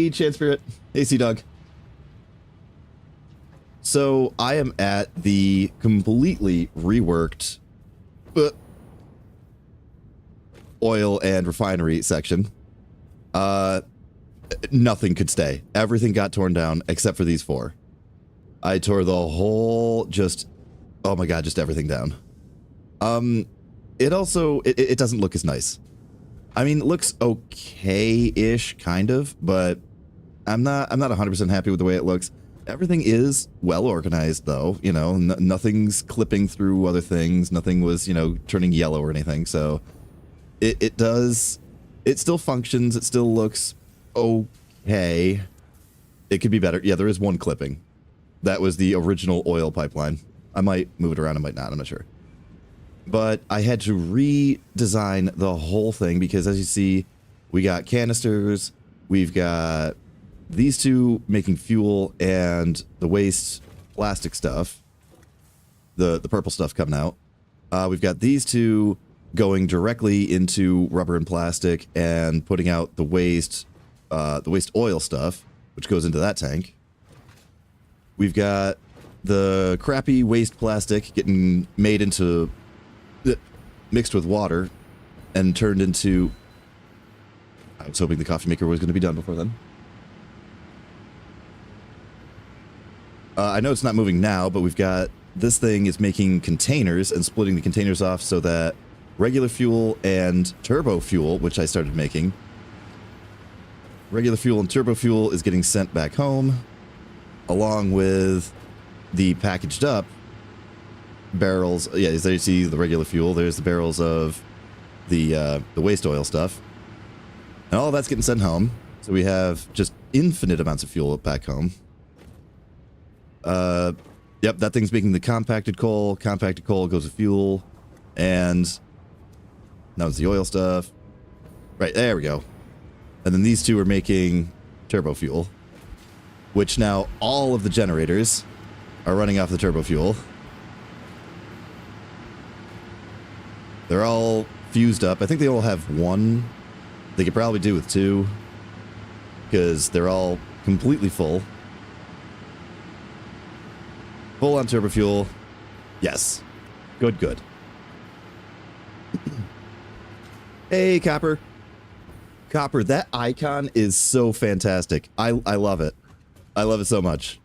Hey, Chance Spirit. Hey, Sea Dog. So I am at the completely reworked oil and refinery section. Nothing could stay. Everything got torn down except for these 4. I tore the whole oh my god, just everything down. It also it doesn't look as nice. I mean, it looks okay-ish, kind of, but I'm not 100% happy with the way it looks. Everything is well organized, though. You know, nothing's clipping through other things. Nothing was, you know, turning yellow or anything. So it still functions. It still looks okay. It could be better. Yeah, there is one clipping. That was the original oil pipeline. I might move it around. I might not. I'm not sure. But I had to redesign the whole thing because, as you see, we got canisters, we've got these 2 making fuel, and the waste plastic stuff, the purple stuff coming out. We've got these 2 going directly into rubber and plastic and putting out the waste oil stuff, which goes into that tank. We've got the crappy waste plastic getting made into mixed with water and turned into... I was hoping the coffee maker was going to be done before then. I know it's not moving now, but we've got this thing is making containers and splitting the containers off so that regular fuel and turbo fuel, which I started making, regular fuel and turbo fuel is getting sent back home along with the packaged up barrels. Yeah, there you see the regular fuel. There's the barrels of the waste oil stuff. And all that's getting sent home. So we have just infinite amounts of fuel back home. Yep, that thing's making the compacted coal. Compacted coal goes to fuel. And now it's the oil stuff. Right, there we go. And then these 2 are making turbo fuel, which now all of the generators are running off the turbo fuel. They're all fused up. I think they all have 1. They could probably do with 2 because they're all completely full. Full on turbo fuel. Yes. Good, good. Hey, Copper. Copper, that icon is so fantastic. I love it. I love it so much.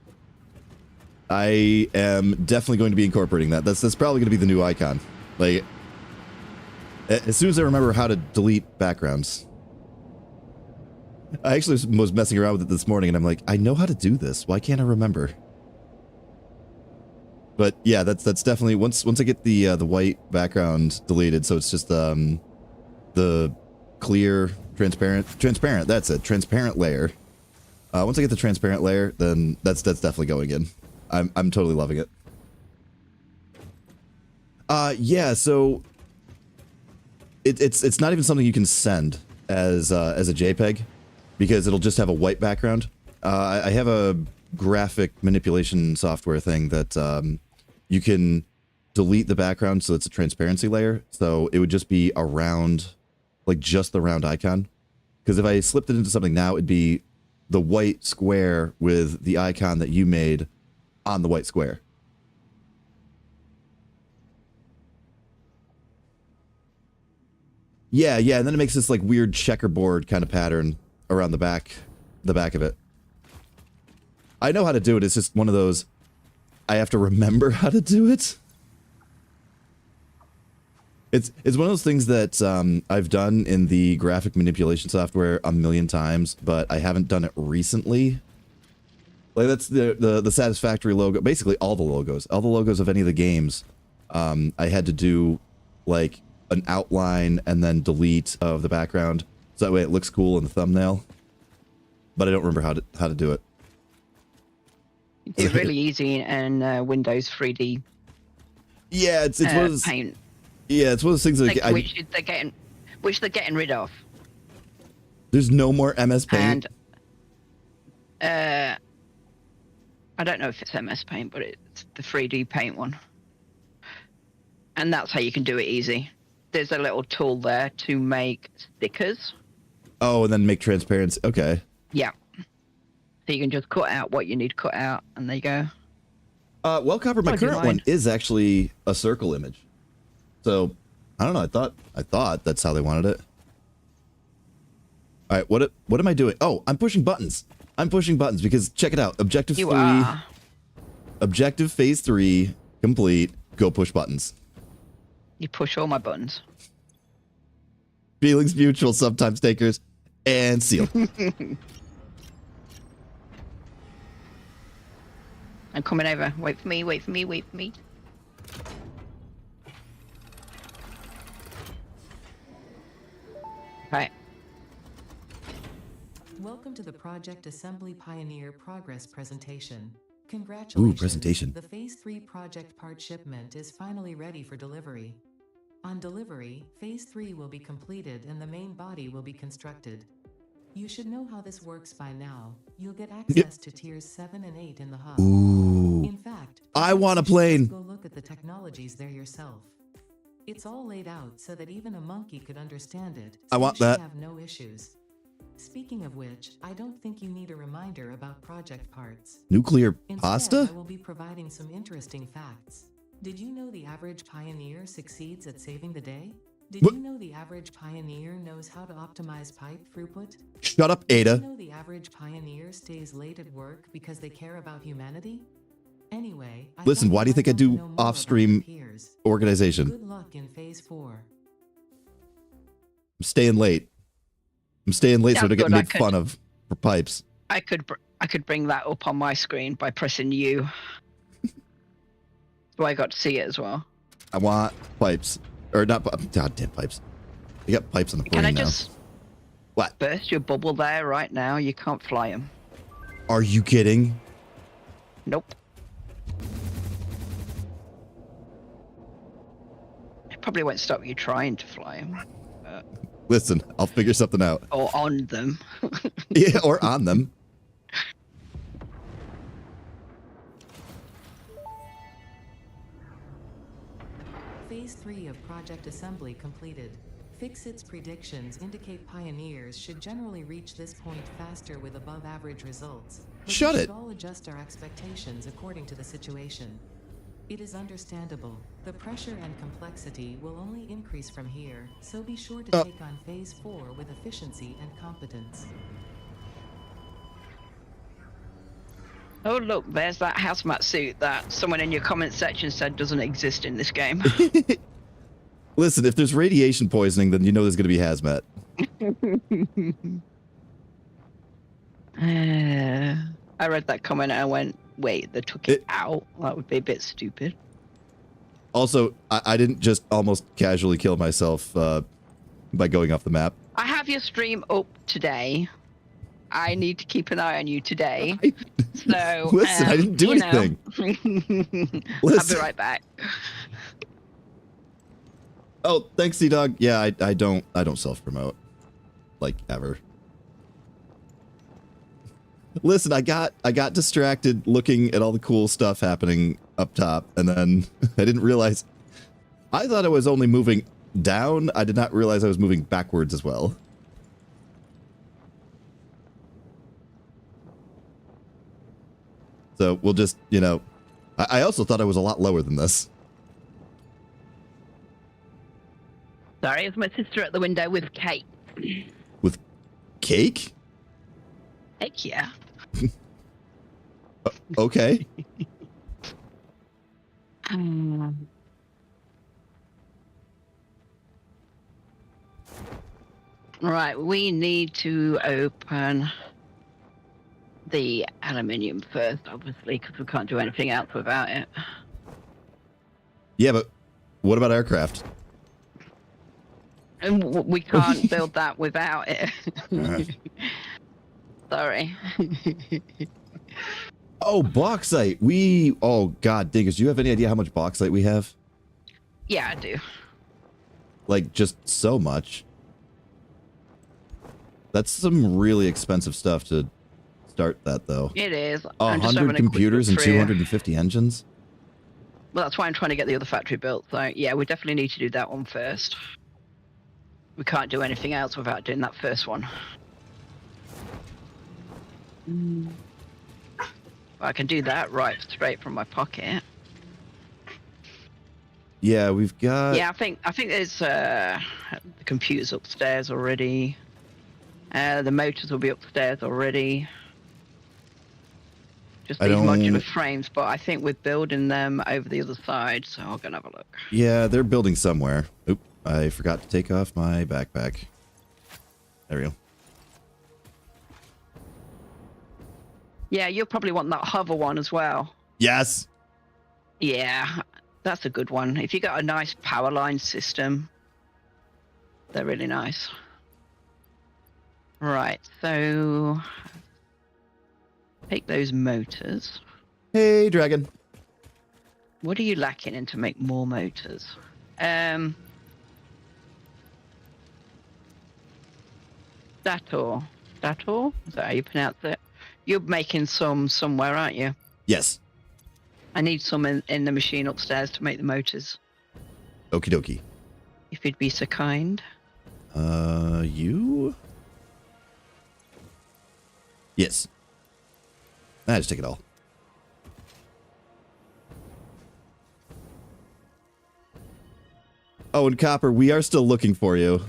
I am definitely going to be incorporating that. That's probably going to be the new icon. Like, as soon as I remember how to delete backgrounds. I actually was messing around with it this morning, and I'm like, I know how to do this. Why can't I remember? But yeah, that's definitely once I get the white background deleted, so it's just the clear, transparent. That's it, transparent layer. Once I get the transparent layer, then that's definitely going in. I'm totally loving it. Yeah, so it's not even something you can send as a JPEG because it'll just have a white background. I have a graphic manipulation software thing that you can delete the background so it's a transparency layer. So it would just be a round, like just the round icon. Because if I slipped it into something now, it'd be the white square with the icon that you made on the white square. Yeah, and then it makes this like weird checkerboard kind of pattern around the back of it. I know how to do it. It's just one of those, I have to remember how to do it. It's one of those things that I've done in the graphic manipulation software a million times, but I haven't done it recently. Like that's the Satisfactory logo, basically all the logos of any of the games. I had to do like an outline and then delete of the background, so that way it looks cool in the thumbnail. But I don't remember how to do it. It's really easy in Windows 3D. Yeah, it's one of those, Paint. Yeah, it's one of those things that which they're getting rid of. There's no more MS Paint. And I don't know if it's MS Paint, but it's the 3D Paint one. And that's how you can do it easy. There's a little tool there to make stickers. Oh, and then make transparency. Okay. Yeah. So you can just cut out what you need cut out, and there you go. Well, Copper, my Oh, do you current one mind? is actually a circle image. So, I don't know. I thought that's how they wanted it. All right, what am I doing? Oh, I'm pushing buttons. I'm pushing buttons because check it out. Objective You 3. are. Objective phase 3 complete. Go push buttons. You push all my buttons. Feelings mutual, sometimes takers, and seal. I'm coming over. Wait for me, wait for me, wait for me. Right. Welcome to the Project Assembly Pioneer Progress presentation. Congratulations. Ooh, presentation. The Phase 3 project part shipment is finally ready for delivery. On delivery, Phase 3 will be completed and the main body will be constructed. You should know how this works by now. You'll get access to tiers 7 and 8 in the hub. Ooh. In fact, I want a you should plane. just go look at the technologies there yourself. It's all laid out so that even a monkey could understand it. I So want you should that. have no issues. Speaking of which, I don't think you need a reminder about project parts. Nuclear Instead, pasta? I will be providing some interesting facts. Did you know the average pioneer succeeds at saving the day? Did What? you know the average pioneer knows how to optimize pipe throughput? Shut up, Did you Ada. know the average pioneer stays late at work because they care about humanity? Anyway, I Listen, thought why do you think I might do want to know more about off-stream your peers. Organization. Good luck in Phase 4. I'm staying late. I'm staying late so I That's don't get good, I made could- fun of for pipes. I could bring that up on my screen by pressing U. So I got to see it as well. I want pipes. Or not, goddamn pipes. You got pipes on the Can brain I now. just What? burst your bubble there right now? You can't fly them. Are you kidding? Nope. It probably won't stop you trying to fly them. Listen, I'll figure something out. Or on them. Yeah, or on them. Phase 3 of Project Assembly completed. Fixit's predictions indicate pioneers should generally reach this point faster with above average results. But Shut we it. should all adjust our expectations according to the situation. It is understandable. The pressure and complexity will only increase from here, so be sure to take on Phase 4 with efficiency and competence. Oh look, there's that hazmat suit that someone in your comment section said doesn't exist in this game. Listen, if there's radiation poisoning, then you know there's going to be hazmat. I read that comment and I went, wait, they took it out? That would be a bit stupid. Also, I didn't just almost casually kill myself by going off the map. I have your stream up today. I need to keep an eye on you today. So Listen, I didn't do you know. anything. I'll Listen. be right back. Oh, thanks, C-Dog. Yeah, I don't self-promote. Like, ever. Listen, I got distracted looking at all the cool stuff happening up top, and then I didn't realize. I thought I was only moving down. I did not realize I was moving backwards as well. So we'll just, you know, I also thought I was a lot lower than this. Sorry, it's my sister at the window with cake. With cake? Heck yeah. Okay. Right, we need to open the aluminium first, obviously, because we can't do anything else without it. Yeah, but what about aircraft? And we can't build that without it. Sorry. Oh, bauxite. Oh, God, Dingus, do you have any idea how much bauxite we have? Yeah, I do. Like, just so much. That's some really expensive stuff to start that, though. It is. I'm just 100 having a quick computers look and through. 250 engines? Well, that's why I'm trying to get the other factory built. So, yeah, we definitely need to do that one first. We can't do anything else without doing that first one. I can do that right straight from my pocket. Yeah, we've got... Yeah, I think there's the computers upstairs already. The motors will be upstairs already. Just I these don't... modular frames, but I think we're building them over the other side, so I'll go and have a look. Yeah, they're building somewhere. Oop, I forgot to take off my backpack. There we go. Yeah, you'll probably want that hover one as well. Yes! Yeah, that's a good one. If you got a nice power line system, they're really nice. Right, so take those motors. Hey, dragon. What are you lacking in to make more motors? Dator. Dator? Is that how you pronounce it? You're making some somewhere, aren't you? Yes. I need some in the machine upstairs to make the motors. Okie dokie. If you'd be so kind. You? Yes. Just take it all. Oh, and Copper, we are still looking for you.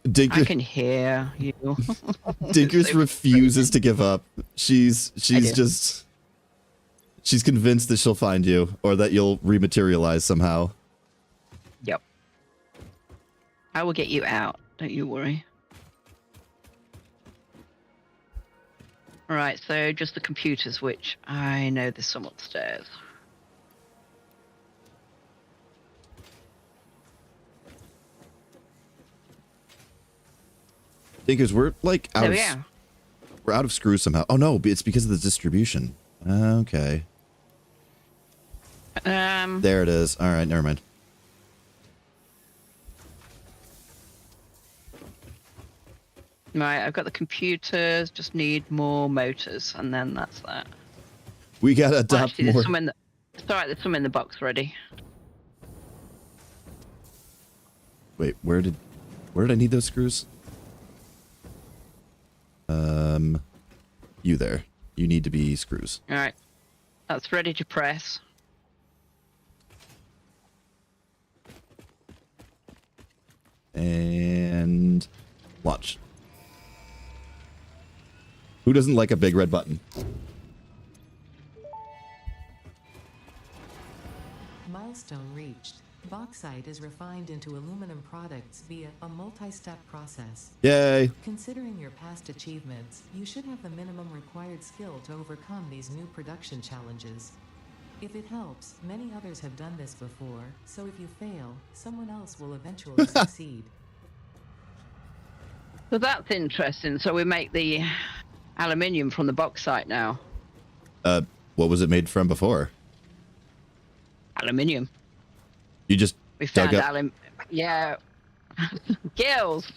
Dinker, I can hear you. Dinkers So refuses to give up. She's do. just... She's convinced that she'll find you, or that you'll rematerialize somehow. Yep. I will get you out. Don't you worry. Alright, so just the computers, which I know there's some upstairs. Dinkers, we're like out There of... we are. We're out of screws somehow. Oh no, it's because of the distribution. Okay. There it is. All right, never mind. Right, I've got the computers, just need more motors, and then that's that. We gotta Well, adopt actually, more. there's some in the... It's alright, there's some in the box ready. Wait, where did I need those screws? You there. You need to be screws. Alright. That's ready to press. And launch. Who doesn't like a big red button? Milestone reached. Bauxite is refined into aluminum products via a multi-step process. Yay! Considering your past achievements, you should have the minimum required skill to overcome these new production challenges. If it helps, many others have done this before, so if you fail, someone else will eventually succeed. So that's interesting. So we make the aluminium from the bauxite now. What was it made from before? Aluminium. You just We dug found up... Yeah. Gills.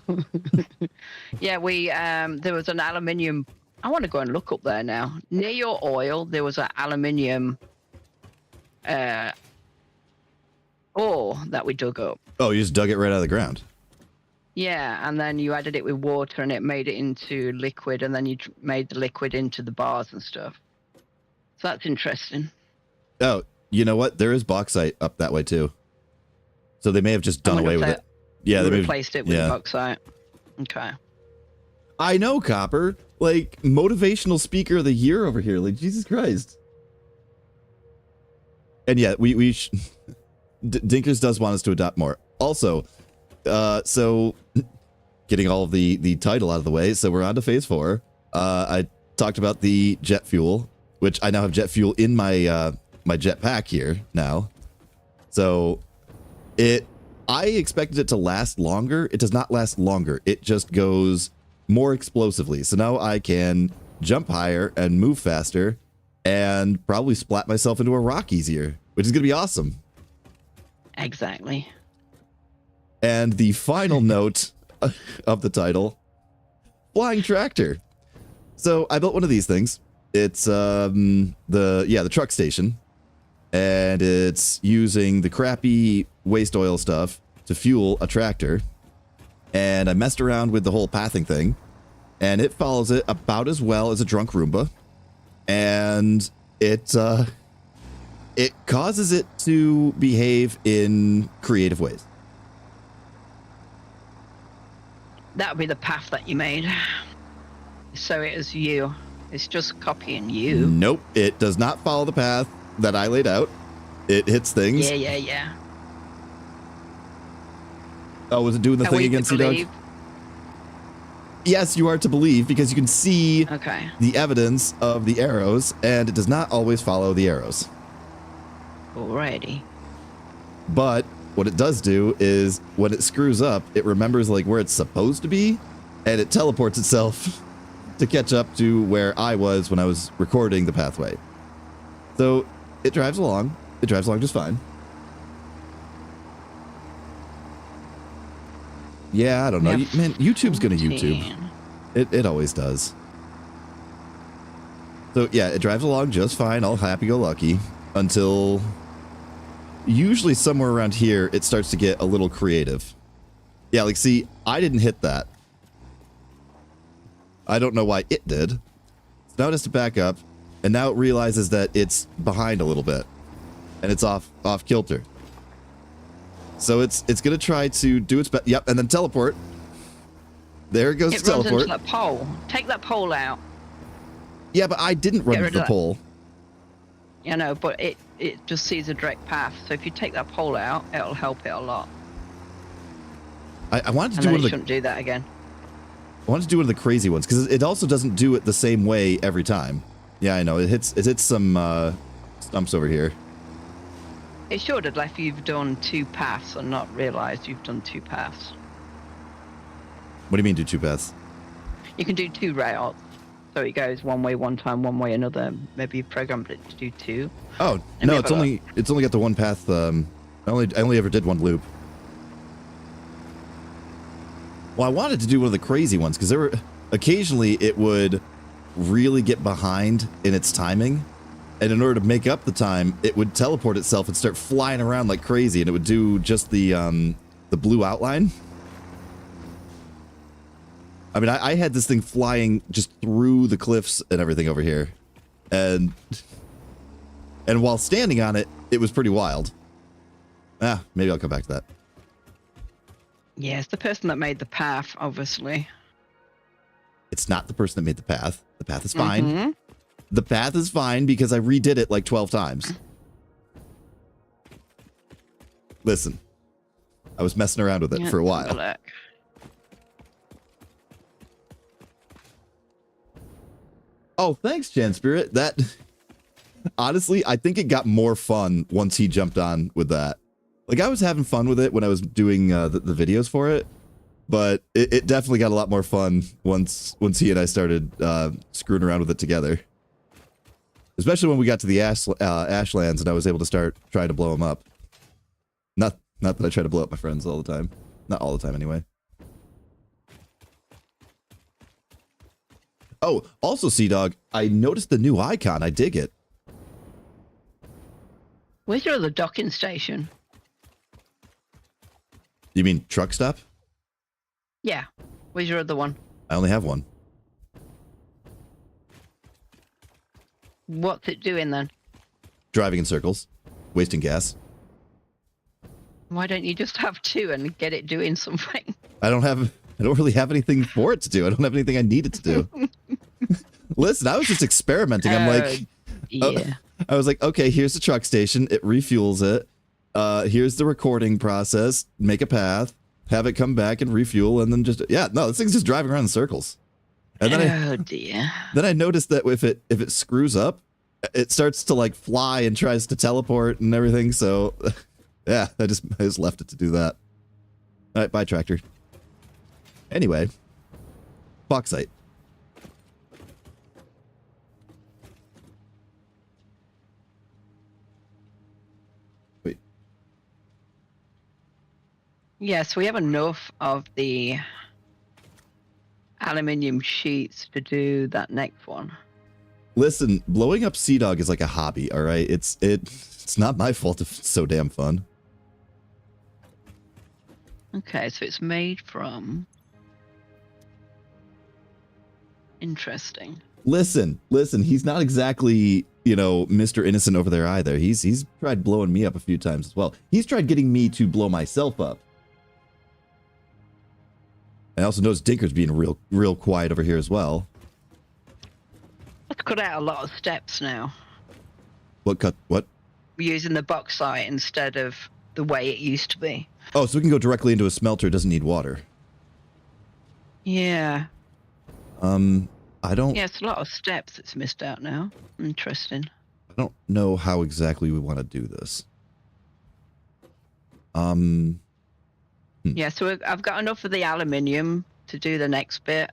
Yeah, we there was an aluminium. I want to go and look up there now. Near your oil, there was an aluminium ore that we dug up. Oh, you just dug it right out of the ground. Yeah, and then you added it with water and it made it into liquid, and then you made the liquid into the bars and stuff. So that's interesting. Oh, you know what? There is bauxite up that way too. So they may have just done away with it. Yeah, they replaced it with bauxite. Okay. I know, Copper. Like, motivational speaker of the year over here. Like, Jesus Christ. And yeah, Dinkers does want us to adopt more. Also, so getting all of the title out of the way, so we're on to phase 4. I talked about the jet fuel, which I now have jet fuel in my my jet pack here now. So I expected it to last longer. It does not last longer. It just goes more explosively. So now I can jump higher and move faster and probably splat myself into a rock easier, which is going to be awesome. Exactly. And the final note of the title, flying tractor. So I built one of these things. It's the truck station, and it's using the crappy waste oil stuff to fuel a tractor. And I messed around with the whole pathing thing, and it follows it about as well as a drunk Roomba. and it causes it to behave in creative ways. That would be the path that you made. So it is you. It's just copying you. Nope, it does not follow the path that I laid out. It hits things. Yeah. Oh, was it doing the thing against Sea Dog? Yes, you are to believe, because you can see the evidence of the arrows, and it does not always follow the arrows. Alrighty. But what it does do is when it screws up, it remembers like where it's supposed to be, and it teleports itself to catch up to where I was when I was recording the pathway. So it drives along. It drives along just fine. Yeah, I don't know. Man, YouTube's going to YouTube. It always does. So yeah, it drives along just fine, all happy-go-lucky, until usually somewhere around here, it starts to get a little creative. Yeah, like, see, I didn't hit that. I don't know why it did. So now it has to back up, and now it realizes that it's behind a little bit, and it's off kilter. So it's going to try to do its best. Yep, and then teleport. There it goes to teleport. It runs into that pole. Take that pole out. Yeah, but I didn't run into the pole. You know, but it just sees a direct path. So if you take that pole out, it'll help it a lot. I wanted to do one of the... shouldn't do that again. I wanted to do one of the crazy ones, because it also doesn't do it the same way every time. Yeah, I know. It hits some stumps over here. It should have left you've done 2 paths and not realized you've done 2 paths. What do you mean do 2 paths? You can do 2 routes. So it goes one way one time, one way another. Maybe you programmed it to do 2. Oh, no, it's only got the 1 path. I only ever did 1 loop. Well, I wanted to do one of the crazy ones, because there were occasionally it would really get behind in its timing. And in order to make up the time, it would teleport itself and start flying around like crazy, and it would do just the blue outline. I mean, I had this thing flying just through the cliffs and everything over here. And while standing on it, it was pretty wild. Maybe I'll come back to that. Yeah, it's the person that made the path, obviously. It's not the person that made the path. The path is fine. Mm-hmm. The path is fine because I redid it like 12 times. Listen, I was messing around with it for a while. Oh, thanks, Jan Spirit. That, honestly, I think it got more fun once he jumped on with that. Like, I was having fun with it when I was doing the videos for it, but it definitely got a lot more fun once he and I started screwing around with it together. Especially when we got to the Ashlands and I was able to start trying to blow them up. Not that I try to blow up my friends all the time. Not all the time, anyway. Oh, also, Sea Dog, I noticed the new icon. I dig it. Where's your other docking station? You mean truck stop? Yeah. Where's your other one? I only have one. What's it doing then? Driving in circles. Wasting gas. Why don't you just have 2 and get it doing something? I don't really have anything for it to do. I don't have anything I need it to do. Listen, I was just experimenting. I'm like, yeah. I was like, okay, here's the truck station. It refuels it. Here's the recording process. Make a path. Have it come back and refuel, and then just this thing's just driving around in circles. And then dear. Then I noticed that if it screws up, it starts to like fly and tries to teleport and everything. So yeah, I just left it to do that. All right, bye tractor. Anyway, bauxite. Wait. Yes, we have enough of the aluminium sheets to do that next one. Listen, blowing up Sea Dog is like a hobby, all right? It's not my fault if it's so damn fun. Okay, so it's made from... Interesting. Listen. He's not exactly, Mr. Innocent over there either. He's tried blowing me up a few times as well. He's tried getting me to blow myself up. I also noticed Dinker's being real quiet over here as well. Let's cut out a lot of steps now. What? We're using the bauxite instead of the way it used to be. Oh, so we can go directly into a smelter. It doesn't need water. Yeah. I don't... Yeah, it's a lot of steps that's missed out now. Interesting. I don't know how exactly we want to do this. Yeah, so I've got enough of the aluminium to do the next bit.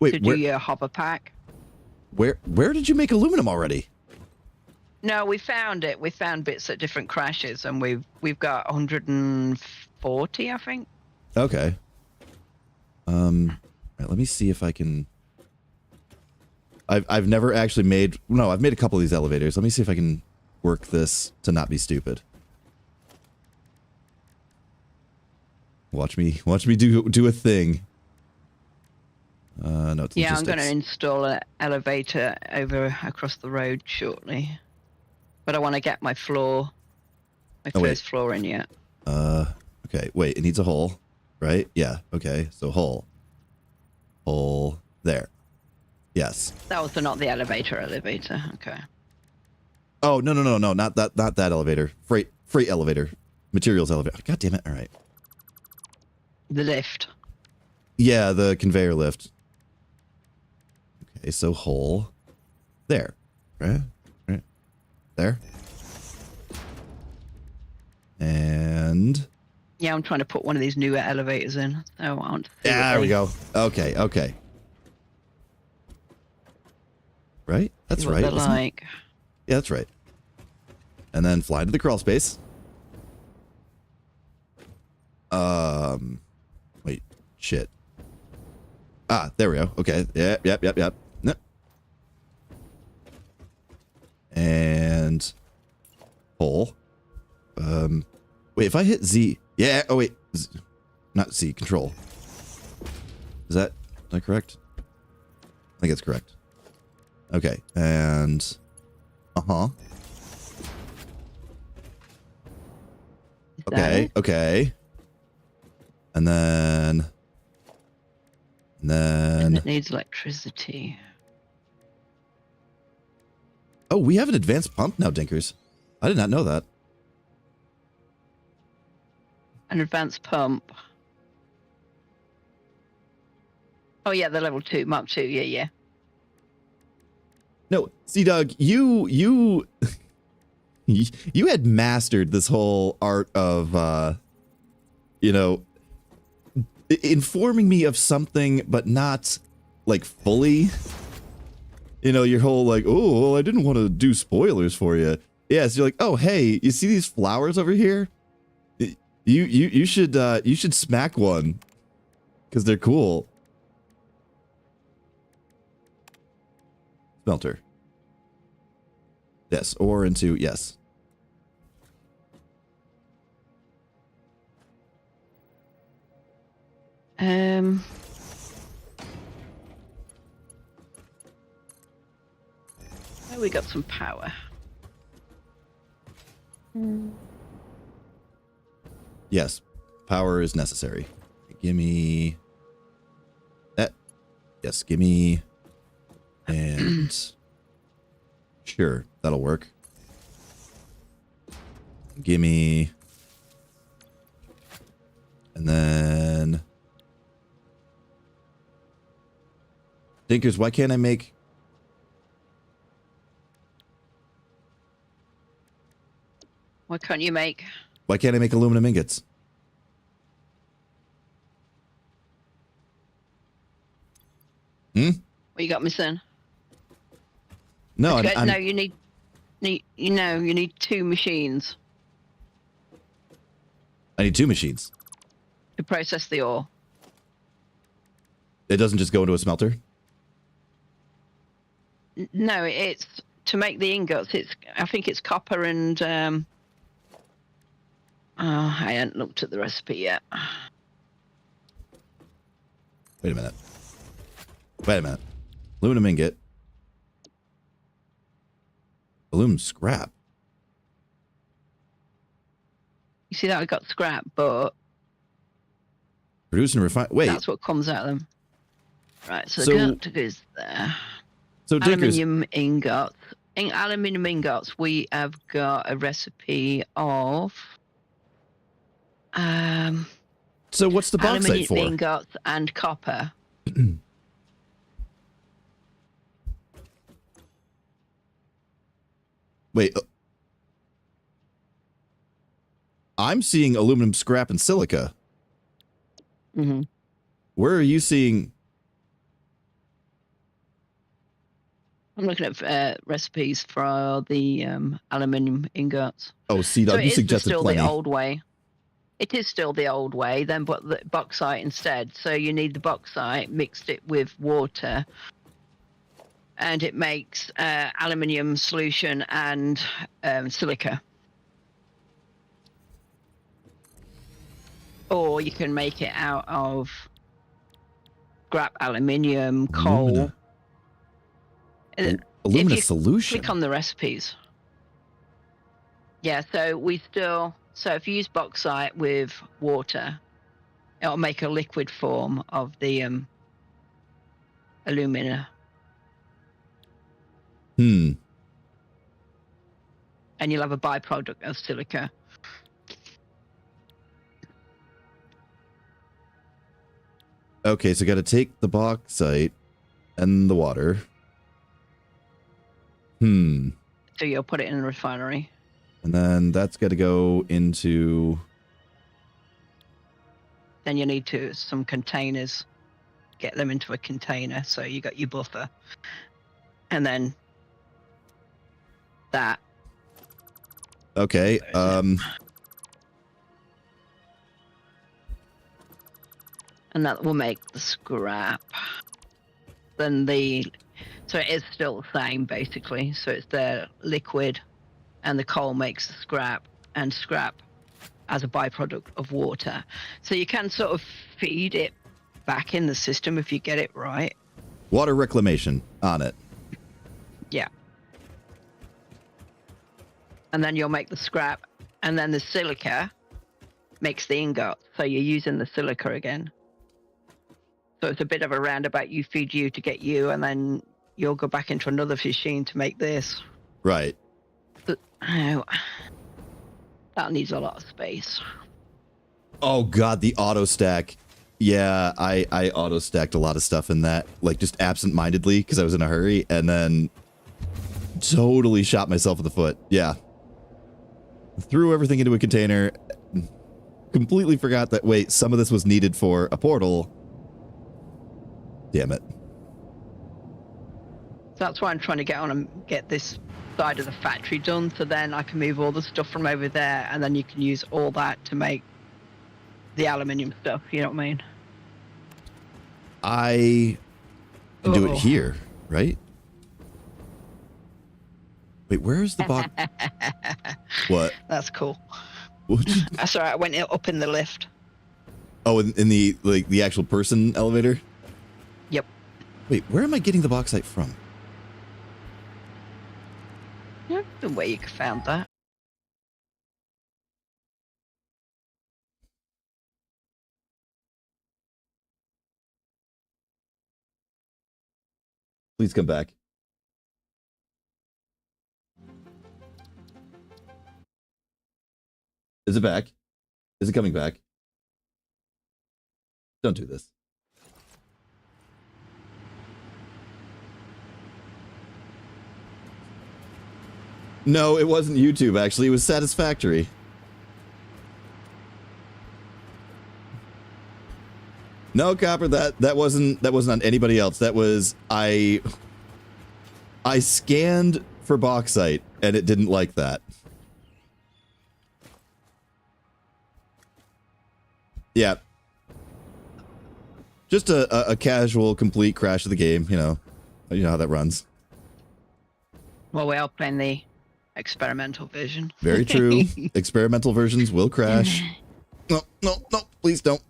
Wait, to do your hopper pack. Where did you make aluminum already? No, we found it. We found bits at different crashes, and we've got 140, I think. Okay. Right, let me see if I can... I've never actually made... No, I've made a couple of these elevators. Let me see if I can work this to not be stupid. Watch me do a thing. No, it's yeah, logistics. I'm going to install an elevator over across the road shortly. But I want to get my floor, first floor in yet. Okay, wait, it needs a hole, right? Yeah, okay, so hole. Hole there. Yes. That was not the elevator, okay. Oh, no, not that elevator. Freight elevator. Materials elevator. God damn it, all right. The lift. Yeah, the conveyor lift. Okay, so hole there. Right? There. And... Yeah, I'm trying to put one of these newer elevators in. So I want to see there we go. Okay. Right? That's right. They're like. Yeah, that's right. And then fly into the crawl space. Wait, shit. Ah, there we go. Okay. Yep. Nope. And hole. Wait, if I hit Z, yeah. Oh wait, not Z. Control. Is that correct? I think it's correct. Okay, and Okay. And then And it needs electricity. Oh, we have an advanced pump now, Dinkers. I did not know that. An advanced pump. Oh yeah, the level 2, Mark 2, yeah. No, see, Doug, you you had mastered this whole art of, informing me of something, but not, like, fully. Your whole, like, oh, well, I didn't want to do spoilers for you. Yeah, so you're like, oh, hey, you see these flowers over here? You should smack one, because they're cool. Smelter. Yes, or into, yes. Oh, we got some power. Yes, power is necessary. Give me that. Yes, give me. And sure, that'll work. Gimme. And then Dinkers, why can't I make... What can't you make? Why can't I make aluminum ingots? What you got missing? No, okay, I'm... No, you need 2 machines I need 2 machines. to process the ore. It doesn't just go into a smelter? No, it's to make the ingots. I think it's copper and I hadn't looked at the recipe yet. Wait a minute. Aluminum ingot. Aluminum scrap. You see that I got scrap, but Produce and refine. Wait. that's what comes out of them. Right, so, So- the dirt goes there. So Dinkers, Aluminium ingots. In aluminium ingots, we have got a recipe of so what's the bauxite aluminium for? ingots and copper. Wait. I'm seeing aluminum scrap and silica. Mm-hmm. Where are you seeing? I'm looking at recipes for the aluminium ingots. Oh, see, So you it is suggested still plenty. the old way. It is still the old way, then, but the bauxite instead. So you need the bauxite, mixed it with water, and it makes aluminium solution and silica. Or you can make it out of scrap aluminium, coal. Alumina you solution. Click on the recipes. Yeah, so if you use bauxite with water, it'll make a liquid form of the alumina. Hmm. And you'll have a byproduct of silica. Okay, so got to take the bauxite and the water. Hmm. So you'll put it in a refinery. And then that's got to go into. Then you need some containers. Get them into a container. So you got your buffer. And then that. Okay. And that will make the scrap. So it is still the same basically. So it's the liquid and the coal makes the scrap, and scrap as a byproduct of water. So you can sort of feed it back in the system if you get it right. Water reclamation on it. Yeah. And then you'll make the scrap, and then the silica makes the ingot. So you're using the silica again. So it's a bit of a roundabout. You feed you to get you, and then you'll go back into another machine to make this. Right. But, oh, that needs a lot of space. Oh god, the auto stack. Yeah, I auto stacked a lot of stuff in that, like just absent-mindedly because I was in a hurry, and then totally shot myself in the foot. Yeah. Threw everything into a container. Completely forgot that, wait, some of this was needed for a portal. Damn it. So that's why I'm trying to get on and get this side of the factory done, so then I can move all the stuff from over there, and then you can use all that to make the aluminium stuff, you know what I mean? I can do it here, right? Wait, where's the box? What? That's cool. What'd you- That's all right, I went up in the lift. Oh, in the like the actual person elevator? Yep. Wait, where am I getting the bauxite from? Yeah, the way you found that. Please come back. Is it back? Is it coming back? Don't do this. No, it wasn't YouTube, actually. It was Satisfactory. No, Copper, that wasn't on anybody else. That was I scanned for bauxite and it didn't like that. Yeah. Just a casual, complete crash of the game, you know. You know how that runs. Well, we are playing the experimental version. Very true. Experimental versions will crash. No, no, no, please don't.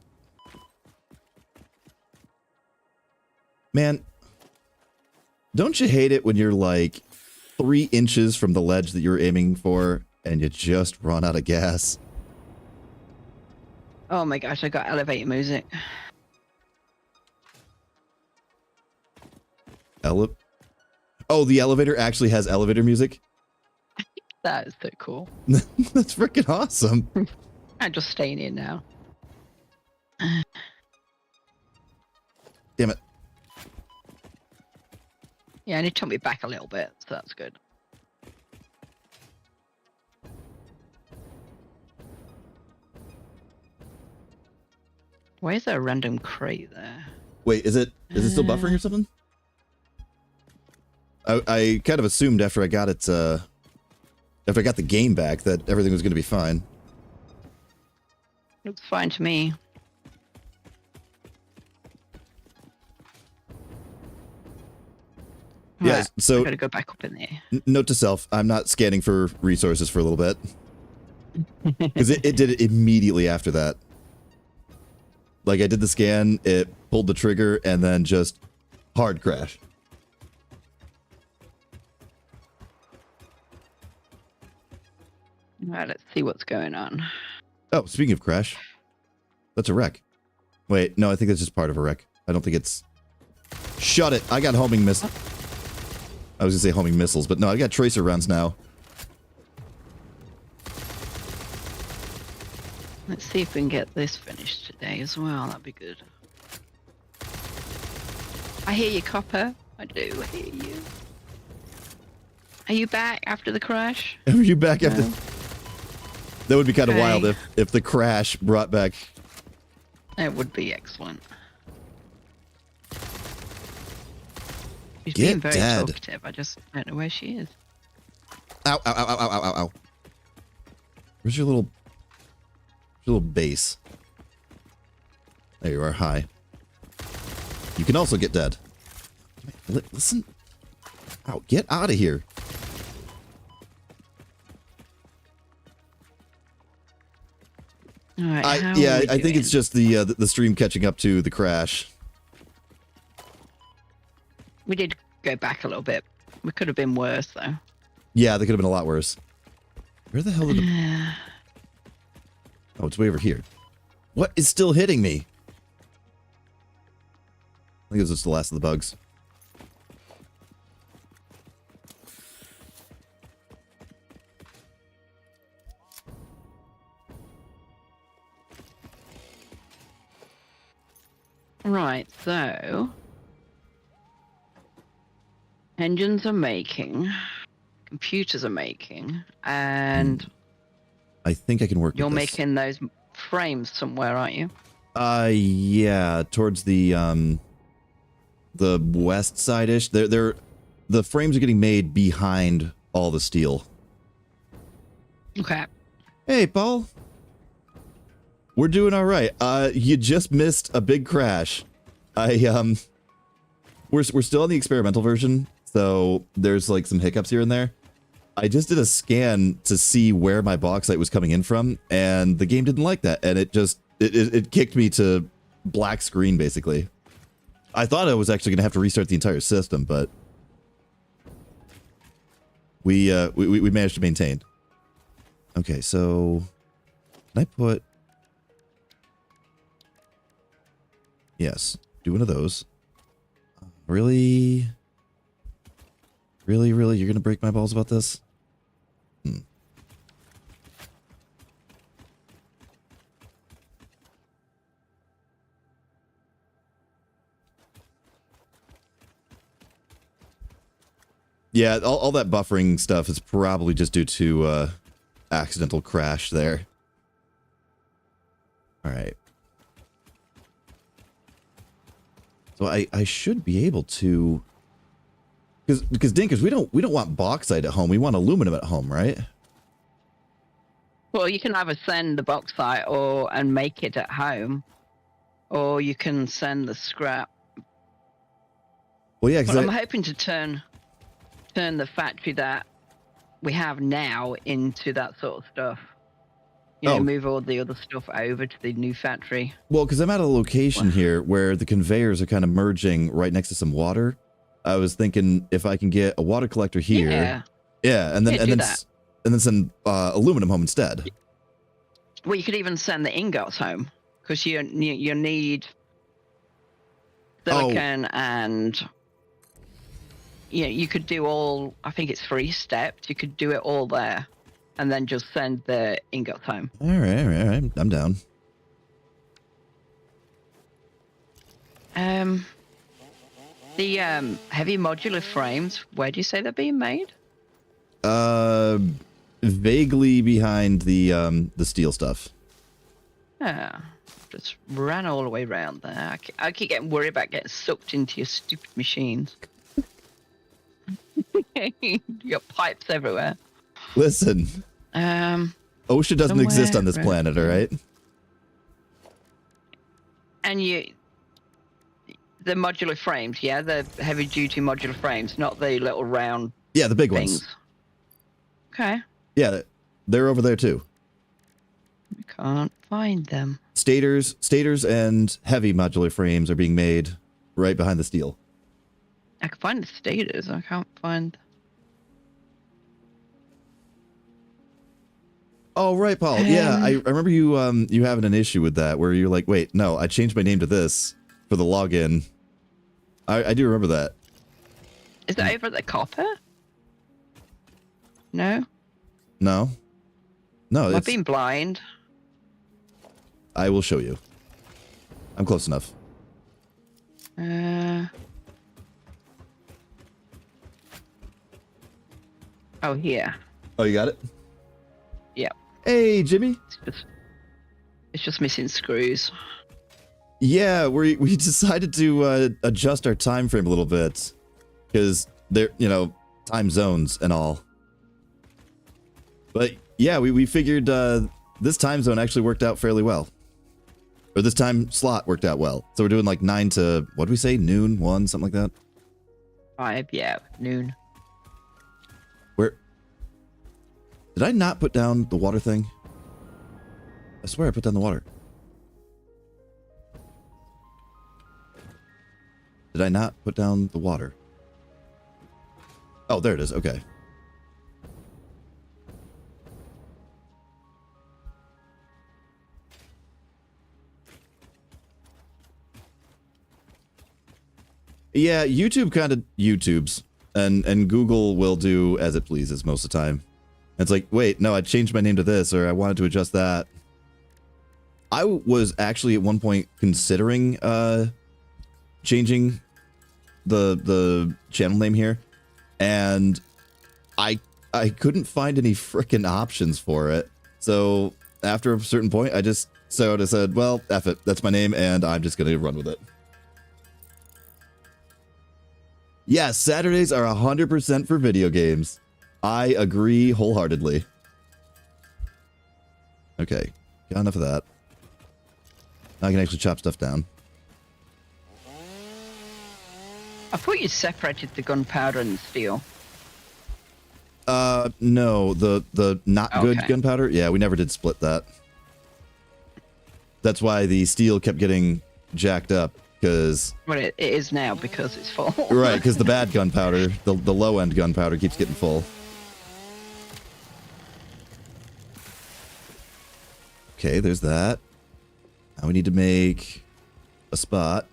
Man, don't you hate it when you're like 3 inches from the ledge that you were aiming for, and you just run out of gas. Oh my gosh, I got elevator music. Oh, the elevator actually has elevator music? That is so cool. That's freaking awesome. I'm just staying in now. Damn it. Yeah, and it took me back a little bit, so that's good. Why is there a random crate there? Wait, is it still buffering or something? I kind of assumed after I got it, after I got the game back that everything was going to be fine. Looks fine to me. Yeah, Right, so I gotta go back up in there. Note to self, I'm not scanning for resources for a little bit. Because it did it immediately after that. Like, I did the scan, it pulled the trigger, and then just hard crash. Alright, let's see what's going on. Oh, speaking of crash, that's a wreck. Wait, no, I think that's just part of a wreck. I don't think it's... Shut it! I got homing missiles. I was gonna say homing missiles, but no, I got tracer rounds now. Let's see if we can get this finished today as well. That'd be good. I hear you, Copper. I do hear you. Are you back after the crash? Are you back after... No. That would be kind of Okay. wild if the crash brought back... It would be excellent. She's Get being very dead. talkative. I just don't know where she is. Ow, ow, ow, ow, ow, ow, ow. Where's your little base? There you are, hi. You can also get dead. Listen. Ow, get out of here. All right. I think it's just the stream catching up to the crash. We did go back a little bit. We could have been worse though. Yeah, they could have been a lot worse. Where the hell did the... Oh, it's way over here. What is still hitting me? I think it was just the last of the bugs. Right, so engines are making, computers are making, and I think I can work you're with this. making those frames somewhere, aren't you? Yeah, towards the west side-ish. The frames are getting made behind all the steel. Okay. Hey, Paul. We're doing all right. You just missed a big crash. We're still on the experimental version, so there's like some hiccups here and there. I just did a scan to see where my bauxite was coming in from, and the game didn't like that, and it kicked me to black screen basically. I thought I was actually going to have to restart the entire system, but we managed to maintain. Okay, so can I put... Yes, do one of those. Really? Really? You're gonna break my balls about this? Yeah, all that buffering stuff is probably just due to accidental crash there. All right. So I should be able to, because Dinkers, we don't want bauxite at home. We want aluminum at home, right? Well, you can either send the bauxite and make it at home, or you can send the scrap. Well, yeah, But because I'm hoping to turn the factory that we have now into that sort of stuff. You know, move all the other stuff over to the new factory. I'm at a location here where the conveyors are kind of merging right next to some water. I was thinking if I can get a water collector here. Yeah, and then Yeah, and do then that. and then send aluminum home instead. Well, you could even send the ingots home because you need silicon and you could do all. I think it's 3 steps. You could do it all there, and then just send the ingots home. All right. I'm down. The heavy modular frames. Where do you say they're being made? Vaguely behind the steel stuff. Yeah, just ran all the way around there. I keep getting worried about getting sucked into your stupid machines. You got pipes everywhere. Listen, OSHA doesn't exist on this somewhere planet, all right? And the modular frames, yeah, the heavy duty modular frames, not the little round Yeah, the big things. ones. Okay. Yeah, they're over there too. I can't find them. Stators and heavy modular frames are being made right behind the steel. I can find the stators. I can't find. Oh, right, Paul. Yeah, I remember you having an issue with that where you're like, wait, no, I changed my name to this for the login. I do remember that. Is that over the copper? No? No, Am I it's, being blind? I will show you. I'm close enough. Oh, here. Oh, you got it? Yeah. Hey, Jimmy. It's just missing screws. Yeah, we decided to adjust our time frame a little bit because they're, time zones and all. But yeah, we figured this time zone actually worked out fairly well. Or this time slot worked out well. So we're doing like 9 to, what did we say? Noon, 1, something like that? 5, yeah, noon. Where? Did I not put down the water thing? I swear I put down the water. Did I not put down the water? Oh, there it is. Okay. Yeah, YouTube kind of YouTubes, and Google will do as it pleases most of the time. It's like, wait, no, I changed my name to this, or I wanted to adjust that. I was actually at one point considering changing the channel name here, and I couldn't find any frickin' options for it. So after a certain point, I just sort of said, well, F it, that's my name, and I'm just gonna run with it. Yes, Saturdays are 100% for video games. I agree wholeheartedly. Okay, got enough of that. Now I can actually chop stuff down. I thought you separated the gunpowder and the steel. No, the not good Okay. gunpowder. Yeah, we never did split that. That's why the steel kept getting jacked up, because... Well, it is now because it's full. Right, because the bad gunpowder, the low-end gunpowder keeps getting full. Okay, there's that. Now we need to make a spot.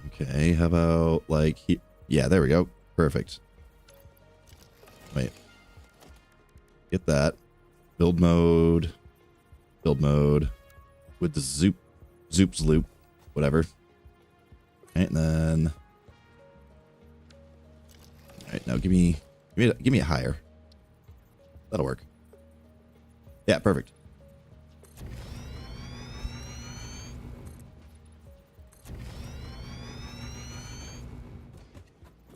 Okay, how about, like, yeah, there we go. Perfect. Wait. Get that. Build mode. Build mode. With the Zoop's loop. Whatever. And then... Alright, now give me a higher. That'll work. Yeah, perfect.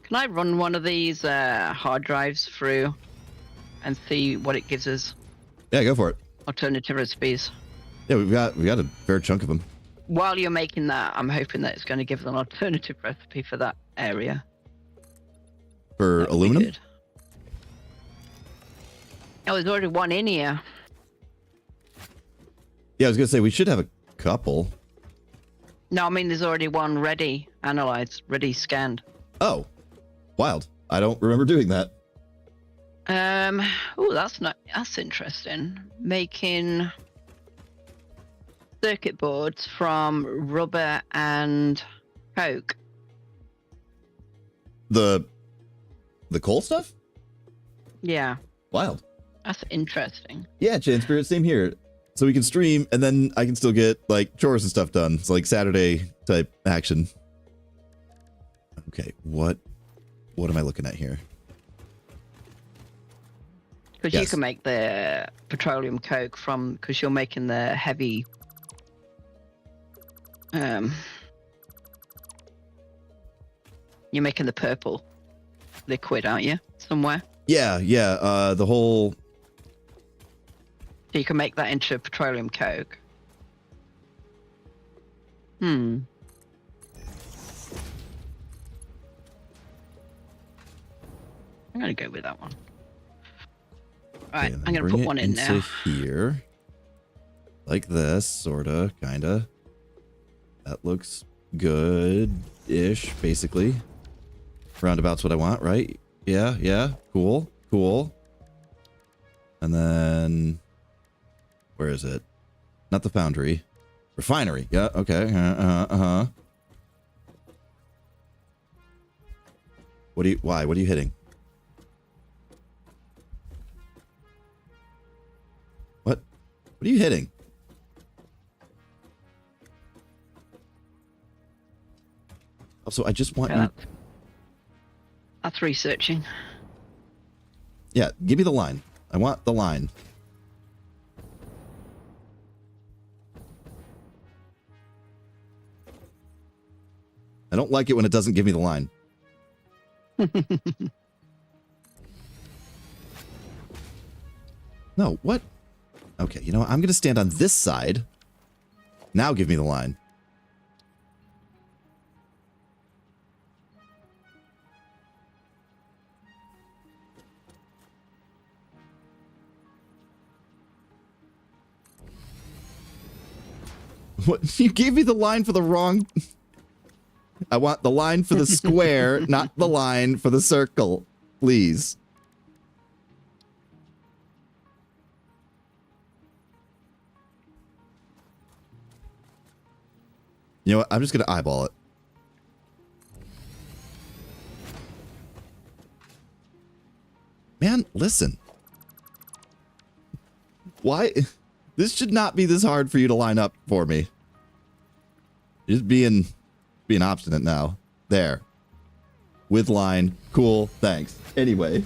Can I run one of these hard drives through and see what it gives us? Yeah, go for it. Alternative recipes. Yeah, we've got a fair chunk of them. While you're making that, I'm hoping that it's going to give us an alternative recipe for that area. For That'd be aluminum? good. Oh, there's already one in here. Yeah, I was gonna say we should have a couple. No, I mean there's already one ready, analyzed, ready scanned. Oh, wild. I don't remember doing that. Oh, that's interesting. Making circuit boards from rubber and coke. The coal stuff? Yeah, Wild. that's interesting. Yeah, Chan Spirit, same here. So we can stream, and then I can still get, like, chores and stuff done. It's like Saturday type action. Okay, what am I looking at here? Because you can make the petroleum coke from, because you're making the heavy you're making the purple liquid, aren't you? Somewhere. Yeah, the whole... So you can make that into petroleum coke. I'm gonna go with that one. Right, Okay, I'm gonna put one in now. Here. Like this, sorta, kinda. That looks good-ish, basically. Roundabout's what I want, right? Yeah, cool. And then... Where is it? Not the foundry. Refinery. Yeah, okay. Why? What are you hitting? What are you hitting? Also, I just want you... That's researching. Yeah, give me the line. I want the line. I don't like it when it doesn't give me the line. No, what? Okay, you know what? I'm going to stand on this side. Now give me the line. What? You gave me the line for the wrong... I want the line for the square, not the line for the circle. Please. You know what? I'm just going to eyeball it. Man, listen. Why? This should not be this hard for you to line up for me. You're just being obstinate now. There. With line. Cool. Thanks. Anyway.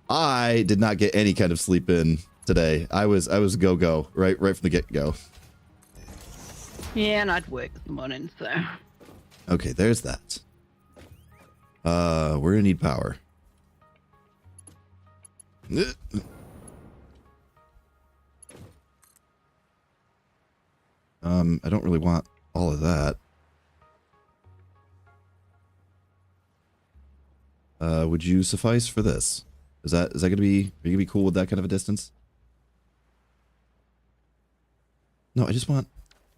I did not get any kind of sleep in today. I was go right from the get-go. Yeah, and I'd work this morning, so. Okay, there's that. We're gonna need power. I don't really want all of that. Would you suffice for this? Is that gonna be, are you gonna be cool with that kind of a distance? No, I just want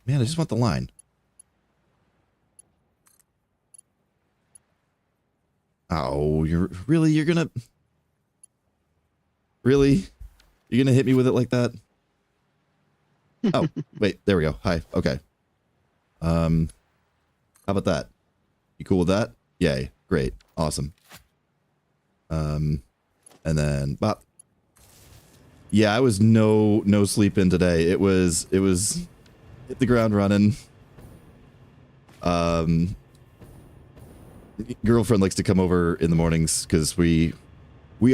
the line. Oh, you're gonna hit me with it like that? Oh, wait, there we go. Hi. Okay. How about that? You cool with that? Yay. Great. Awesome. And then bop. Yeah, I was no sleep in today. It was hit the ground running. Girlfriend likes to come over in the mornings because we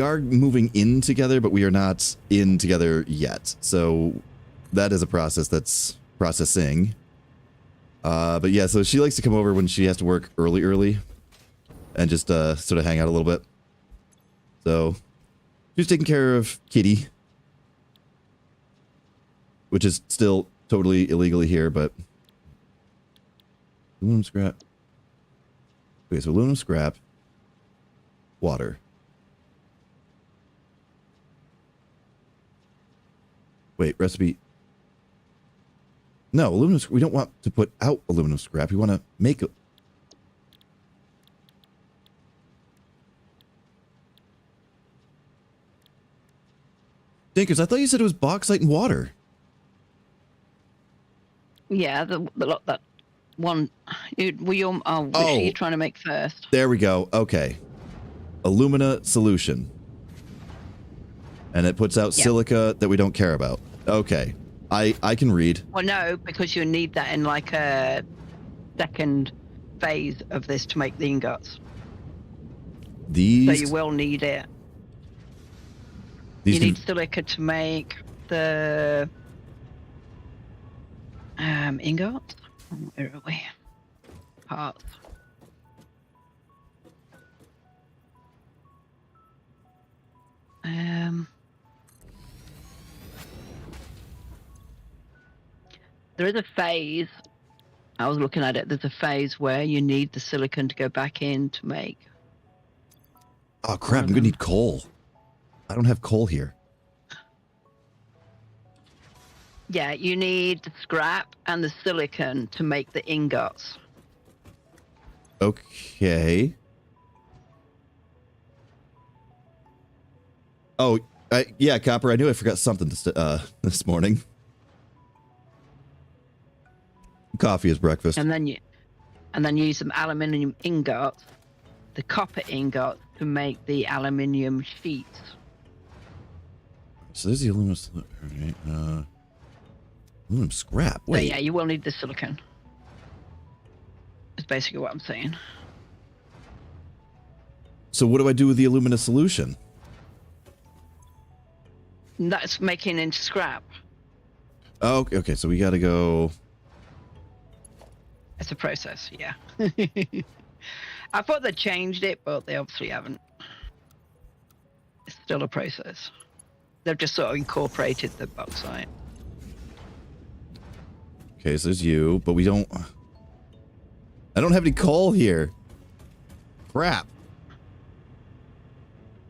are moving in together, but we are not in together yet. So that is a process that's processing. But yeah, so she likes to come over when she has to work early and just sort of hang out a little bit. So she's taking care of Kitty, which is still totally illegally here, but aluminum scrap. Okay, so aluminum scrap, water. Wait, recipe. No, aluminum. We don't want to put out aluminum scrap. We want to make it. Dinkers, I thought you said it was bauxite and water. Yeah, the lot that one. Which are you trying to make first? There we go. Okay. Alumina solution. And it puts out silica that we don't care about. Okay. I can read. Well, no, because you need that in like a second phase of this to make the ingots. These. So you will need it. These You need silica to make the ingots. Where are we? Parts. There is a phase. I was looking at it. There's a phase where you need the silicon to go back in to make. Oh crap! I'm gonna need coal. I don't have coal here. Yeah, you need the scrap and the silicon to make the ingots. Okay. Oh, yeah, Copper. I knew I forgot something this morning. Coffee is breakfast. And then you use some aluminium ingots, the copper ingots, to make the aluminium sheets. So there's the aluminum. Right, aluminum scrap. Wait. So yeah, you will need the silicon. That's basically what I'm saying. So what do I do with the alumina solution? That's making into scrap. Oh, okay. So we got to go. It's a process, yeah. I thought they changed it, but they obviously haven't. It's still a process. They've just sort of incorporated the bauxite. Okay, so there's you, but we don't. I don't have any coal here. Crap.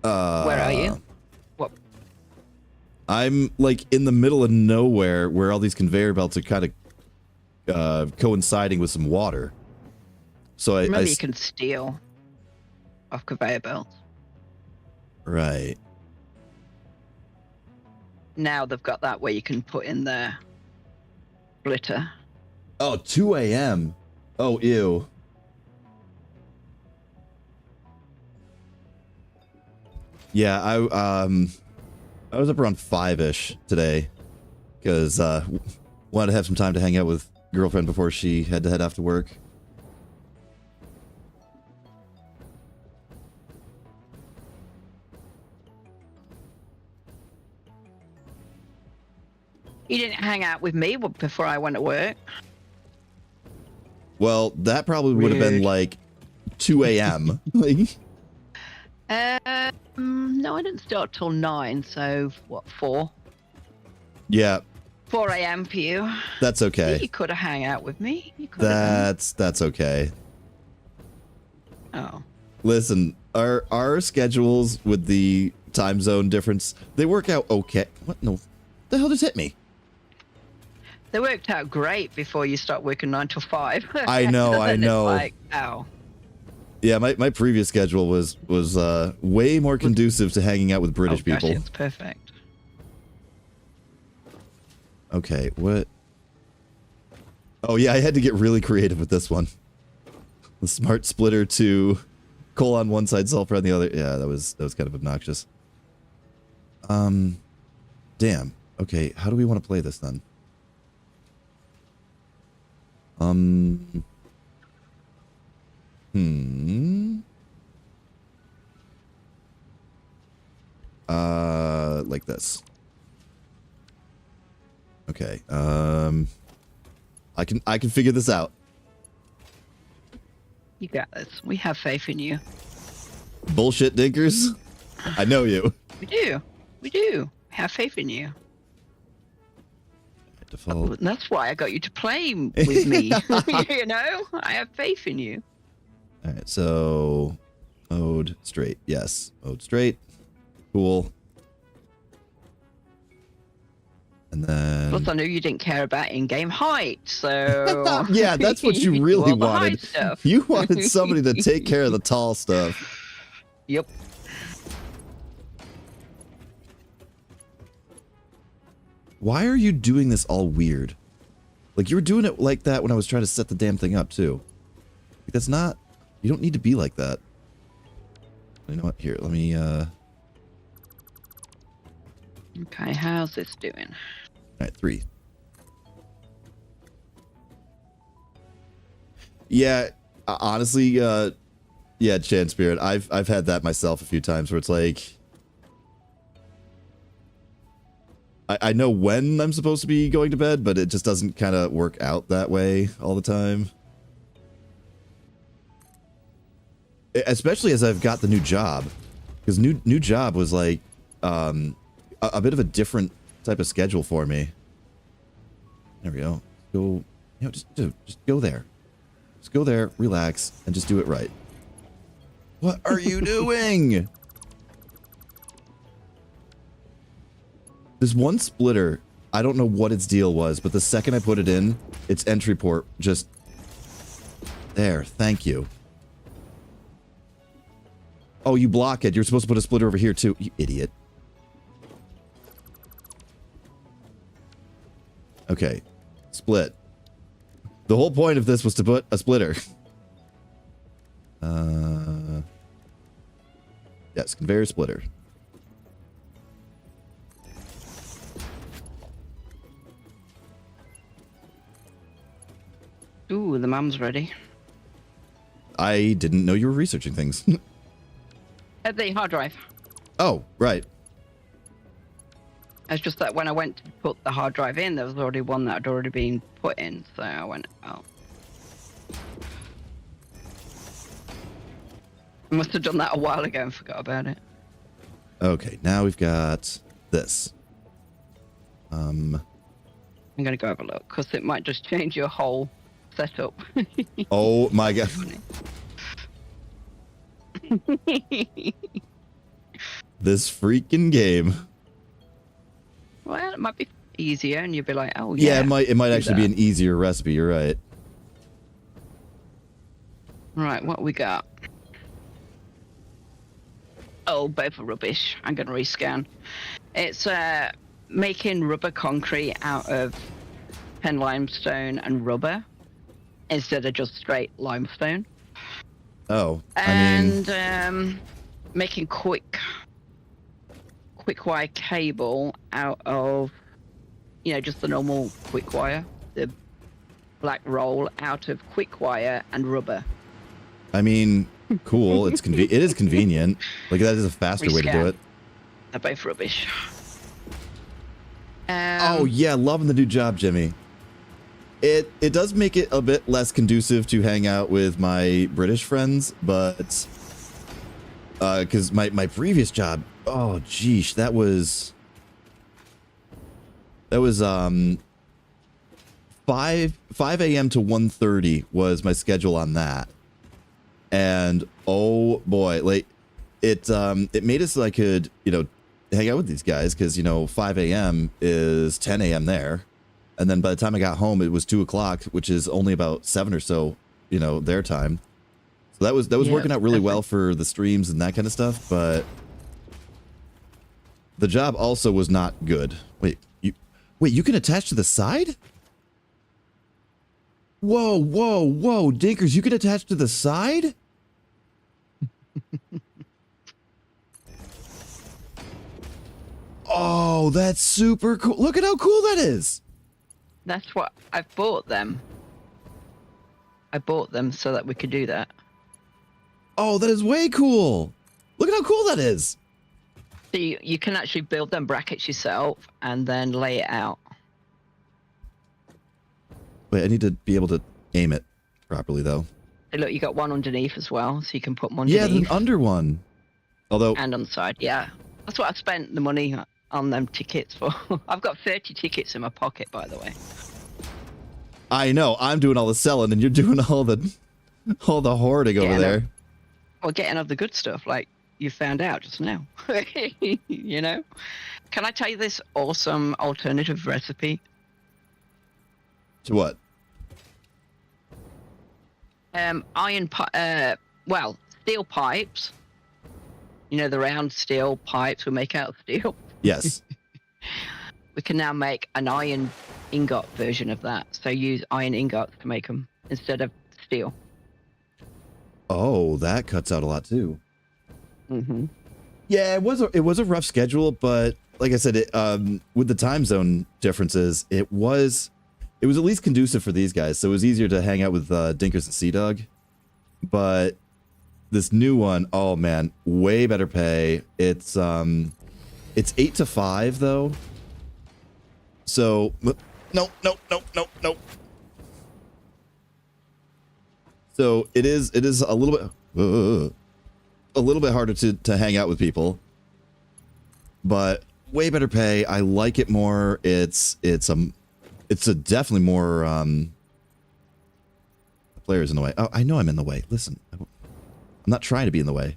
Where are you? What? I'm like in the middle of nowhere where all these conveyor belts are kind of coinciding with some water. So Maybe you can steal off conveyor belts. Right. Now they've got that where you can put in their splitter. Oh, 2 a.m. Oh, ew. Yeah, I was up around 5-ish today because wanted to have some time to hang out with girlfriend before she had to head off to work. You didn't hang out with me before I went to work. Well, that probably would have been Weird. like 2 a.m. Like, No, I didn't start till 9, so what, 4? yeah, 4 a.m. for you. that's okay. You could have hung out with me. You could have. That's okay. Oh. Listen, our schedules with the time zone difference, they work out okay. What? No, the hell just hit me? They worked out great before you start working 9 till 5. I know, I Then it's know. like, ow. Yeah, my previous schedule was way more conducive to hanging out with British Gosh, people. it's perfect. Okay, what? Oh yeah, I had to get really creative with this one. The smart splitter to coal on one side, sulfur on the other. Yeah, that was kind of obnoxious. Damn. Okay, how do we want to play this then? Like this. Okay. I can figure this out. You got this. We have faith in you. Bullshit dinkers. I know you. We do. We do. Have faith in you. Default. That's why I got you to play with me. You know? I have faith in you. All right, so mode straight. Yes, mode straight. Cool. And And then... Plus, I knew you didn't care about in-game height, so... Yeah, that's what you really all the high wanted. stuff. You wanted somebody to take care of the tall stuff. Yep. Why are you doing this all weird? Like, you were doing it like that when I was trying to set the damn thing up, too. Like, that's not... You don't need to be like that. You know what? Here, let me, Okay, how's this doing? Alright, 3. Yeah, honestly, yeah, Chan Spirit, I've had that myself a few times where it's like... I know when I'm supposed to be going to bed, but it just doesn't kind of work out that way all the time. Especially as I've got the new job. Because new job was like a bit of a different type of schedule for me. There we go. Go, you know, just go there. Just go there, relax, and just do it right. What are you doing? This one splitter, I don't know what its deal was, but the second I put it in, its entry port just... There, thank you. Oh, you block it. You're supposed to put a splitter over here, too. You idiot. Okay. Split. The whole point of this was to put a splitter. Yes, conveyor splitter. Ooh, the mum's ready. I didn't know you were researching things. At the hard drive. Oh, right. It's just that when I went to put the hard drive in, there was already one that had already been put in, so I went, oh. I must have done that a while ago and forgot about it. Okay, now we've got this. I'm gonna go have a look, because it might just change your whole setup. Oh my god. This freaking game. Well, it might be easier, and you'll be like, oh Yeah, yeah. it might actually be an easier recipe, you're right. Right, what we got? Oh, both are rubbish. I'm gonna rescan. It's making rubber concrete out of pen limestone and rubber instead of just straight limestone. Oh, And making quick wire cable out of, you know, just the normal quick wire, the black roll out of quick wire and rubber. I mean, cool. It is convenient. Like, that is a faster way to do it. They're both rubbish. Oh yeah, loving the new job, Jimmy. It does make it a bit less conducive to hang out with my British friends, but because my previous job, oh geesh, that was 5 a.m. to 1:30 was my schedule on that, and oh boy, like it made it so I could, you know, hang out with these guys, because, you know, 5 a.m. is 10 a.m. there. And then by the time I got home, it was 2 o'clock, which is only about 7 or so, you know, their time. So that was working out really well for the streams and that kind of stuff. But the job also was not good. Wait, you can attach to the side? Whoa, Dinkers, you can attach to the side? Oh, that's super cool. Look at how cool that is. That's what I've bought them. I bought them so that we could do that. Oh, that is way cool. Look at how cool that is. So you can actually build them brackets yourself and then lay it out. Wait, I need to be able to aim it properly, though. Hey, look, you got one underneath as well, so you can put them underneath. Yeah, the under one. Although... And on the side, yeah. That's what I spent the money on them tickets for. I've got 30 tickets in my pocket, by the way. I know. I'm doing all the selling, and you're doing all the hoarding over there. Well, getting all the good stuff, like you found out just now. You know? Can I tell you this awesome alternative recipe? To what? Steel pipes. You know, the round steel pipes we make out of steel. Yes. We can now make an iron ingot version of that. So use iron ingots to make them instead of steel. Oh, that cuts out a lot too. Mm-hmm. Yeah, it was a rough schedule, but like I said, with the time zone differences, it was at least conducive for these guys. So it was easier to hang out with Dinkers and Sea Dog. But this new one, oh man, way better pay. It's 8 to 5 though. So no. So it is a little bit harder to hang out with people, but way better pay. I like it more. It's a definitely more players in the way. Oh, I know I'm in the way. Listen, I'm not trying to be in the way.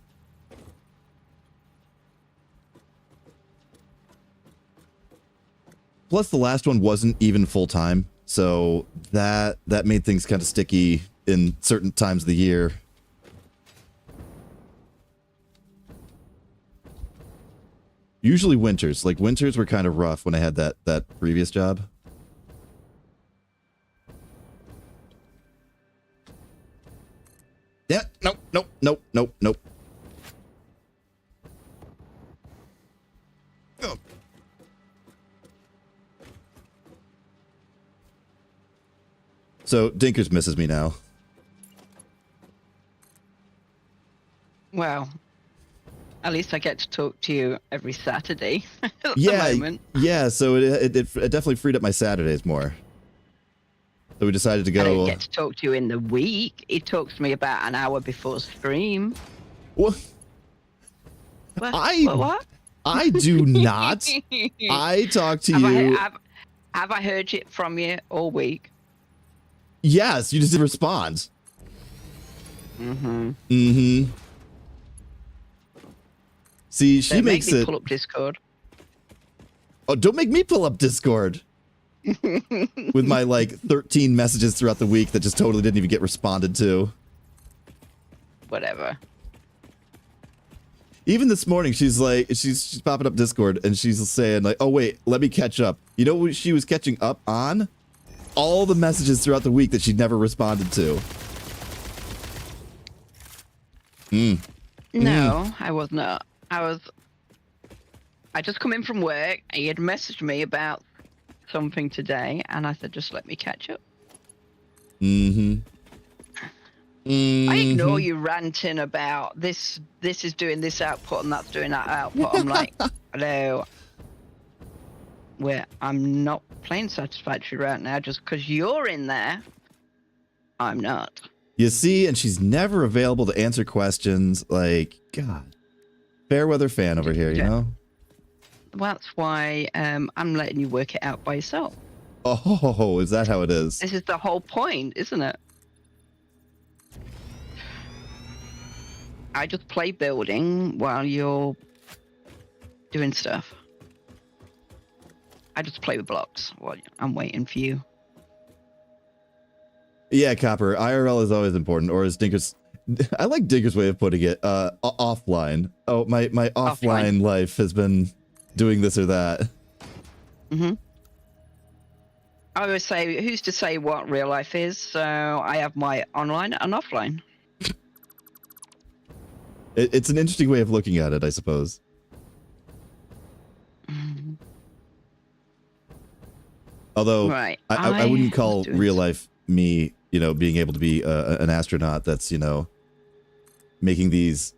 Plus, the last one wasn't even full time, so that made things kind of sticky in certain times of the year. Usually winters. Like, winters were kind of rough when I had that previous job. Yeah, nope. Oh. So, Dinkers misses me now. Well, at least I get to talk to you every Saturday at the moment. Yeah, so it definitely freed up my Saturdays more. So we decided to go. I don't get to talk to you in the week. He talks to me about an hour before stream. What? What? I do not. I talk to you. Have I heard it from you all week? Yes, you just didn't respond. See, she makes it. Pull up Discord. Oh, don't make me pull up Discord. With my like 13 messages throughout the week that just totally didn't even get responded to. Whatever. Even this morning, she's popping up Discord and she's saying like, "Oh wait, let me catch up." You know what she was catching up on? All the messages throughout the week that she'd never responded to. No, I was not. I just come in from work. He had messaged me about something today, and I said, just let me catch up. I ignore you ranting about this is doing this output and that's doing that output. I'm like, hello. I'm not playing Satisfactory right now just because you're in there. I'm not. You see, and she's never available to answer questions. Like, God. Fair weather fan over here, you know? Well, that's why I'm letting you work it out by yourself. Oh, is that how it is? This is the whole point, isn't it? I just play building while you're doing stuff. I just play with blocks while I'm waiting for you. Yeah, Copper. IRL is always important, or as Dinker's... I like Dinker's way of putting it. Offline. Oh, my offline life has been doing this or that. I always say, who's to say what real life is? So I have my online and offline. It's an interesting way of looking at it, I suppose. Although, right. I wouldn't call real life me, being able to be an astronaut that's, making these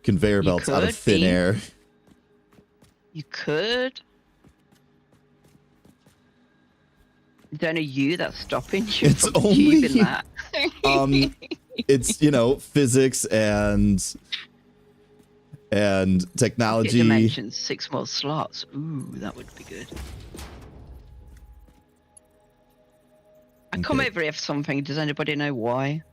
conveyor belts out of thin air. You could. It's only you that's stopping you it's from only achieving that. It's, physics and technology. Dimensions, 6 more slots. Ooh, that would be good. I come over here for something. Does anybody know why?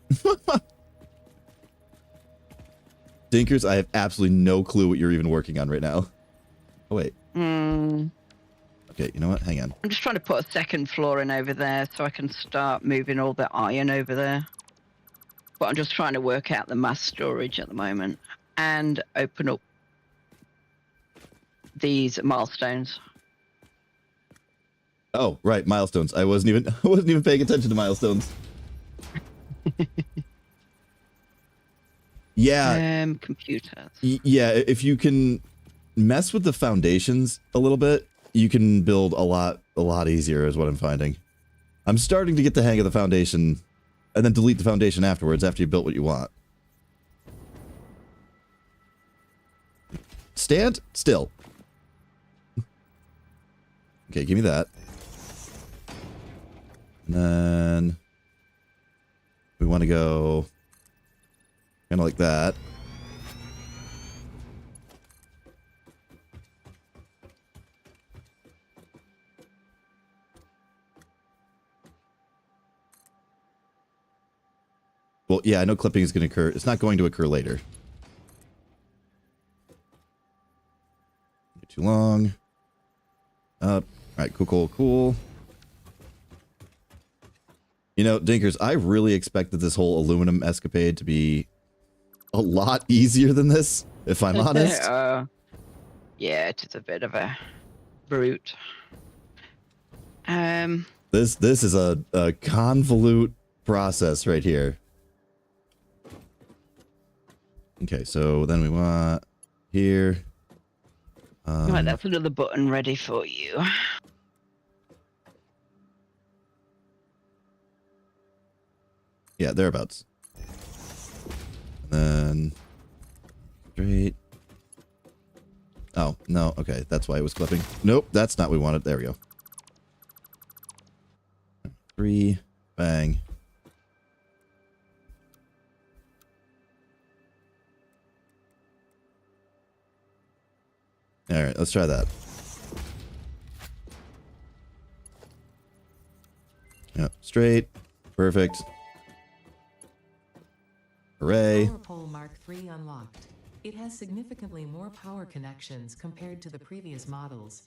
Dinkers, I have absolutely no clue what you're even working on right now. Oh, wait. Okay, you know what? Hang on. I'm just trying to put a second floor in over there so I can start moving all the iron over there. But I'm just trying to work out the mass storage at the moment and open up these milestones. Oh, right, milestones. I wasn't even paying attention to milestones. Yeah. Computers. Yeah, if you can mess with the foundations a little bit, you can build a lot easier is what I'm finding. I'm starting to get the hang of the foundation and then delete the foundation afterwards after you built what you want. Stand still. Okay, give me that. And then we want to go kind of like that. Well, yeah, I know clipping is going to occur. It's not going to occur later. Too long. Up. All right, cool. You know, Dinkers, I really expected this whole aluminum escapade to be a lot easier than this, if I'm honest. Yeah, it is a bit of a brute. This is a convolute process right here. Okay, so then we want here. Right, that's another button ready for you. Yeah, thereabouts. And then straight. Oh, no, okay, that's why it was clipping. Nope, that's not what we wanted. There we go. 3, bang. All right, let's try that. Yep, straight. Perfect. Hooray. Power pole Mark III unlocked. It has significantly more power connections compared to the previous models.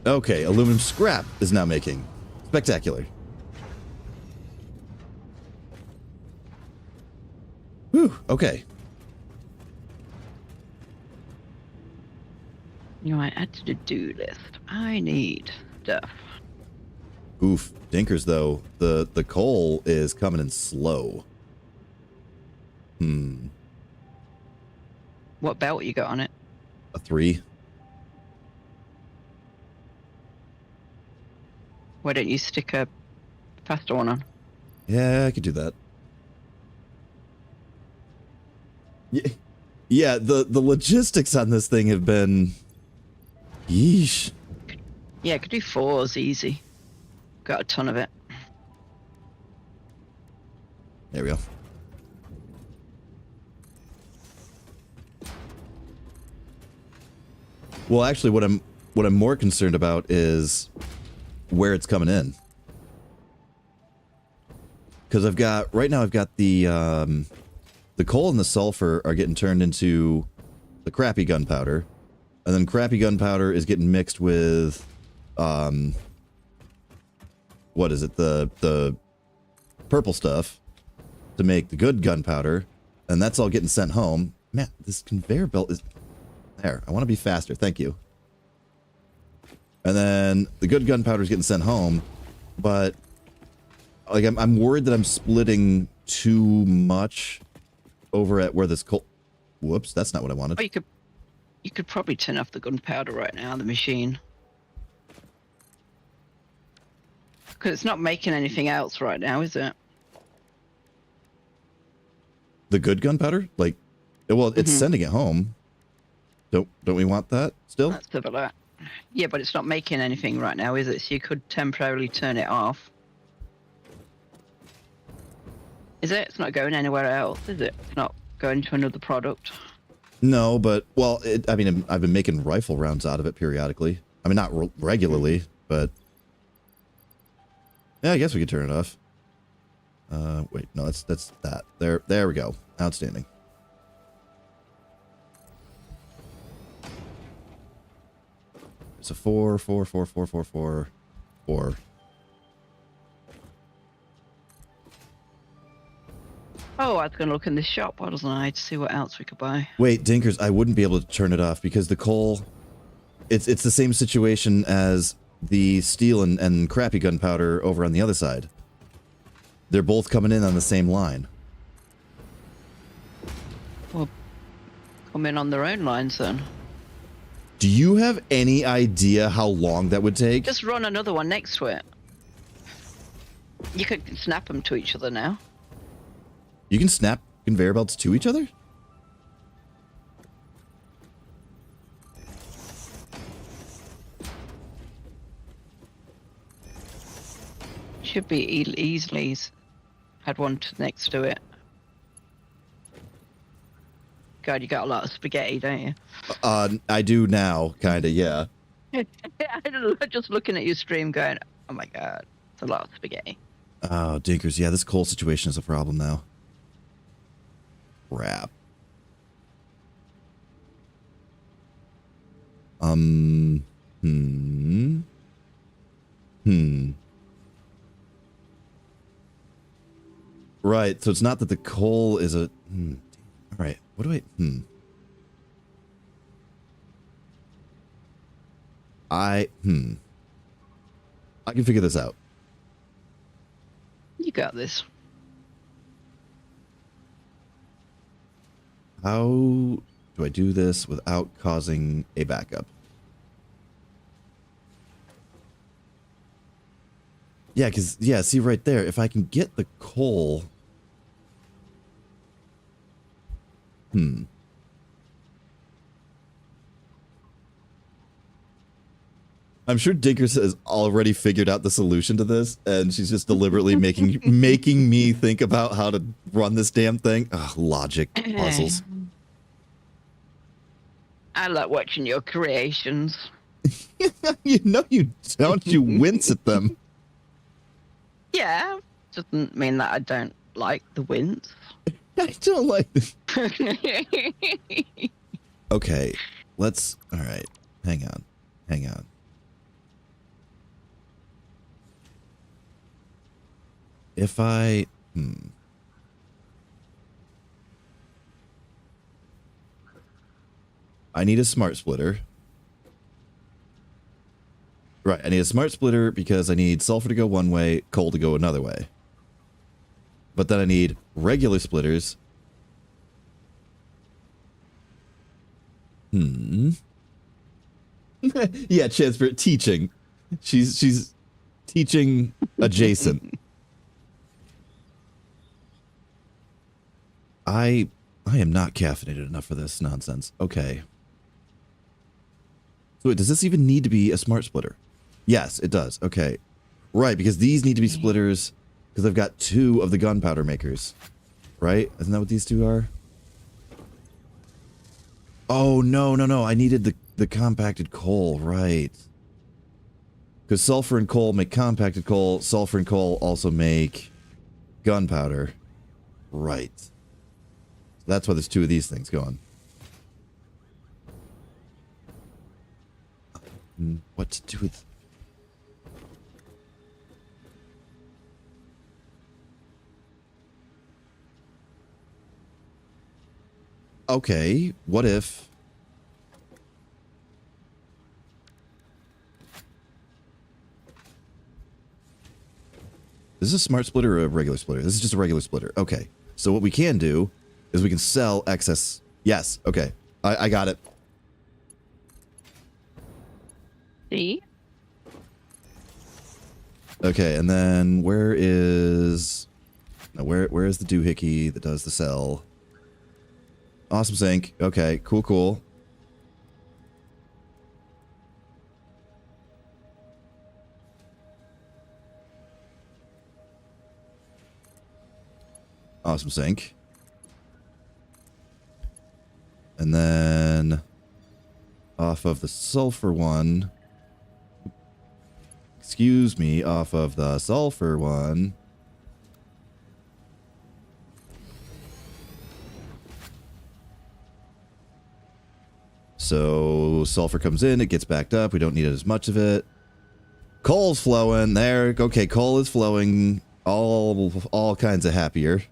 Okay, aluminum scrap is now making. Spectacular. Whew, okay. You might add to the do list. I need stuff. Oof. Dinkers, though, the coal is coming in slow. What belt you got on it? A 3. Why don't you stick a faster one on? Yeah, I could do that. Yeah, the logistics on this thing have been... Yeesh. Yeah, I could do 4s easy. Got a ton of it. There we go. Well, actually, what I'm more concerned about is where it's coming in. Because I've got the coal and the sulfur are getting turned into the crappy gunpowder, and then crappy gunpowder is getting mixed with what is it, the purple stuff to make the good gunpowder, and that's all getting sent home. Man, this conveyor belt is there. I want to be faster, thank you. And then the good gunpowder is getting sent home, but like I'm worried that I'm splitting too much over at where this coal. Whoops, that's not what I wanted. Oh, you could probably turn off the gunpowder right now, the machine. Because it's not making anything else right now, is it? The good gunpowder? Like, well, it's sending it home. Don't we want that still? Let's have a look. Yeah, but it's not making anything right now, is it? So you could temporarily turn it off. Is it? It's not going anywhere else, is it? It's not going to another product. No, but, well, I mean, I've been making rifle rounds out of it periodically. I mean, not regularly, but... Yeah, I guess we could turn it off. Wait, no, that's that. There we go. Outstanding. So 4, 4, 4, 4, 4, 4, 4. Oh, I was going to look in the shop, wasn't I, to see what else we could buy. Wait, Dinkers, I wouldn't be able to turn it off because the coal, it's the same situation as the steel and crappy gunpowder over on the other side. They're both coming in on the same line. Well, come in on their own lines then. Do you have any idea how long that would take? Just run another one next to it. You could snap them to each other now. You can snap conveyor belts to each other? Should be easily had one next to it. God, you got a lot of spaghetti, don't you? I do now, kind of, yeah. I'm just looking at your stream going, oh my God, it's a lot of spaghetti. Oh, Dinkers, yeah, this coal situation is a problem now. Crap. Right, so it's not that the coal is a... All right, what do I... I can figure this out. You got this. How do I do this without causing a backup? Yeah, because, yeah, see right there, if I can get the coal... I'm sure Dinkers has already figured out the solution to this, and she's just deliberately making me think about how to run this damn thing. Ugh, logic puzzles. I like watching your creations. You know you don't. You wince at them. Yeah, doesn't mean that I don't like the wince. I don't like this. Okay, let's... All right, hang on. If I... I need a smart splitter. Right, I need a smart splitter because I need sulfur to go one way, coal to go another way. But then I need regular splitters. Yeah, chance for teaching. She's teaching adjacent. I am not caffeinated enough for this nonsense. Okay. So wait, does this even need to be a smart splitter? Yes, it does. Okay. Right, because these need to be splitters because I've got 2 of the gunpowder makers. Right? Isn't that what these 2 are? Oh, no. I needed the compacted coal. Right. Because sulfur and coal make compacted coal. Sulfur and coal also make gunpowder. Right. That's why there's 2 of these things going. What to do with... Okay, what if... This is a smart splitter or a regular splitter? This is just a regular splitter. Okay, so what we can do is we can sell excess... Yes, okay. I got it. See? Okay, and then where is... Now where is the doohickey that does the sell? Awesome sink. Okay, cool. Awesome sink. And then off of the sulfur one... Excuse me, off of the sulfur one... So sulfur comes in, it gets backed up. We don't need as much of it. Coal's flowing there. Okay, coal is flowing. All kinds of happier.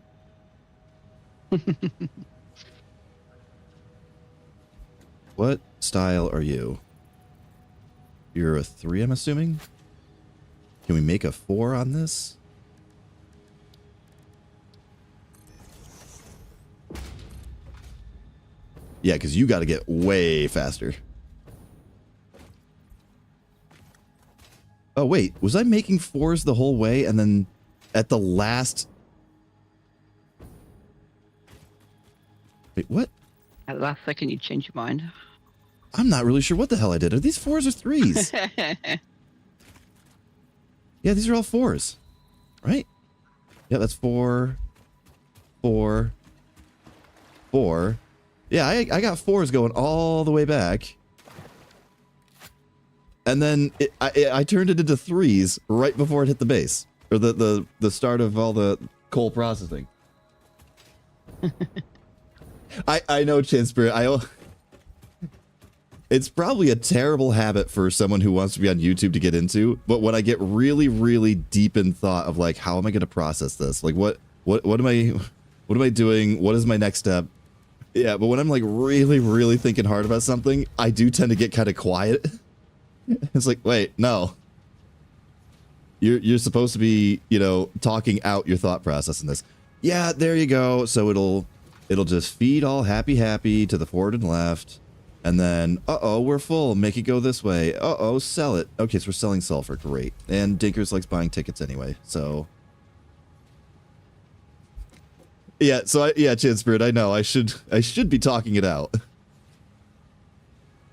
What style are you? You're a 3, I'm assuming? Can we make a 4 on this? Yeah, because you got to get way faster. Oh, wait. Was I making 4s the whole way and then at the last... Wait, what? At the last second, you change your mind. I'm not really sure what the hell I did. Are these 4s or 3s? Yeah, these are all 4s. Right? Yeah, that's 4, 4, 4. Yeah, I got 4s going all the way back. And then I turned it into 3s right before it hit the base. Or the start of all the coal processing. I know, Chin Spirit. It's probably a terrible habit for someone who wants to be on YouTube to get into, but when I get really, really deep in thought of like, how am I going to process this? Like, what am I doing? What is my next step? Yeah, but when I'm like really, really thinking hard about something, I do tend to get kind of quiet. It's like, wait, no. You're supposed to be, you know, talking out your thought process in this. Yeah, there you go. So it'll just feed all happy to the forward and left. And then, uh-oh, we're full. Make it go this way. Uh-oh, sell it. Okay, so we're selling sulfur. Great. And Dinkers likes buying tickets anyway, so... Yeah, so Chin Spirit, I know. I should be talking it out.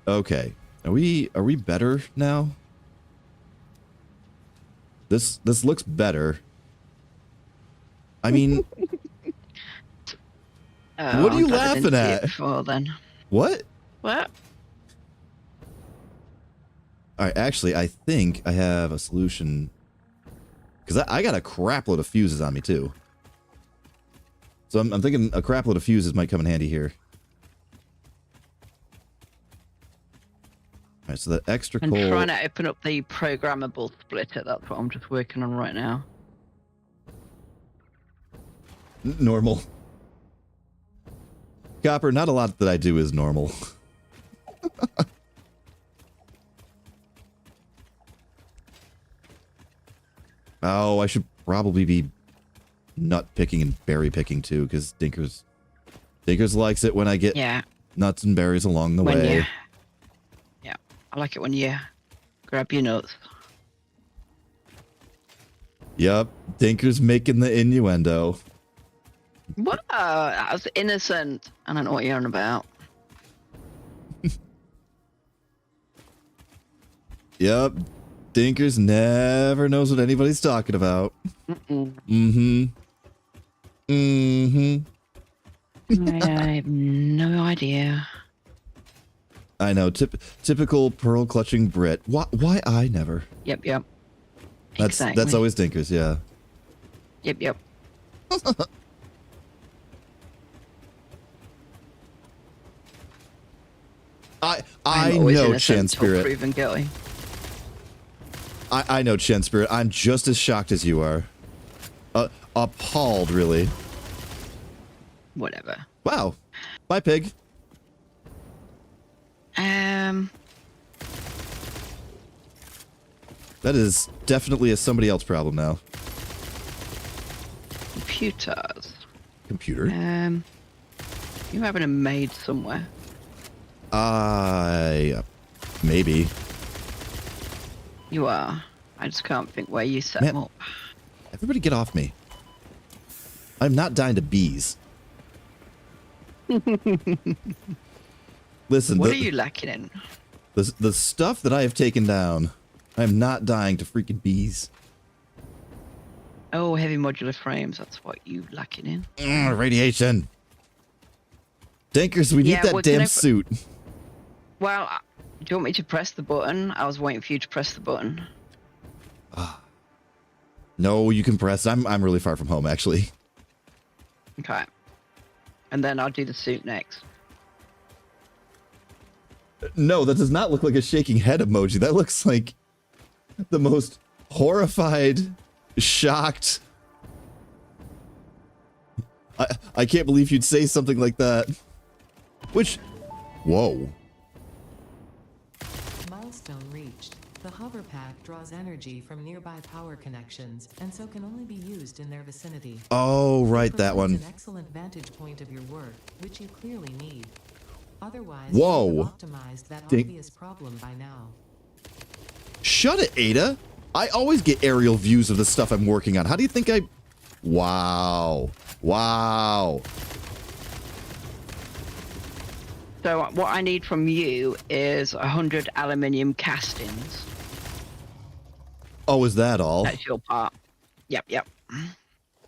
Okay. Are we better now? This looks better. I mean... what are you laughing at? Before, then. What? What? Alright, actually, I think I have a solution. Because I got a crap load of fuses on me, too. So I'm thinking a crap load of fuses might come in handy here. Alright, so that extra coal... I'm trying to open up the programmable splitter. That's what I'm just working on right now. Normal. Copper, not a lot that I do is normal. Oh, I should probably be nut picking and berry picking too, because Dinkers likes it when I get nuts and berries along the way. Yeah, I like it when you grab your nuts. Yep, Dinkers making the innuendo. What? I was innocent. I don't know what you're on about. Yep, Dinkers never knows what anybody's talking about. Mm-hmm. I have no idea. I know, typical pearl clutching Brit. Why I never? Yep. That's always Dinkers, yeah. Yep. I know, Chen Spirit. Spirit. Proven guilty. I know, Chen Spirit. I'm just as shocked as you are. Appalled, really. Whatever. Wow. Bye, pig. That is definitely a somebody else problem now. Computers. Computer? You having a maid somewhere? Maybe. You are. I just can't think where you set them up. Everybody get off me. I'm not dying to bees. Listen, what are you lacking in? The stuff that I have taken down, I'm not dying to freaking bees. Oh, heavy modular frames. That's what you lacking in. Radiation. Dinkers, we need that damn suit. Well, do you want me to press the button? I was waiting for you to press the button. No, you can press. I'm really far from home, actually. Okay. And then I'll do the suit next. No, that does not look like a shaking head emoji. That looks like the most horrified, shocked. I can't believe you'd say something like that. Which, whoa. Milestone reached. The hover pack draws energy from nearby power connections, and so can only be used in their vicinity. Oh, right, It that one. provides an excellent vantage point of your work, which you clearly need. Otherwise, Whoa. you would have optimized that Dink. obvious problem by now. Shut it, Ada. I always get aerial views of the stuff I'm working on. How do you think I... Wow. Wow. So what I need from you is 100 aluminium castings. Oh, is that all? That's your part. Yep.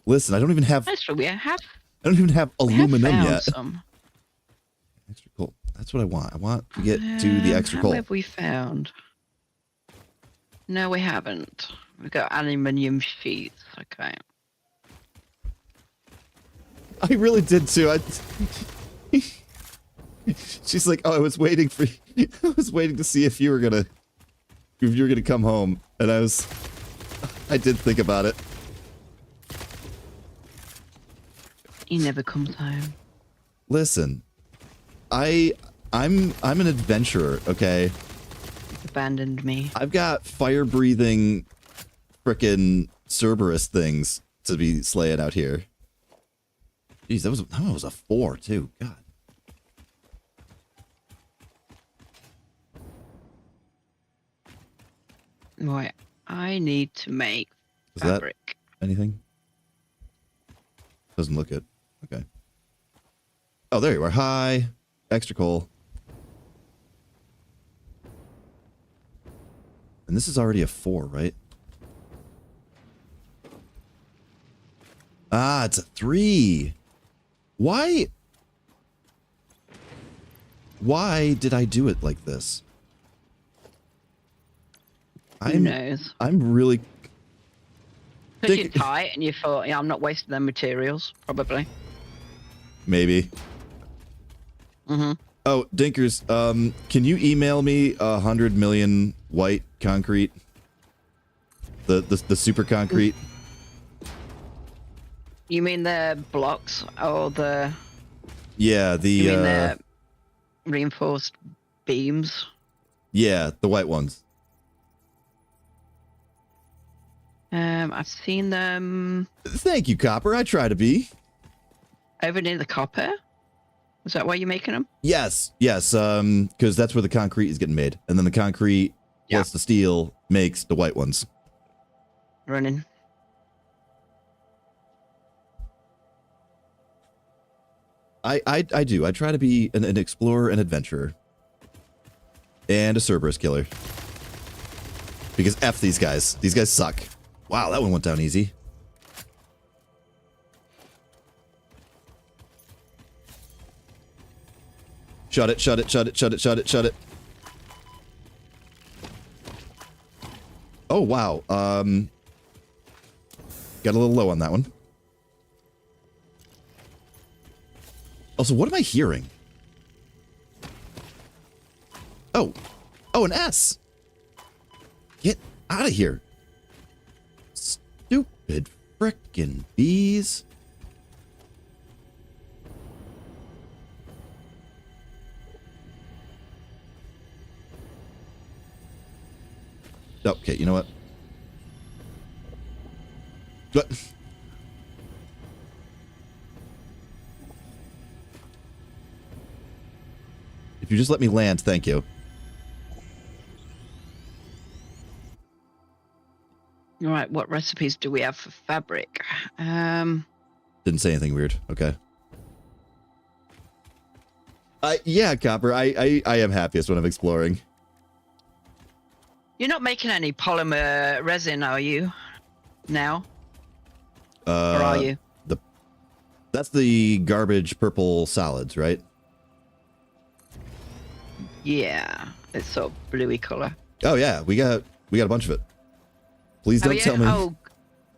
Listen, I don't even have... Actually, we have aluminum found yet. some. Extra coal. That's what I want. I want to get to the extra How coal. have we found? No, we haven't. We've got aluminium sheets. Okay. I really did too. She's like, "Oh, I was waiting for you. I was waiting to see if you were gonna come home." And I did think about it. He never comes home. Listen, I'm an adventurer, okay? Abandoned me. I've got fire-breathing frickin' Cerberus things to be slaying out here. Jeez, that was a 4 too. God. Right. I need to make Is that fabric. anything? Doesn't look it. Okay. Oh, there you are. Hi. Extra coal. And this is already a 4, right? Ah, it's a 3. Why did I do it like this? Who knows? I'm really... Because you're tight and you thought, yeah, I'm not wasting their materials. Probably. Maybe. Mm-hmm. Oh, Dinkers, can you email me 100 million white concrete? The super concrete? You mean the blocks or the... Yeah, You mean the reinforced beams? yeah, the white ones. I've seen them Thank you, Copper. I try to be. over near the copper. Is that why you're making them? Yes, because that's where the concrete is getting made. And then the concrete plus the steel makes the white ones. Running. I do. I try to be an explorer and adventurer. And a Cerberus killer. Because F these guys. These guys suck. Wow, that one went down easy. Shut it, shut it, shut it, shut it, shut it, shut it. Oh, wow. Got a little low on that one. Also, what am I hearing? Oh. Oh, an S. Get out of here. Stupid frickin' bees. Okay, you know what? What? If you just let me land, thank you. All right, what recipes do we have for fabric? Didn't say anything weird. Okay. Yeah, Copper, I am happiest when I'm exploring. You're not making any polymer resin, are you? Now? Or are you? That's the garbage purple solids, right? Yeah, it's sort of bluey color. Oh yeah, we got a bunch of it. Please don't tell me. Oh,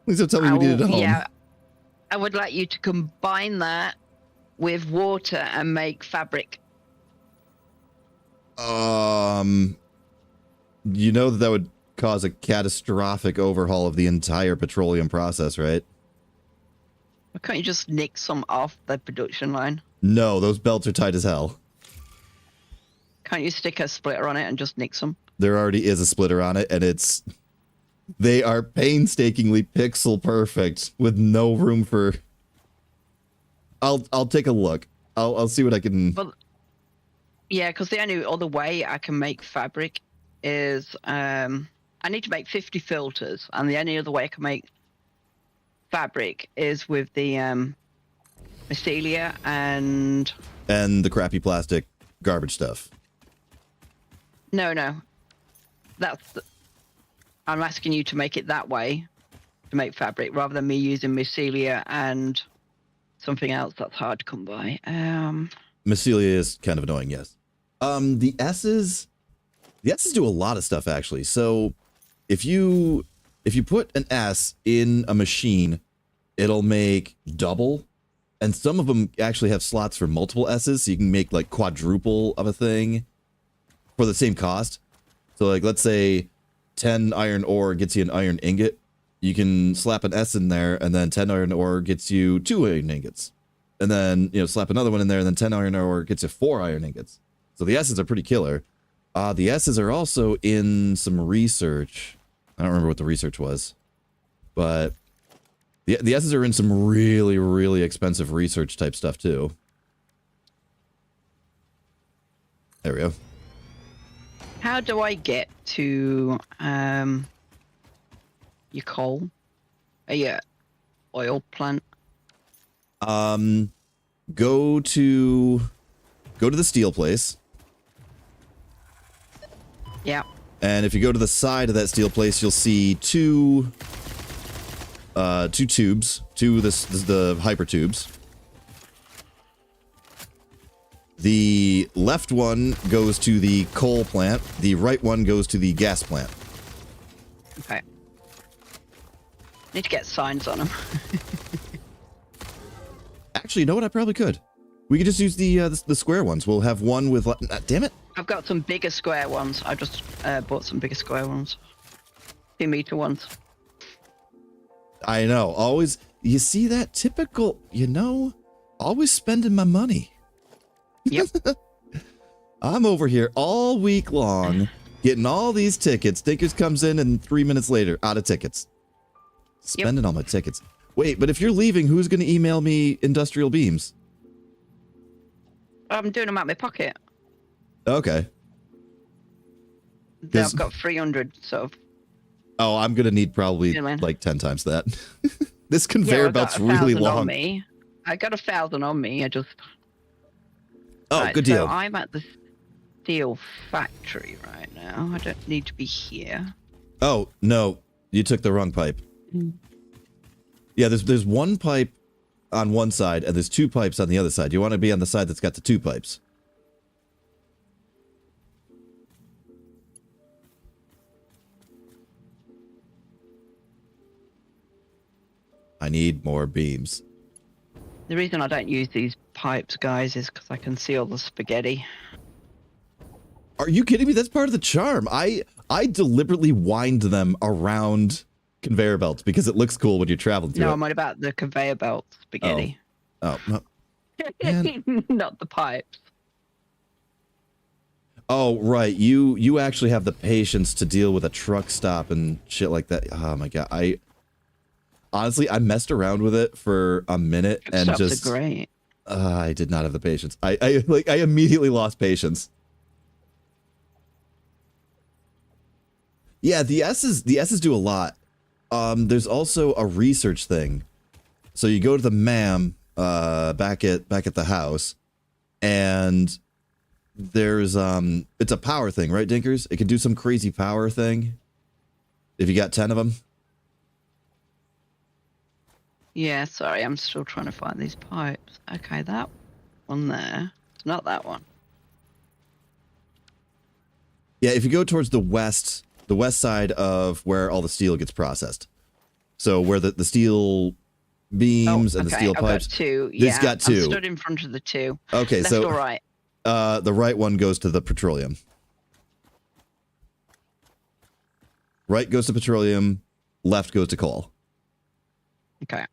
Please don't tell me we need it at home. yeah. I would like you to combine that with water and make fabric. You know that would cause a catastrophic overhaul of the entire petroleum process, right? Why can't you just nick some off the production line? No, those belts are tight as hell. Can't you stick a splitter on it and just nick some? There already is a splitter on it, and they are painstakingly pixel perfect with no room for. I'll take a look. I'll see what I can. Well, yeah, because the only other way I can make fabric is I need to make 50 filters, and the only other way I can make fabric is with the mycelia and the crappy plastic garbage stuff. No, I'm asking you to make it that way to make fabric rather than me using mycelia and something else that's hard to come by. Mycelia is kind of annoying, yes. The S's do a lot of stuff actually. So if you put an S in a machine, it'll make double, and some of them actually have slots for multiple S's, so you can make like quadruple of a thing for the same cost. So like, let's say 10 iron ore gets you an iron ingot. You can slap an S in there, and then 10 iron ore gets you 2 iron ingots. And then, slap another one in there, and then 10 iron ore gets you 4 iron ingots. So the S's are pretty killer. The S's are also in some research. I don't remember what the research was. But the S's are in some really, really expensive research type stuff, too. There we go. How do I get to your coal? Your oil plant? Go to the steel place. Yeah. And if you go to the side of that steel place, you'll see two tubes, the hyper tubes. The left one goes to the coal plant. The right one goes to the gas plant. Okay. Need to get signs on them. Actually, you know what? I probably could. We could just use the square ones. We'll have one with. Damn it! I've got some bigger square ones. I just bought some bigger square ones. 2-meter ones. I know. Always. You see that typical. Always spending my money. Yep. I'm over here all week long getting all these tickets. Stickers comes in, and 3 minutes later, out of tickets. Spending all my tickets. Wait, but if you're leaving, who's going to email me industrial beams? I'm doing them out of my pocket. Okay. I've got 300, so. Oh, I'm going to need probably like 10 times that. This conveyor belt's really long. On me. I got 1,000 on me. I just. Oh, right, good deal. So I'm at the steel factory right now. I don't need to be here. Oh, no. You took the wrong pipe. Yeah, there's one pipe on one side, and there's 2 pipes on the other side. You want to be on the side that's got the 2 pipes. I need more beams. The reason I don't use these pipes, guys, is because I can see all the spaghetti. Are you kidding me? That's part of the charm. I deliberately wind them around conveyor belts because it looks cool when you're traveling through it. No, I'm on about the conveyor belt spaghetti. Oh no. Not the pipes. Oh, right. You actually have the patience to deal with a truck stop and shit like that. Oh my god. Honestly, I messed around with it for a minute and just great. I did not have the patience. I immediately lost patience. Yeah, the S's do a lot. There's also a research thing. So you go to the MAM back at the house, and there's it's a power thing, right, Dinkers? It can do some crazy power thing. If you got 10 of them. Yeah, sorry, I'm still trying to find these pipes. Okay, that one there. It's not that one. Yeah, if you go towards the west side of where all the steel gets processed. So where the steel beams and the steel pipes. Got 2. This got 2. I'm stood in front of the 2. Okay, Left so or right? The right one goes to the petroleum. Right goes to petroleum, left goes to coal. Okay.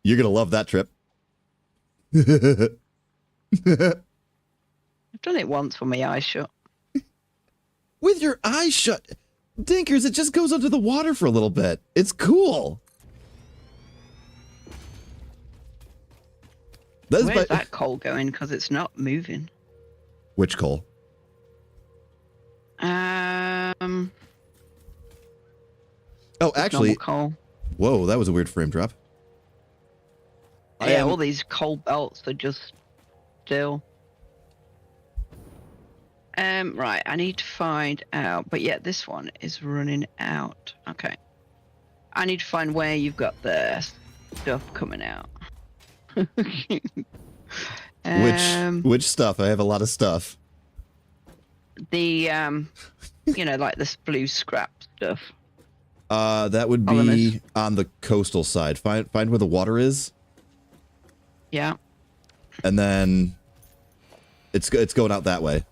You're going to love that trip. I've done it once with my eyes shut. With your eyes shut. Dinkers, it just goes under the water for a little bit. It's cool. Where's that coal going? Because it's not moving. Which coal? Oh, actually, coal. Whoa, that was a weird frame drop. Yeah, all these coal belts are just still. Right, I need to find out. But yeah, this one is running out. Okay. I need to find where you've got the stuff coming out. Which stuff? I have a lot of stuff. The like this blue scrap stuff. That would be on the coastal side. Find where the water is. Yeah. And then it's going out that way.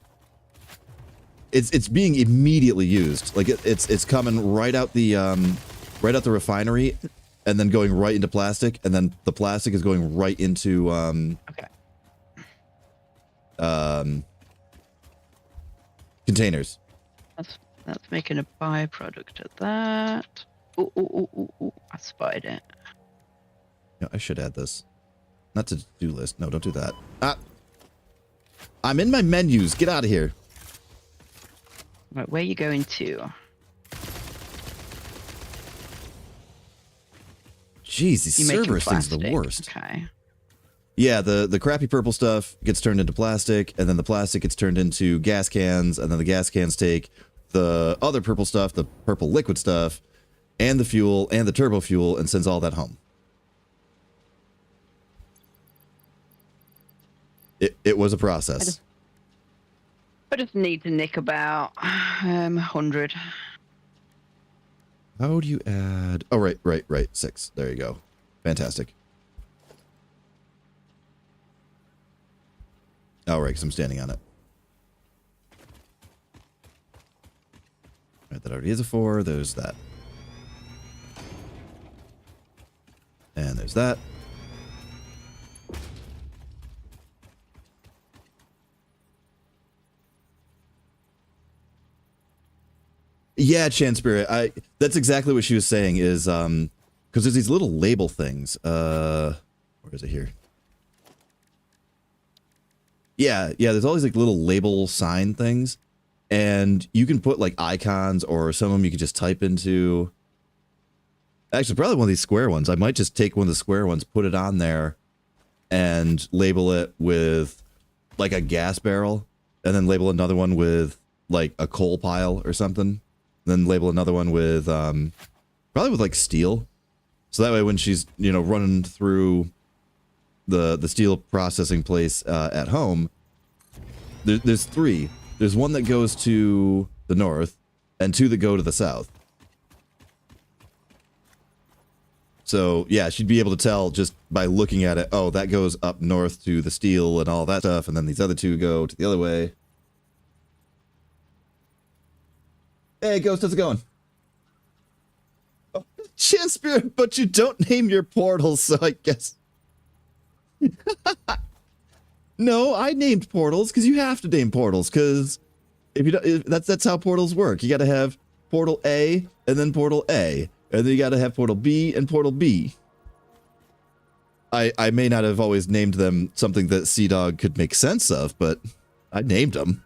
It's being immediately used. Like it's coming right out the refinery, and then going right into plastic, and then the plastic is going right into containers. That's making a byproduct of that. Ooh, I spotted it. Yeah, I should add this. Not to do list. No, don't do that. Ah, I'm in my menus. Get out of here. Right, where are you going to? Jeez, these Cerberus things are the worst. Okay. Yeah, the crappy purple stuff gets turned into plastic, and then the plastic gets turned into gas cans, and then the gas cans take the other purple stuff, the purple liquid stuff, and the fuel, and the turbo fuel, and sends all that home. It was a process. I just need to nick about 100. How do you add... Oh, right. 6. There you go. Fantastic. Oh, right, because I'm standing on it. Right, that already is a 4. There's that. And there's that. Yeah, Chan Spirit. That's exactly what she was saying is because there's these little label things. Where is it here? Yeah, there's all these like little label sign things, and you can put like icons, or some of them you can just type into. Actually, probably one of these square ones. I might just take one of the square ones, put it on there, and label it with like a gas barrel, and then label another one with like a coal pile or something. Then label another one with probably with like steel, so that way when she's running through the steel processing place at home, there's 3. There's one that goes to the north, and 2 that go to the south. So yeah, she'd be able to tell just by looking at it. Oh, that goes up north to the steel and all that stuff, and then these other 2 go to the other way. Hey, Ghost, how's it going? Oh, Chan Spirit, but you don't name your portals, so I guess... No, I named portals because you have to name portals, because if you don't, that's how portals work. You got to have portal A and then portal A, and then you got to have portal B and portal B. I may not have always named them something that Sea Dog could make sense of, but I named them.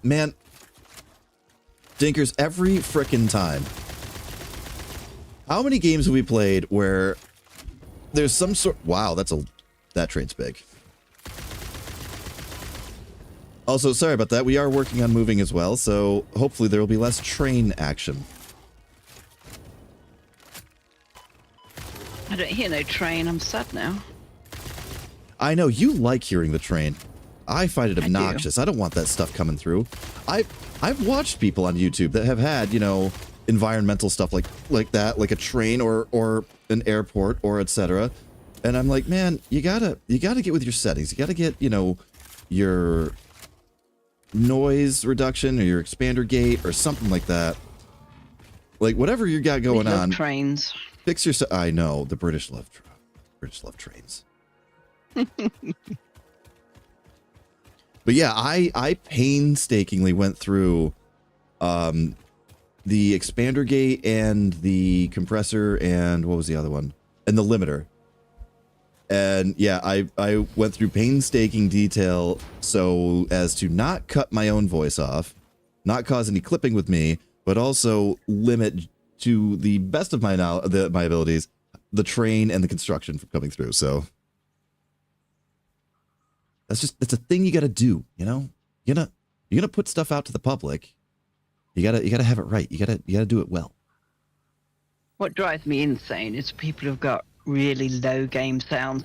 Man, Dinkers, every frickin' time. How many games have we played where there's some sort... Wow, that train's big. Also, sorry about that. We are working on moving as well, so hopefully there will be less train action. I don't hear no train. I'm sad now. I know, you like hearing the train. I find it obnoxious. I don't want that stuff coming through. I've watched people on YouTube that have had, environmental stuff like that, like a train or an airport or etc. And I'm like, man, you gotta get with your settings. You gotta get, you know, your noise reduction or your expander gate or something like that. Like whatever you got going on. Trains. Fix your. I know the British love trains. But yeah, I painstakingly went through the expander gate and the compressor and what was the other one? And the limiter. And yeah, I went through painstaking detail so as to not cut my own voice off, not cause any clipping with me, but also limit to the best of my my abilities the train and the construction from coming through. So it's a thing you got to do, you know. You're gonna put stuff out to the public. You gotta have it right. You gotta do it well. What drives me insane is people who've got really low game sounds.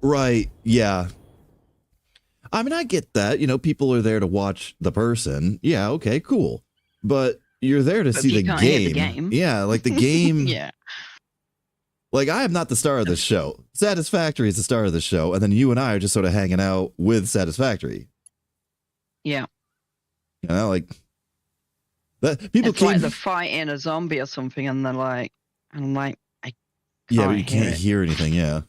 Right. Yeah. I mean, I get that. You know, people are there to watch the person. Yeah. Okay. Cool. But you're there to see the game. Hear the game. Yeah. Like the game. Yeah. Like, I am not the star of this show. Satisfactory is the star of the show, and then you and I are just sort of hanging out with Satisfactory. Yeah. You know, like that. People it's like they're fighting a zombie or something, and they're like, and I'm like, I can't yeah, but you can't hear anything. Yeah.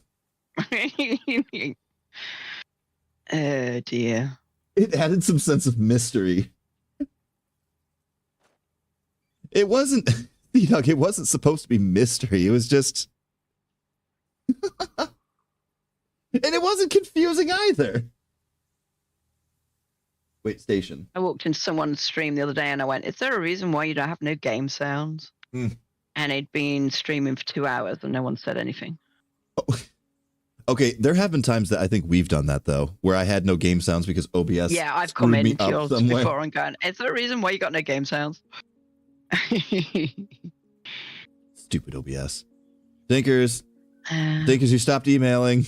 Oh dear. It added some sense of mystery. It wasn't, you know, it wasn't supposed to be mystery. It was just. And it wasn't confusing either. Wait, station. I walked into someone's stream the other day and I went, is there a reason why you don't have no game sounds? Mm. And he'd been streaming for 2 hours and no one said anything. Oh. Okay, there have been times that I think we've done that, though, where I had no game sounds because OBS. Yeah, I've come in to yours somewhere. before and gone, is there a reason why you got no game sounds? Stupid OBS. Thinkers, you stopped emailing.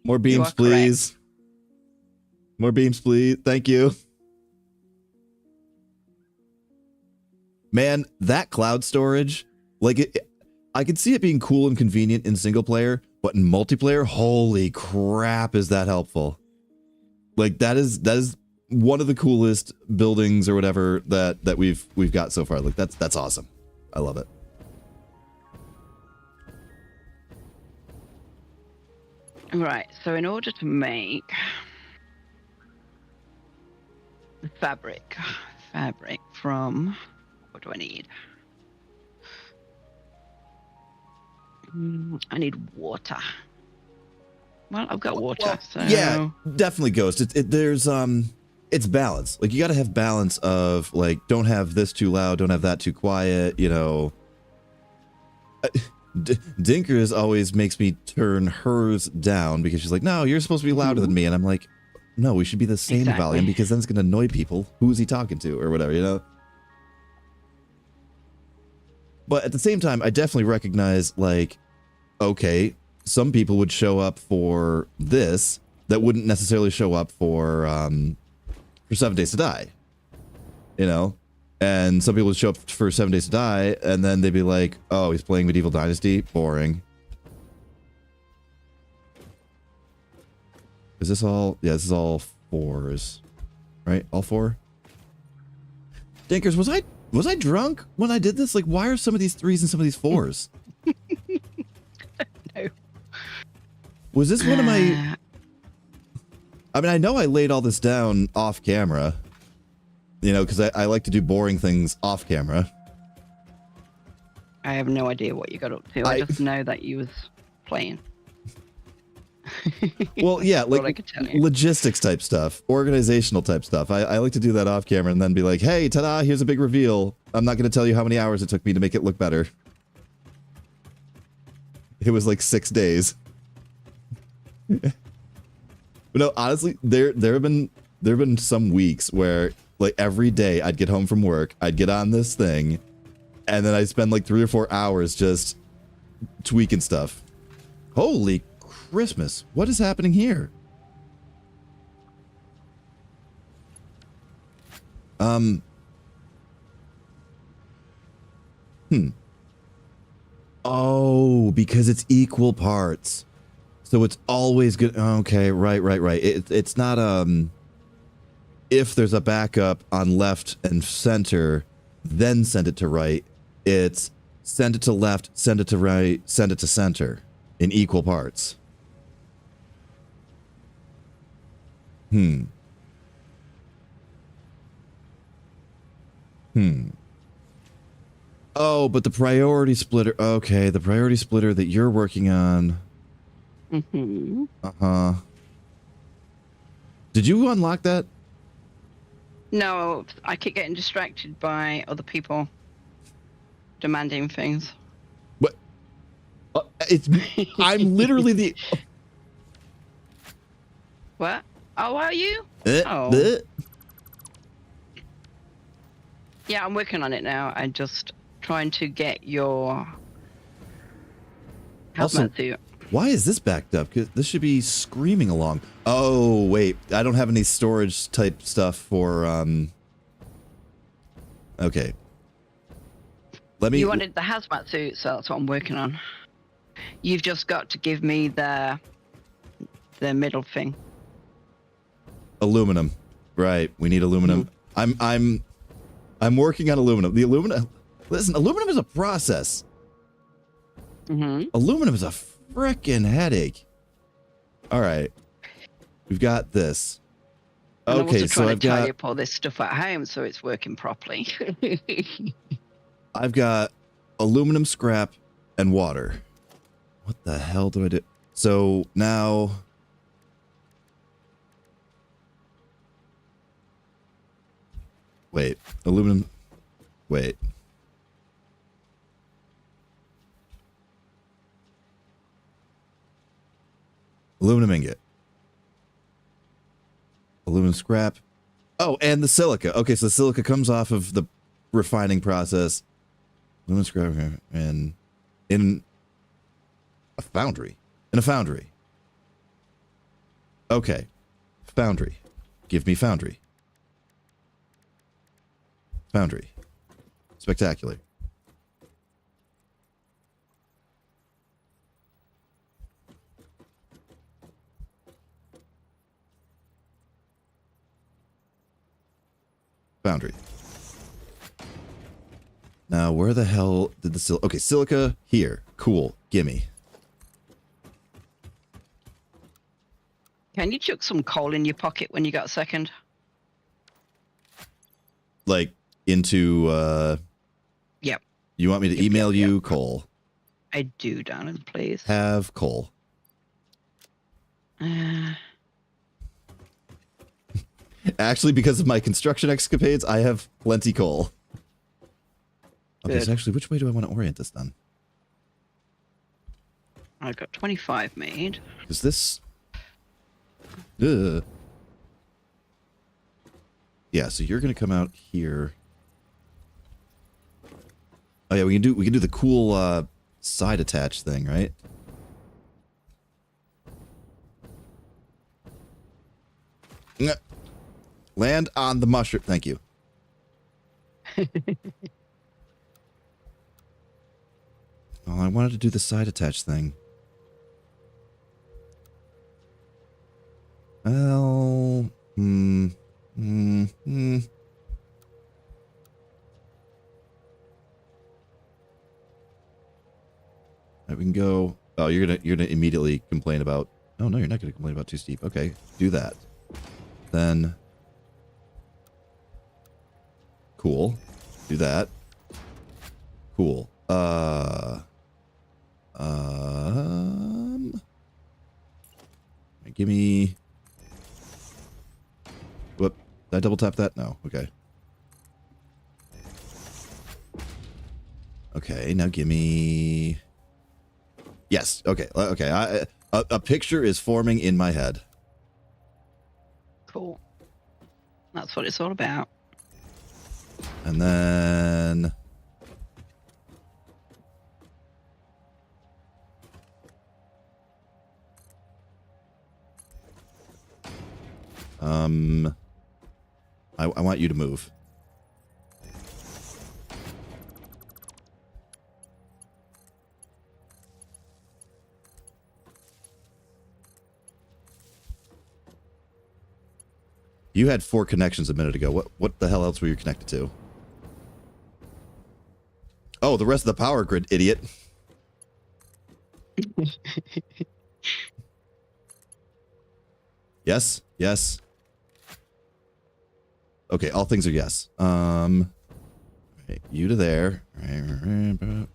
More beams, please. Correct. More beams, please. Thank you. Man, that cloud storage, like I could see it being cool and convenient in single player, but in multiplayer, holy crap, is that helpful? Like that is one of the coolest buildings or whatever that we've got so far. Like that's awesome. I love it. Right, so in order to make the fabric from, what do I need? I need water. Well, I've got water, so... Yeah, definitely, Ghost. There's it's balance. Like, you gotta have balance of, like, don't have this too loud, don't have that too quiet, you know. Dinkers always makes me turn hers down because she's like, no, you're supposed to be louder than me. And I'm like, no, we should be the same volume because then it's going to annoy people. Who's he talking to or whatever, you know? But at the same time, I definitely recognize, like, okay, some people would show up for this that wouldn't necessarily show up for 7 Days to Die, you know? And some people would show up for 7 Days to Die, and then they'd be like, oh, he's playing Medieval Dynasty? Boring. Is this all? Yeah, this is all 4s. Right? All 4? Dinkers, was I drunk when I did this? Like, why are some of these 3s and some of these 4s? No. Was this one of my... I mean, I know I laid all this down off camera. You know, because I like to do boring things off camera. I have no idea what you got up to. I just know that you was playing. Well, yeah, like logistics type stuff, organizational type stuff. I like to do that off camera and then be like, hey, ta-da, here's a big reveal. I'm not going to tell you how many hours it took me to make it look better. It was like 6 days. But no, honestly, there have been some weeks where, like, every day I'd get home from work, I'd get on this thing, and then I'd spend like 3 or 4 hours just tweaking stuff. Holy Christmas, what is happening here? Um. Oh, because it's equal parts. So it's always good. Okay, right. It's not, if there's a backup on left and center, then send it to right. It's send it to left, send it to right, send it to center in equal parts. Oh, but the priority splitter. Okay, the priority splitter that you're working on. Mm-hmm. Uh-huh. Did you unlock that? No, I keep getting distracted by other people demanding things. What? I'm literally the. What? Oh, are you? Oh. Bleh. Yeah, I'm working on it now. I'm just trying to get your Also, hazmat suit. why is this backed up? 'Cause this should be screaming along. Oh, wait. I don't have any storage type stuff for, Okay. Let me... You wanted the hazmat suit, so that's what I'm working on. You've just got to give me the middle thing. Aluminum. Right. We need aluminum. I'm working on aluminum. The aluminum... Listen, aluminum is a process. Mm-hmm. Aluminum is a frickin' headache. All right. We've got this. And Okay, I'm also so trying I've to tie got... up all this stuff at home so it's working properly. I've got aluminum scrap and water. What the hell do I do? So now... Wait, aluminum... Wait. Aluminum ingot. Aluminum scrap. Oh, and the silica. Okay, so the silica comes off of the refining process. Aluminum scrap and in a foundry. In a foundry. Okay. Foundry. Give me foundry. Foundry. Spectacular. Foundry. Now, where the hell did the silica... Okay, silica here. Cool. Gimme. Can you chuck some coal in your pocket when you got a second? Like, into, Yep. You want me to email you coal? I do, darling, please. Have coal. Actually, because of my construction escapades, I have plenty coal. Okay, so actually, which way do I want to orient this then? I've got 25 made. Is this... Ugh. Yeah, so you're gonna come out here. Oh yeah, we can do the cool side attach thing, right? Land on the mushroom. Thank you. Oh, I wanted to do the side attach thing. Well, Right, we can go. Oh, you're gonna immediately complain about. Oh no, you're not gonna complain about too steep. Okay, do that. Then, cool. Do that. Cool. Give me. Whoop. Did I double tap that? No. Okay. Okay, now give me... Yes. Okay. Okay. A picture is forming in my head. Cool. That's what it's all about. And then... I want you to move. You had 4 connections a minute ago. What the hell else were you connected to? Oh, the rest of the power grid, idiot. Yes, yes. Okay, all things are yes. Right, you to there. All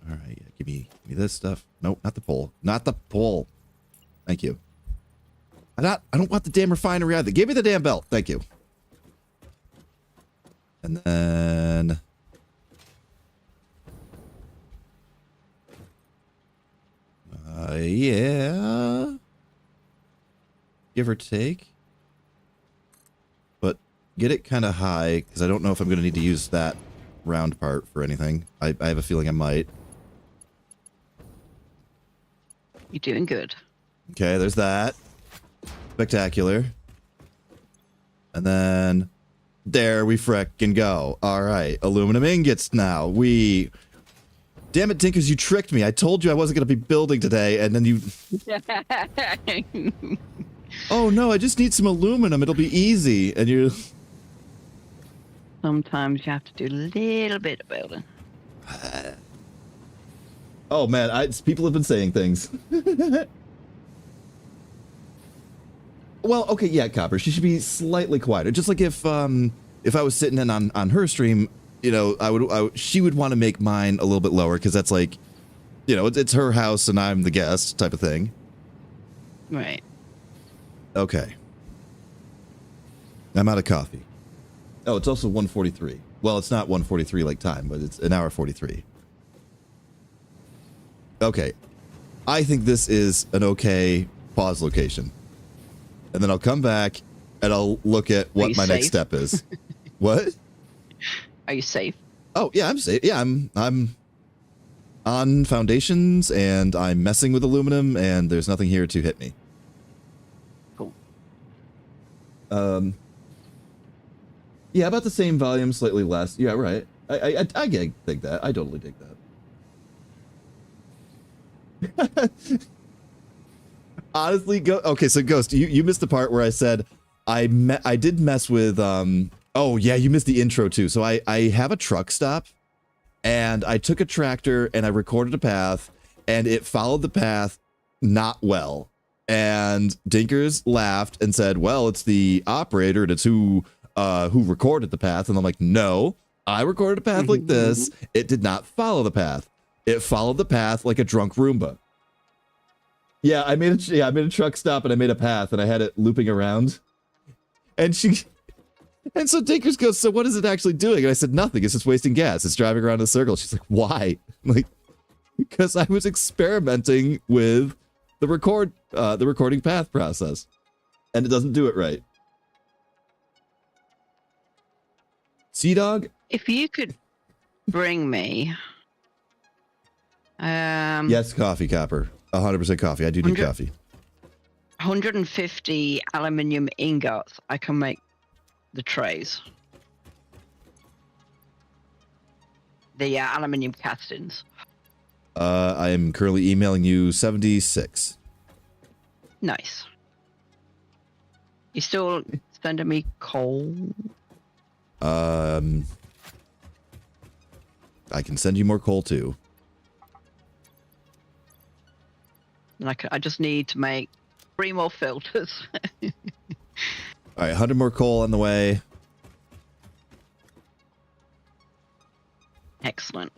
right, give me this stuff. Nope, not the pole. Not the pole. Thank you. I don't want the damn refinery either. Give me the damn belt. Thank you. And then yeah. Give or take. But get it kind of high, because I don't know if I'm going to need to use that round part for anything. I have a feeling I might. You're doing good. Okay, there's that. Spectacular. And then there we frickin' go. All right, aluminum ingots now. Damn it, Tinkers, you tricked me. I told you I wasn't going to be building today, and then you... Oh, no, I just need some aluminum. It'll be easy. And you... Sometimes you have to do a little bit of building. Oh, man, people have been saying things. Well, okay, yeah, Copper, she should be slightly quieter. Just like if I was sitting in on her stream, you know, she would want to make mine a little bit lower, because that's like, you know, it's her house and I'm the guest type of thing. Right. Okay. I'm out of coffee. Oh, it's also 1:43. Well, it's not 1:43 like time, but it's an hour 43. Okay. I think this is an okay pause location. And then I'll come back and I'll look at what my next step is. What? Are you safe? Oh, yeah, I'm safe. Yeah, I'm on foundations and I'm messing with aluminum and there's nothing here to hit me. Cool. Yeah, about the same volume, slightly less. Yeah, right. I dig that. I totally dig that. Honestly, okay, so Ghost, you missed the part where I said I did mess with oh yeah, you missed the intro too. So I have a truck stop and I took a tractor and I recorded a path and it followed the path not well. And Dinkers laughed and said, "Well, it's the operator and it's who recorded the path." And I'm like, "No, I recorded a path like this. It did not follow the path. It followed the path like a drunk Roomba." Yeah, I made a truck stop and I made a path and I had it looping around. And so Dinkers goes, "So what is it actually doing?" And I said, "Nothing. It's just wasting gas. It's driving around in a circle." She's like, "Why?" I'm like, because I was experimenting with the recording path process, and it doesn't do it right. Sea Dog? If you could bring me, Yes, coffee, Copper. 100% coffee. I do need coffee. 150 aluminium ingots, I can make the trays. The aluminium castings. I am currently emailing you 76. Nice. You still sending me coal? I can send you more coal too. And I just need to make 3 more filters. All right, 100 more coal on the way. Excellent.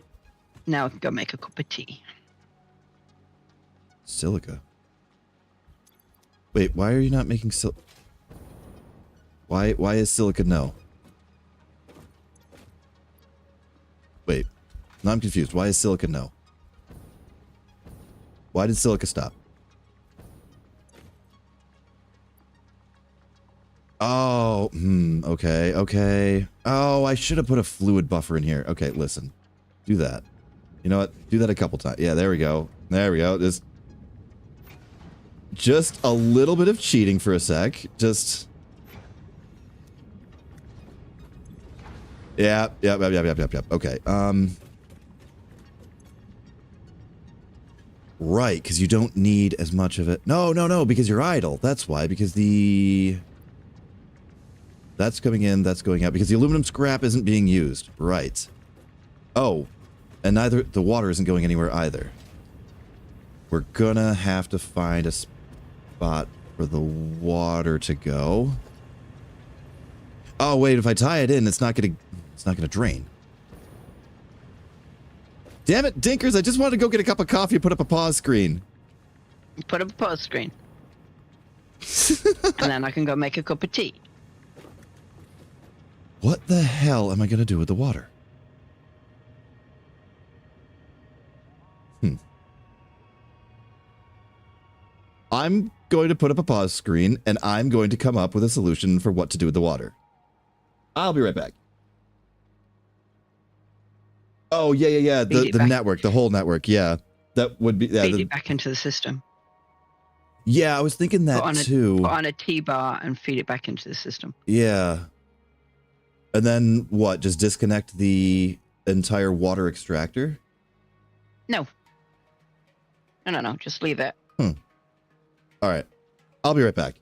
Now I can go make a cup of tea. Silica. Wait, why are you not making Why is silica no? Wait, now I'm confused. Why is silica no? Why did silica stop? Oh, okay. Oh, I should have put a fluid buffer in here. Okay, listen. Do that. You know what? Do that a couple times. Yeah, there we go. There we go. Just a little bit of cheating for a sec. Just... Yep. Okay, right, because you don't need as much of it. No, because you're idle. That's why, because that's That's coming in, that's going out, because the aluminum scrap isn't being used. Right. Oh, and neither the water isn't going anywhere either. We're gonna have to find a spot for the water to go. Oh, wait, if I tie it in, it's not gonna drain. Damn it, Dinkers, I just wanted to go get a cup of coffee and put up a pause screen. Put up a pause screen. And then I can go make a cup of tea. What the hell am I going to do with the water? I'm going to put up a pause screen, and I'm going to come up with a solution for what to do with the water. I'll be right back. Oh, yeah. The network, the whole network, yeah. That would be... Yeah, Feed it back into the system. Yeah, I was thinking that too. Put on a T-bar and feed it back into the system. Yeah. And then what? Just disconnect the entire water extractor? No. No. Just leave it. All right. I'll be right back.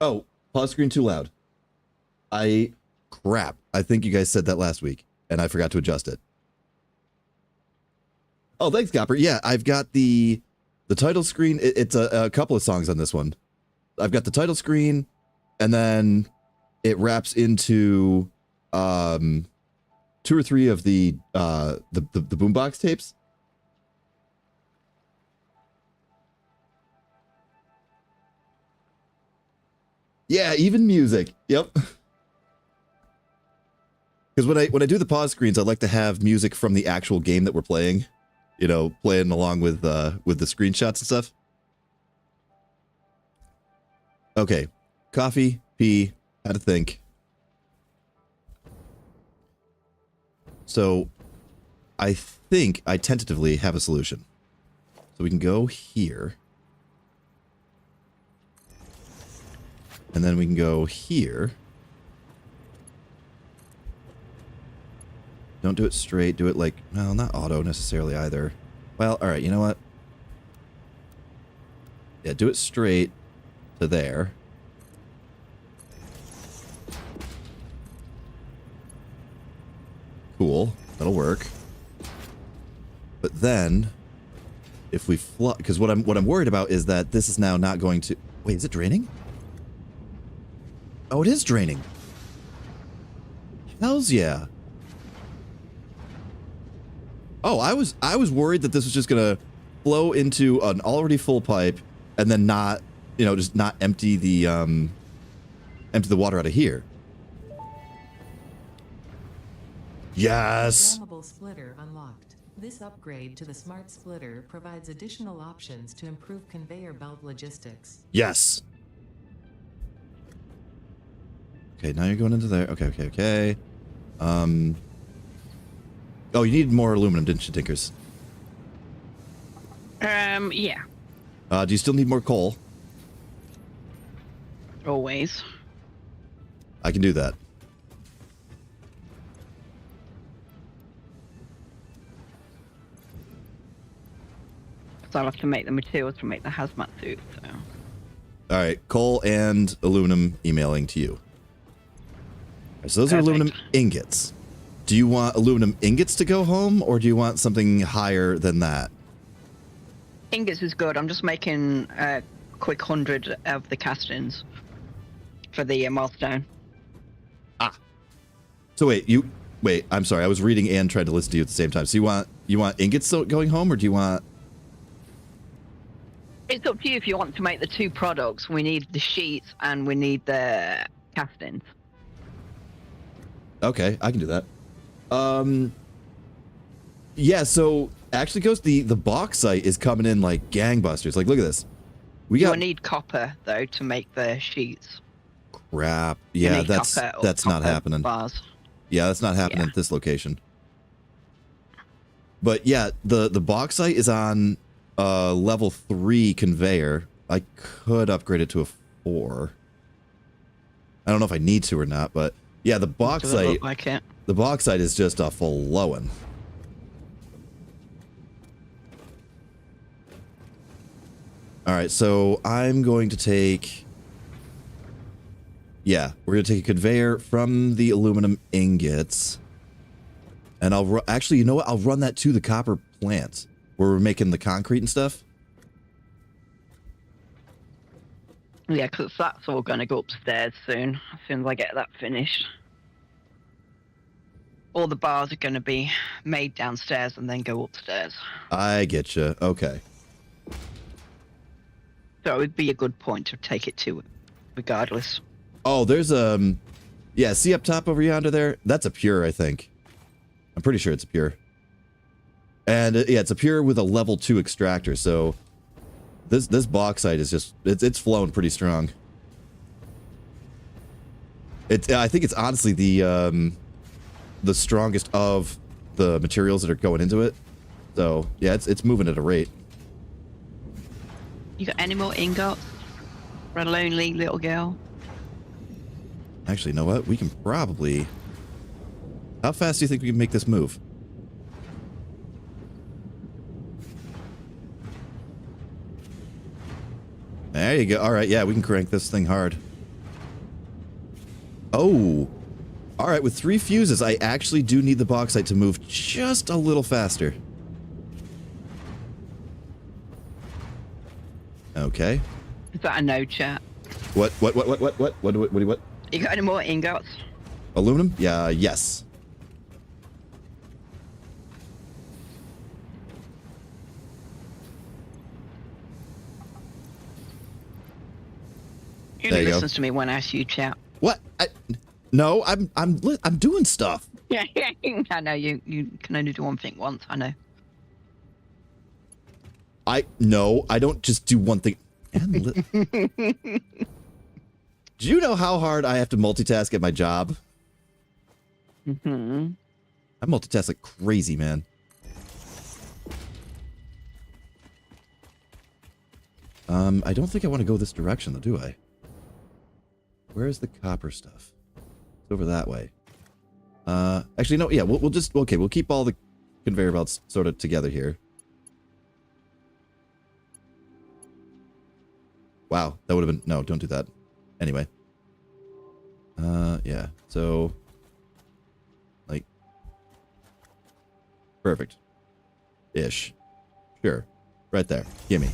Oh, pause screen too loud. Crap. I think you guys said that last week, and I forgot to adjust it. Oh, thanks, Copper. Yeah, I've got the title screen. It's a couple of songs on this one. I've got the title screen, and then it wraps into 2 or 3 of the boombox tapes. Yeah, even music. Yep. Because when I do the pause screens, I like to have music from the actual game that we're playing. You know, playing along with the screenshots and stuff. Okay, coffee, pee, had to think. So, I think I tentatively have a solution. So we can go here. And then we can go here. Don't do it straight. Do it like, well, not auto necessarily either. Well, all right, you know what? Yeah, do it straight to there. Cool. That'll work. But then, if we fly, because what I'm worried about is that this is now not going to. Wait, is it draining? Oh, it is draining. Hells yeah. Oh, I was worried that this was just gonna flow into an already full pipe and then not, you know, just not empty the water out of here. Yes. Programmable splitter unlocked. This upgrade to the smart splitter provides additional options to improve conveyor belt logistics. Yes. Okay, now you're going into there. Okay. Oh, you need more aluminum, didn't you, Tinkers? Yeah. Do you still need more coal? Always. I can do that. So I'll have to make the materials to make the hazmat suit, so. All right, coal and aluminum emailing to you. All right, so those are aluminum ingots. Do you want aluminum ingots to go home, or do you want something higher than that? Ingots is good. I'm just making a quick 100 of the castings for the milestone. Ah. So wait, I'm sorry. I was reading and trying to listen to you at the same time. So you want ingots going home, or do you want? It's up to you if you want to make the 2 products. We need the sheets and we need the castings. Okay, I can do that. Yeah, so actually, Ghost, the bauxite is coming in like gangbusters. Like, look at this. You'll need copper though to make the sheets. Crap. Yeah, that's not happening. Bars. Yeah, that's not happening at this location. But yeah, the bauxite is on level 3 conveyor. I could upgrade it to a 4. I don't know if I need to or not, but yeah, the bauxite. Like it. The bauxite is just a flowing. All right, so I'm going to take. Yeah, we're going to take a conveyor from the aluminum ingots. And I'll actually, you know what? I'll run that to the copper plant where we're making the concrete and stuff. Yeah, because that's all going to go upstairs soon. As soon as I get that finished. All the bars are going to be made downstairs and then go upstairs. I get you. Okay. So it would be a good point to take it to, regardless. Oh, there's yeah, see up top over yonder there? That's a pure, I think. I'm pretty sure it's a pure. And yeah, it's a pure with a level 2 extractor, so this bauxite is just it's flowing pretty strong. I think it's honestly the strongest of the materials that are going into it. So, yeah, it's moving at a rate. You got any more ingots for a lonely little girl? Actually, you know what? We can probably... How fast do you think we can make this move? There you go. All right, yeah, we can crank this thing hard. Oh. All right, with 3 fuses, I actually do need the bauxite to move just a little faster. Okay. Is that a no, chat? What? You got any more ingots? Aluminum? Yeah, yes. You There only you go. listens to me when I ask you, chat. What? No, I'm doing stuff. Yeah, I know you can only do one thing once. I know. No, I don't just do one thing. Do you know how hard I have to multitask at my job? Mm-hmm. I multitask like crazy, man. I don't think I want to go this direction, though, do I? Where's the copper stuff? It's over that way. Actually, no, yeah, we'll keep all the conveyor belts sort of together here. Wow, that would have been, no, don't do that. Anyway. Yeah, so, like, perfect. Ish. Sure. Right there. Gimme.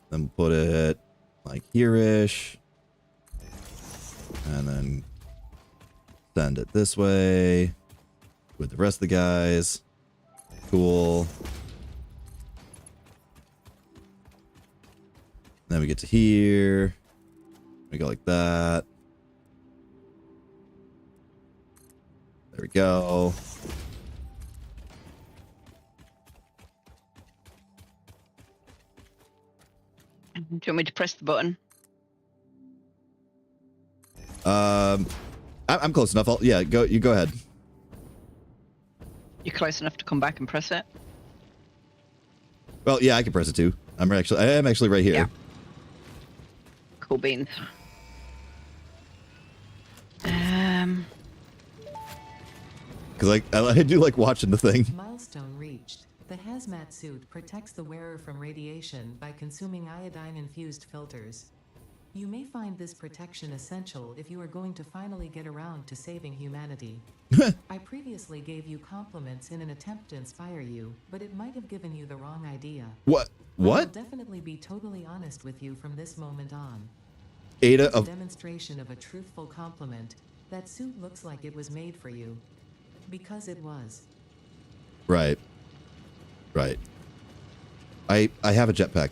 Then put it like here-ish. And then send it this way with the rest of the guys. Cool. Then we get to here. We go like that. There we go. Do you want me to press the button? I'm close enough. Yeah, go. You go ahead. You're close enough to come back and press it? Well, yeah, I can press it too. I am actually right here. Yeah. Cool beans. Because I do like watching the thing. Milestone reached. The hazmat suit protects the wearer from radiation by consuming iodine-infused filters. You may find this protection essential if you are going to finally get around to saving humanity. I previously gave you compliments in an attempt to inspire you, but it might have given you the wrong idea. What? I will What? definitely be totally honest with you from this moment on. Ada As a of demonstration of a truthful compliment, that suit looks like it was made for you. Because it was. right. Right. I have a jetpack.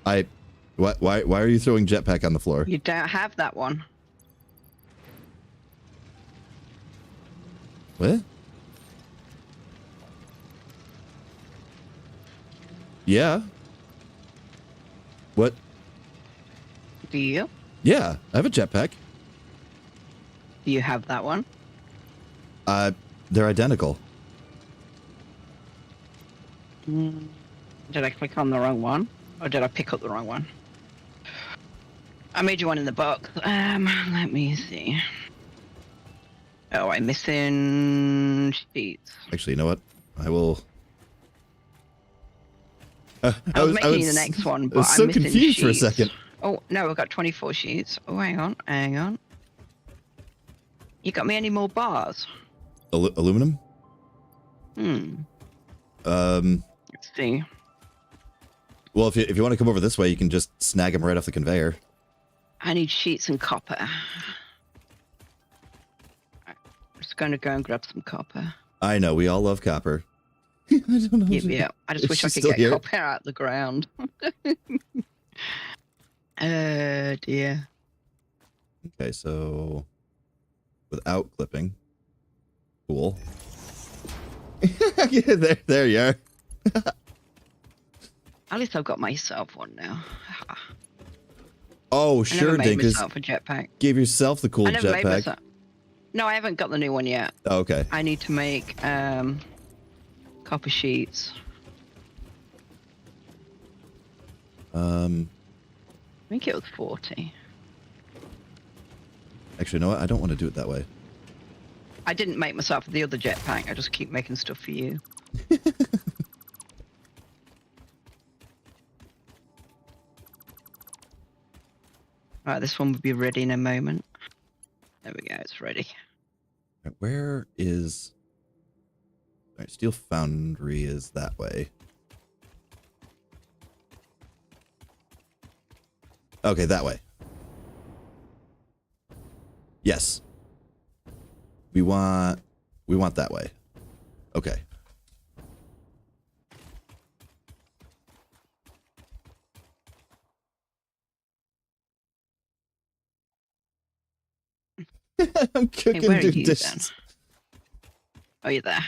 Why are you throwing jetpack on the floor? You don't have that one. What? Yeah. What? Do you? Yeah, I have a jetpack. Do you have that one? They're identical. Did I click on the wrong one? Or did I pick up the wrong one? I made you one in the box. Let me see. Oh, I'm missing sheets. Actually, you know what? I will. I was making the next one, I but was I'm so missing confused for a sheets. second. Oh, no, I've got 24 sheets. Oh, hang on. You got me any more bars? Aluminum? Let's see. Well, if you want to come over this way, you can just snag them right off the conveyor. I need sheets and copper. I'm just going to go and grab some copper. I know, we all love copper. I don't know. Yeah. I just Is wish she I could still get here? copper out of the ground. Dear. Okay, so without clipping. Cool. Yeah, there you are. At least I've got myself one now. Oh, I sure, never made Dinkers. myself a jetpack. Give yourself the cool I never made jetpack. myself. No, I haven't got the new one yet. Oh, okay. I need to make copper sheets. I think it was 40. Actually, you know what? I don't want to do it that way. I didn't make myself the other jetpack. I just keep making stuff for you. Right, this one will be ready in a moment. There we go, it's ready. Right, where is... All right, Steel Foundry is that way. Okay, that way. Yes. We want that way. Okay. I'm cooking where are doing you dishes. Oh, you're there.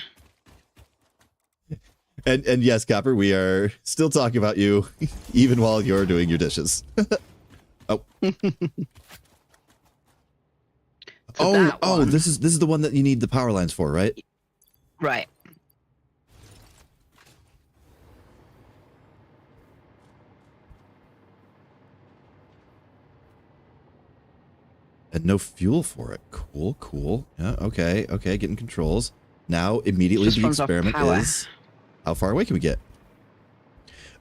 And yes, Copper, we are still talking about you, even while you're doing your dishes. Oh. Oh, this is the one that you need the power lines for, right? Right. And no fuel for it. Cool, cool. Yeah, okay, okay, getting controls. Now, immediately the experiment is... How far away can we get?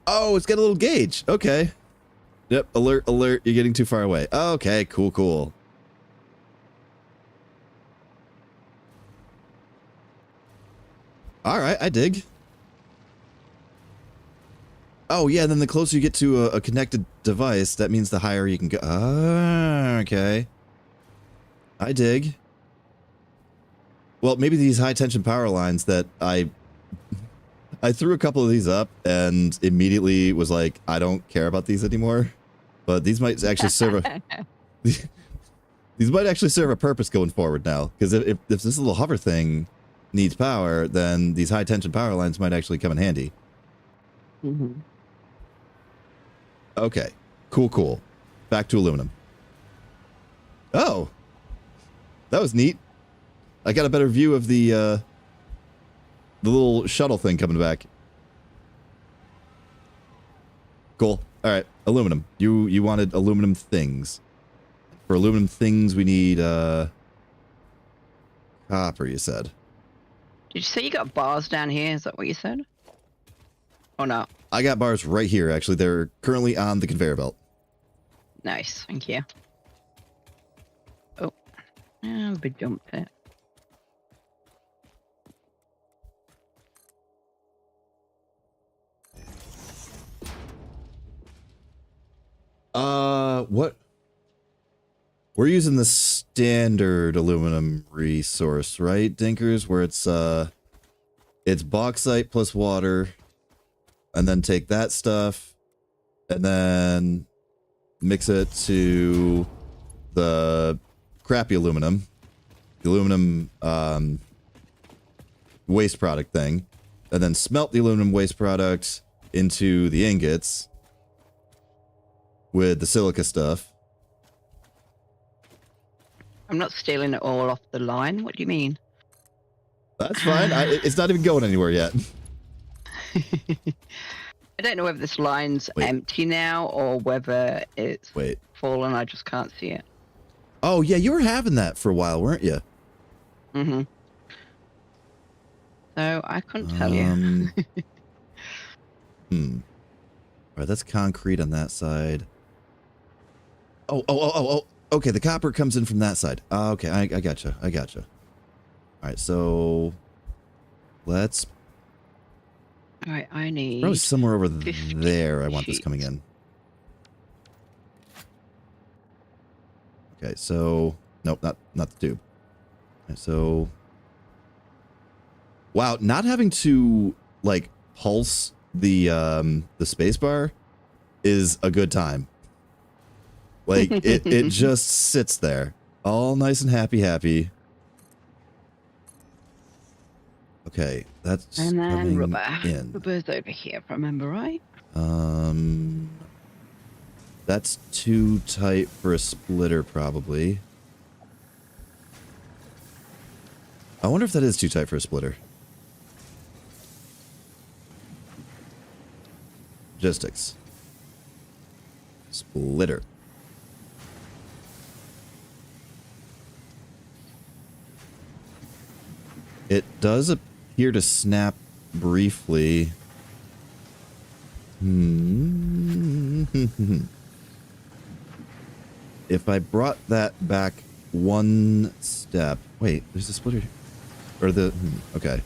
Oh, it's got a little gauge. Okay. Yep, alert, alert, you're getting too far away. Okay, cool, cool. All right, I dig. Oh, yeah, then the closer you get to a connected device, that means the higher you can go. Ah, okay. I dig. Well, maybe these high-tension power lines that I threw a couple of these up and immediately was like, I don't care about these anymore. But these might actually serve a... these might actually serve a purpose going forward now. Because if this little hover thing needs power, then these high-tension power lines might actually come in handy. Mm-hmm. Okay. Cool, cool. Back to aluminum. Oh. That was neat. I got a better view of the little shuttle thing coming back. Cool. All right. Aluminum. You wanted aluminum things. For aluminum things, we need copper, you said. Did you say you got bars down here? Is that what you said? Or not? I got bars right here, actually. They're currently on the conveyor belt. Nice. Thank you. Oh. We jumped it. What? We're using the standard aluminum resource, right, Dinkers? Where it's bauxite plus water, and then take that stuff, and then mix it to the crappy aluminum, the aluminum waste product thing, and then smelt the aluminum waste product into the ingots with the silica stuff. I'm not stealing it all off the line. What do you mean? That's fine. It's not even going anywhere yet. I don't know whether this line's empty now or whether it's fallen. I just can't see it. Oh, yeah, you were having that for a while, weren't you? Mm-hmm. So I couldn't tell you. All right, that's concrete on that side. Oh. Okay, the copper comes in from that side. Okay, I gotcha. I gotcha. All right, so let's... All right, I need... Probably somewhere over there I want this coming in. Okay, so... Nope, not the tube. Okay, so... Wow, not having to, like, pulse the space bar is a good time. Like, it just sits there. All nice and happy. Okay, that's and then coming rubber. in. Rubber's over here, if I remember right. That's too tight for a splitter, probably. I wonder if that is too tight for a splitter. Logistics. Splitter. It does appear to snap briefly. If I brought that back one step... Wait, there's a splitter... Or the... okay.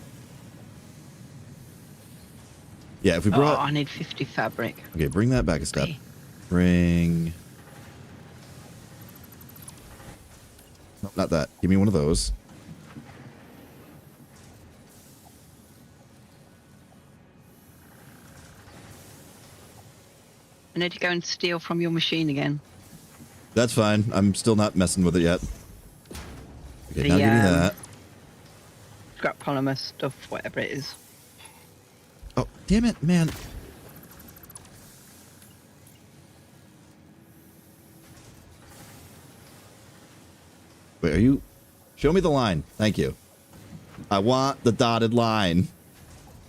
Yeah, if we brought... Oh, I need 50 fabric. Okay, bring that back a step. Okay. Bring... No, not that. Give me one of those. I need to go and steal from your machine again. That's fine. I'm still not messing with it yet. Okay, now give me that. Scrap polymer stuff, whatever it is. Oh, damn it, man. Wait, are you... Show me the line. Thank you. I want the dotted line.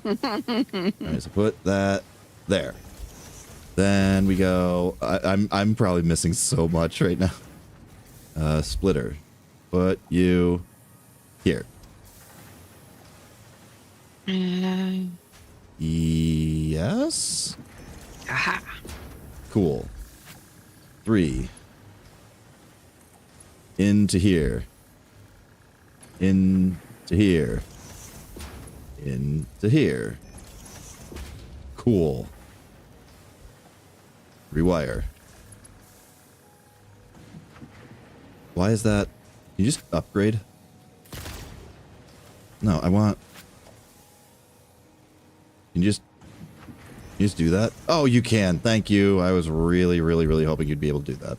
All right, so put that there. Then we go... I'm probably missing so much right now. Splitter. Put you here. Yes? Aha. Cool. 3. Into here. Into here. Into here. Cool. Rewire. Why is that? Can you just upgrade? No, I want... Can you just do that? Oh, you can. Thank you. I was really, really, really hoping you'd be able to do that.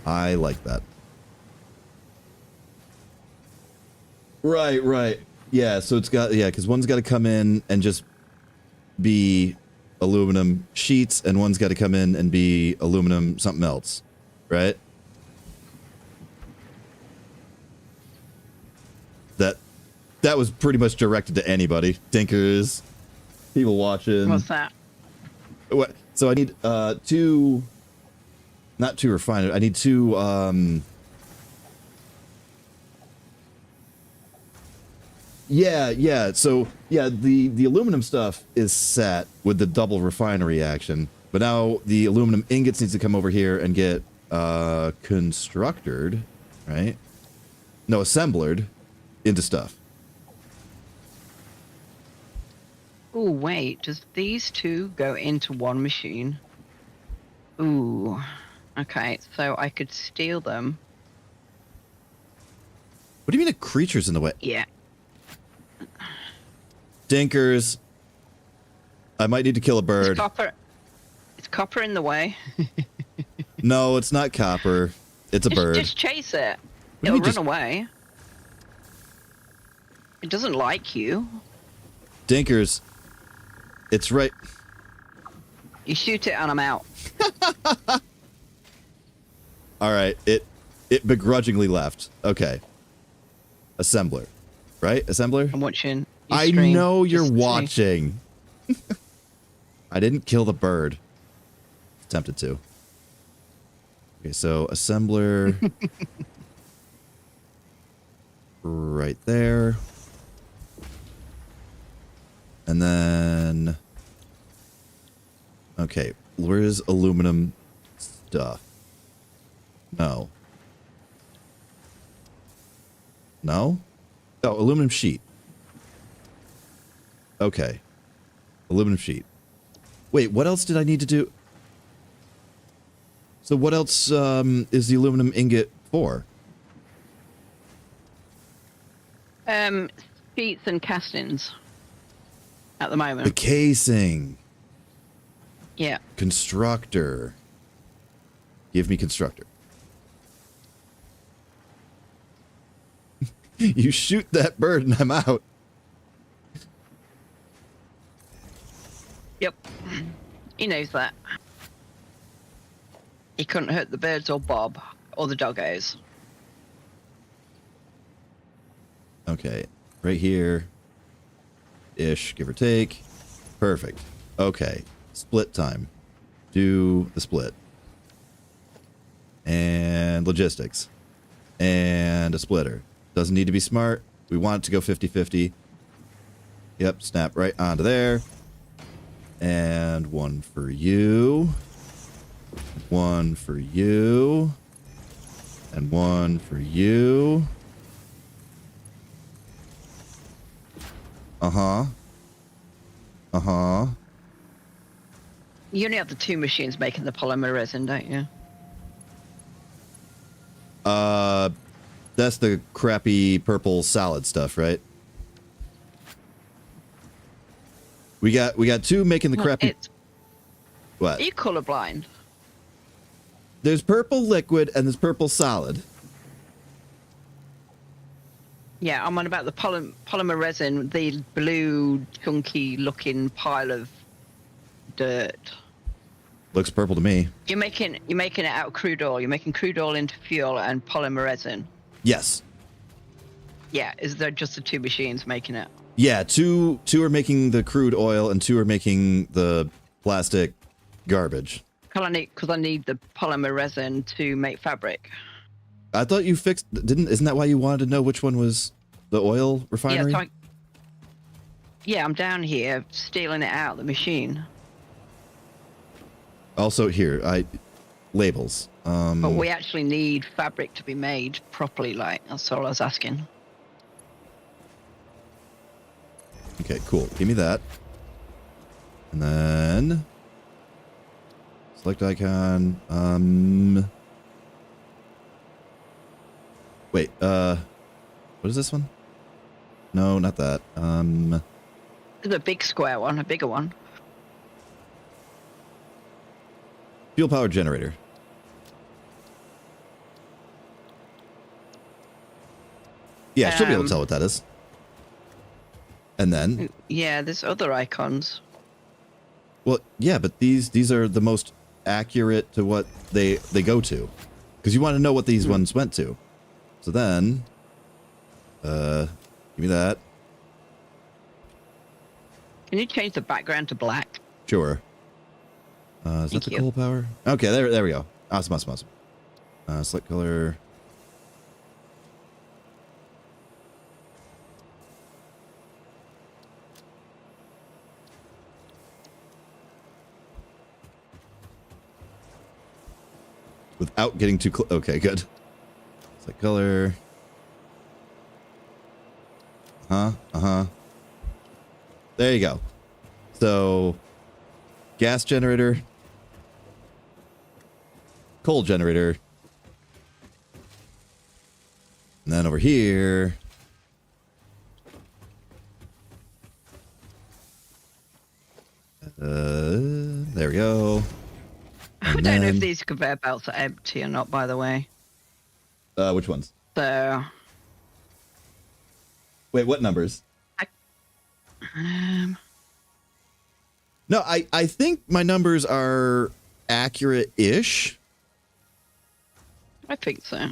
I like that. Right, right. Yeah, so it's got... Yeah, because one's got to come in and just be aluminum sheets, and one's got to come in and be aluminum something else. Right? That was pretty much directed to anybody. Dinkers, people watching. What's that? What? So I need 2, not 2 refiners. I need 2 yeah. So yeah, the aluminum stuff is set with the double refinery action, but now the aluminum ingots needs to come over here and get constructed, right? No, assemblered into stuff. Oh, wait. Does these two go into one machine? Ooh. Okay, so I could steal them. What do you mean a creature's in the way? Yeah. Dinkers. I might need to kill a bird. Is copper in the way? No, it's not copper. It's a bird. Just chase it. What do you It'll mean run away. It doesn't like you. Dinkers. It's right. You shoot it and I'm out. All right. It begrudgingly left. Okay. Assembler. Right? Assembler? I'm watching. Your I stream. know you're Just watching. I didn't kill the bird. Tempted to. Okay, so assembler. Right there. And then... Okay, where's aluminum stuff? No. No? Oh, aluminum sheet. Okay. Aluminum sheet. Wait, what else did I need to do? So what else is the aluminum ingot for? Sheets and castings. At the moment. The casing. Yeah. Constructor. Give me constructor. You shoot that bird and I'm out. Yep. He knows that. He couldn't hurt the birds or Bob or the doggos. Okay. Right here. Ish, give or take. Perfect. Okay. Split time. Do the split. And logistics. And a splitter. Doesn't need to be smart. We want it to go 50-50. Yep, snap right onto there. And one for you. One for you. And one for you. Uh-huh. Uh-huh. You only have the 2 machines making the polymer resin, don't you? That's the crappy purple solid stuff, right? We got 2 making the crappy. What? Are you colorblind? There's purple liquid and there's purple solid. Yeah, I'm on about the polymer resin, the blue, chunky looking pile of dirt. Looks purple to me. You're making it out of crude oil. You're making crude oil into fuel and polymer resin. Yes. Yeah, is there just the 2 machines making it? Yeah, two are making the crude oil and 2 are making the plastic garbage. Because I need the polymer resin to make fabric. I thought you fixed. Isn't that why you wanted to know which one was the oil refinery? Yeah, I'm down here stealing it out of the machine. Also here, labels. But we actually need fabric to be made properly. Like that's all I was asking. Okay, cool. Give me that. And then select icon. Wait, what is this one? No, not that. There's a big square one, a bigger one. Fuel power generator. Yeah, she'll be able to tell what that is. And then, Yeah, there's other icons. well, yeah, but these are the most accurate to what they go to, because you want to know what these ones went to. So then, give me that. Can you change the background to black? Sure. Is that the coal power? Okay, there we go. Awesome. Select color. Without getting too close. Okay, good. Select color. There you go. So, gas generator. Coal generator. And then over here. There we go. I don't know if these conveyor belts are empty or not, by the way. Which ones? So, Wait, what numbers? No, I think my numbers are accurate-ish. I think so.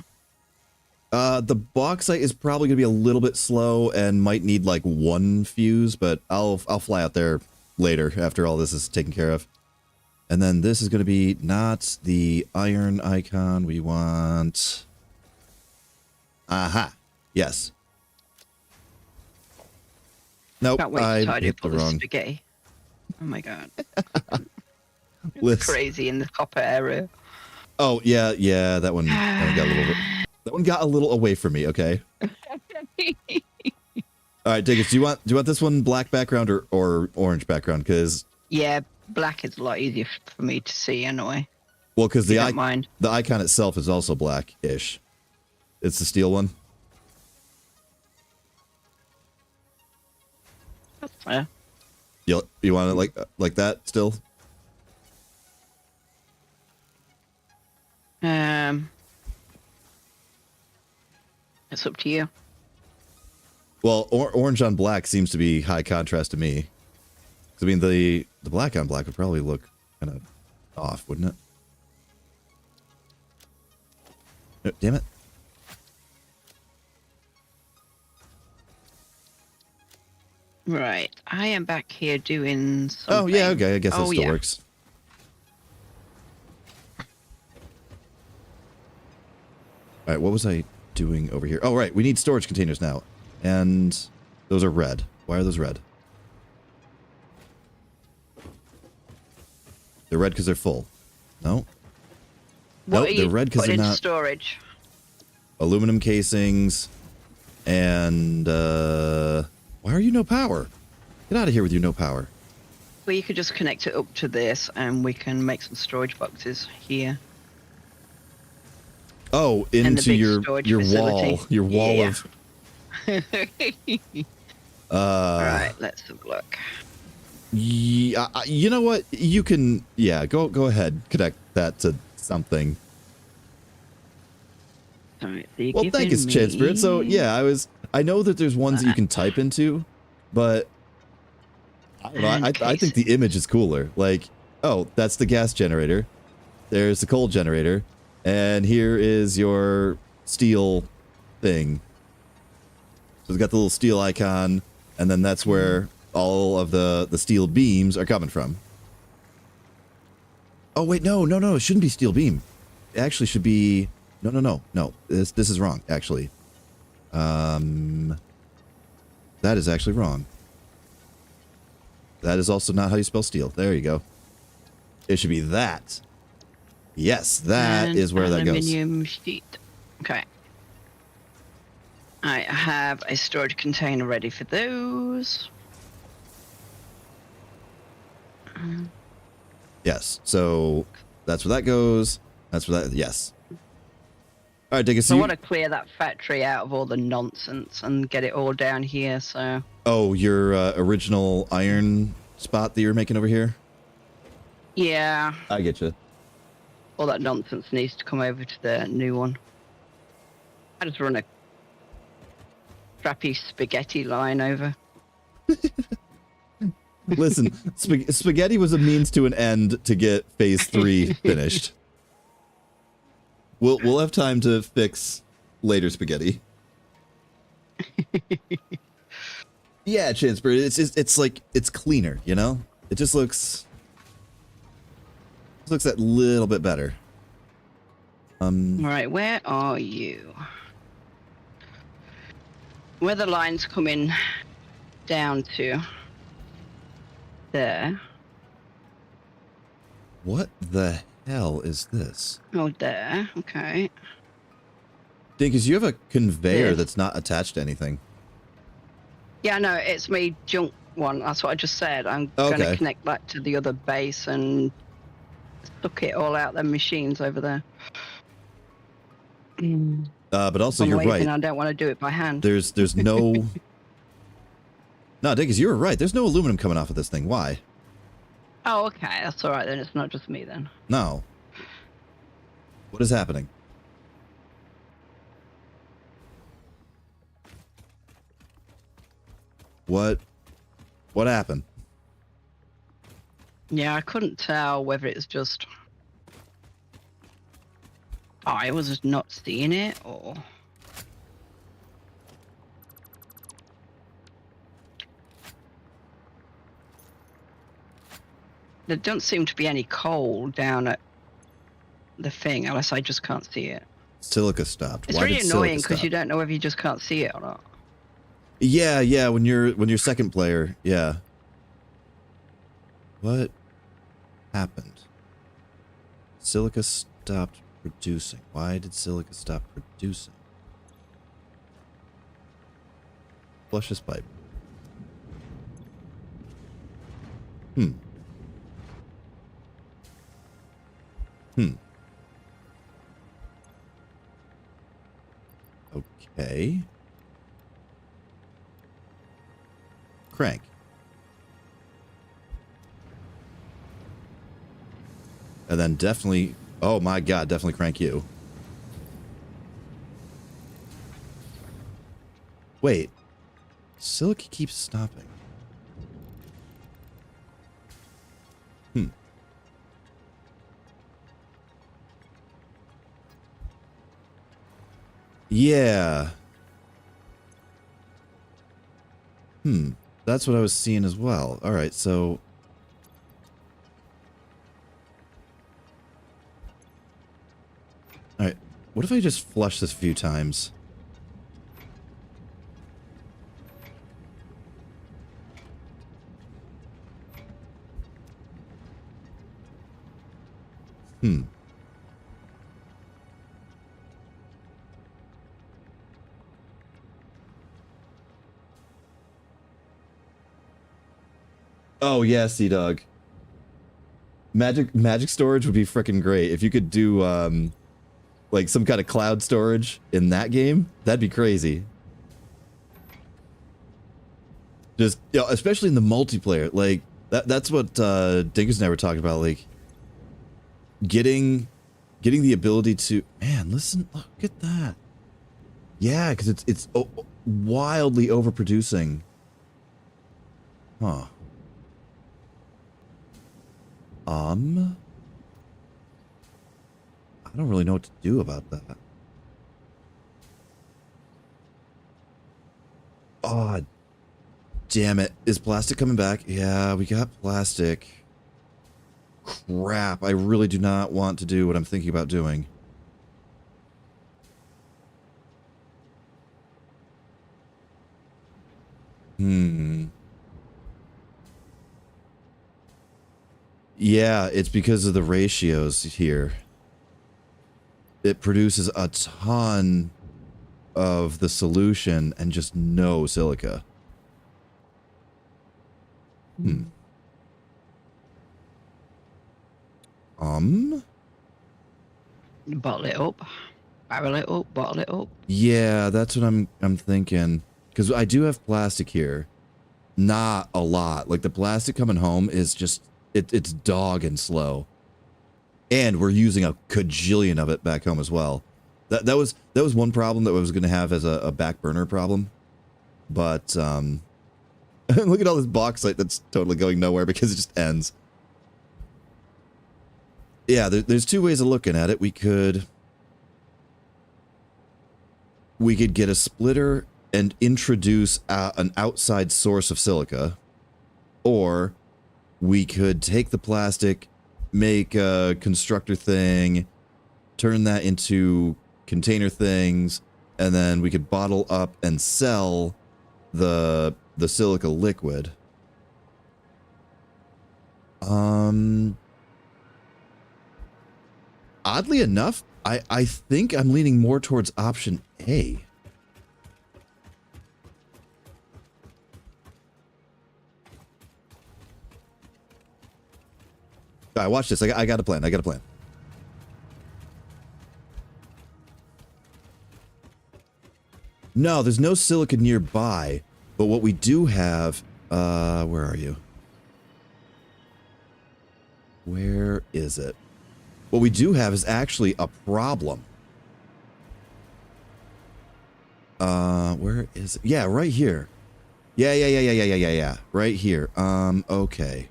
The bauxite is probably going to be a little bit slow and might need like 1 fuse, but I'll fly out there later after all this is taken care of. And then this is going to be not the iron icon we want. Aha. Yes. Nope, Can't wait I to tidy hit up all the the wrong. spaghetti. Oh my god. List. Crazy in the copper area. Oh yeah, that one got a little. That one got a little away from me. Okay. All right, Diggers, do you want this one black background or orange background? Because Yeah, black is a lot easier for me to see anyway. well, because the Don't mind. the icon itself is also black-ish. It's the steel one. That's fair. You want it like that still? It's up to you. Well, orange on black seems to be high contrast to me. 'Cause, I mean, the black on black would probably look kind of off, wouldn't it? Oh, damn it. Right. I am back here doing something. Oh, yeah, okay. I guess that still yeah. works. All right, what was I doing over here? Oh, right. We need storage containers now. And those are red. Why are those red? They're red because they're full. No. What Nope, are they're you red because they're putting into not. storage? Aluminum casings. And, why are you no power? Get out of here with your no power. Well, you could just connect it up to this and we can make some storage boxes here. Oh, the into big your storage wall. facility. Your wall Yeah. of... Alright, let's have a look. Yeah, you know what? You can... Yeah, go ahead. Connect that to something. Alright, so you're Well, thank you, giving Chance Spirit. So, me- yeah, I know that there's ones that you can type into, but I don't know. I think the image is cooler. Like, oh, that's the gas generator. There's the coal generator. And here is your steel thing. So it's got the little steel icon, and then that's where all of the steel beams are coming from. Oh, wait, no. It shouldn't be steel beam. It actually should be... No. This is wrong, actually. That is actually wrong. That is also not how you spell steel. There you go. It should be that. Yes, that is where that goes. Aluminium sheet. Okay. I have a storage container ready for those. Yes, so that's where that goes. That's where that... Yes. All right, Diggus. So I want to clear that factory out of all the nonsense and get it all down here, so... Oh, your original iron spot that you're making over here? Yeah, I get you. all that nonsense needs to come over to the new one. I just run a crappy spaghetti line over. Listen, spaghetti was a means to an end to get phase 3 finished. We'll have time to fix later spaghetti. Yeah, Chance, but it's like it's cleaner, you know? It just looks that little bit better. Right, where are you? Where the line's coming down to. There. What the hell is this? Oh, there. Okay. Dinkus, you have a conveyor Yes. that's not attached to anything. Yeah, no, it's my junk one. That's what I just said. I'm going Okay. to connect that to the other base and stuck it all out them machines over there. But also, I'm you're waving, right. I don't want to do it by hand. There's no... No, Dinkus, you were right. There's no aluminum coming off of this thing. Why? Oh, okay. That's all right then. It's not just me then. No. What is happening? What happened? Yeah, I couldn't tell whether it's just I was just not seeing it or... There don't seem to be any coal down at the thing, unless I just can't see it. Silica stopped. It's Why really did silica annoying because stop? you don't know whether you just can't see it or not. Yeah, when you're second player, yeah. What happened? Silica stopped producing. Why did silica stop producing? Flush this pipe. Okay. Crank. And then definitely, oh my god, definitely crank you. Wait. Silica keeps stopping. Yeah. That's what I was seeing as well. All right, so... All right, what if I just flush this a few times? Hmm. Oh yeah, Sea Dog. Magic storage would be freaking great if you could do like some kind of cloud storage in that game. That'd be crazy. Just especially in the multiplayer, like that's what Dinkus and I were talking about, like getting the ability to listen, look at that. Yeah, because it's wildly overproducing. Huh. I don't really know what to do about that. Oh, damn it. Is plastic coming back? Yeah, we got plastic. Crap, I really do not want to do what I'm thinking about doing. Yeah, it's because of the ratios here. It produces a ton of the solution and just no silica. Bottle it up, barrel it up, bottle it up. Yeah, that's what I'm thinking. Because I do have plastic here. Not a lot. Like the plastic coming home is just it's dog and slow. And we're using a cajillion of it back home as well. That was one problem that I was going to have as a back burner problem. But look at all this bauxite that's totally going nowhere because it just ends. Yeah, there's two ways of looking at it. We could get a splitter and introduce an outside source of silica, or we could take the plastic, make a constructor thing, turn that into container things, and then we could bottle up and sell the silica liquid. Oddly enough, I think I'm leaning more towards option A. All right, watch this. I got a plan. I got a plan. No, there's no silica nearby, but what we do have, where are you? Where is it? What we do have is actually a problem. Where is it? Yeah, right here. Yeah. Right here. Okay.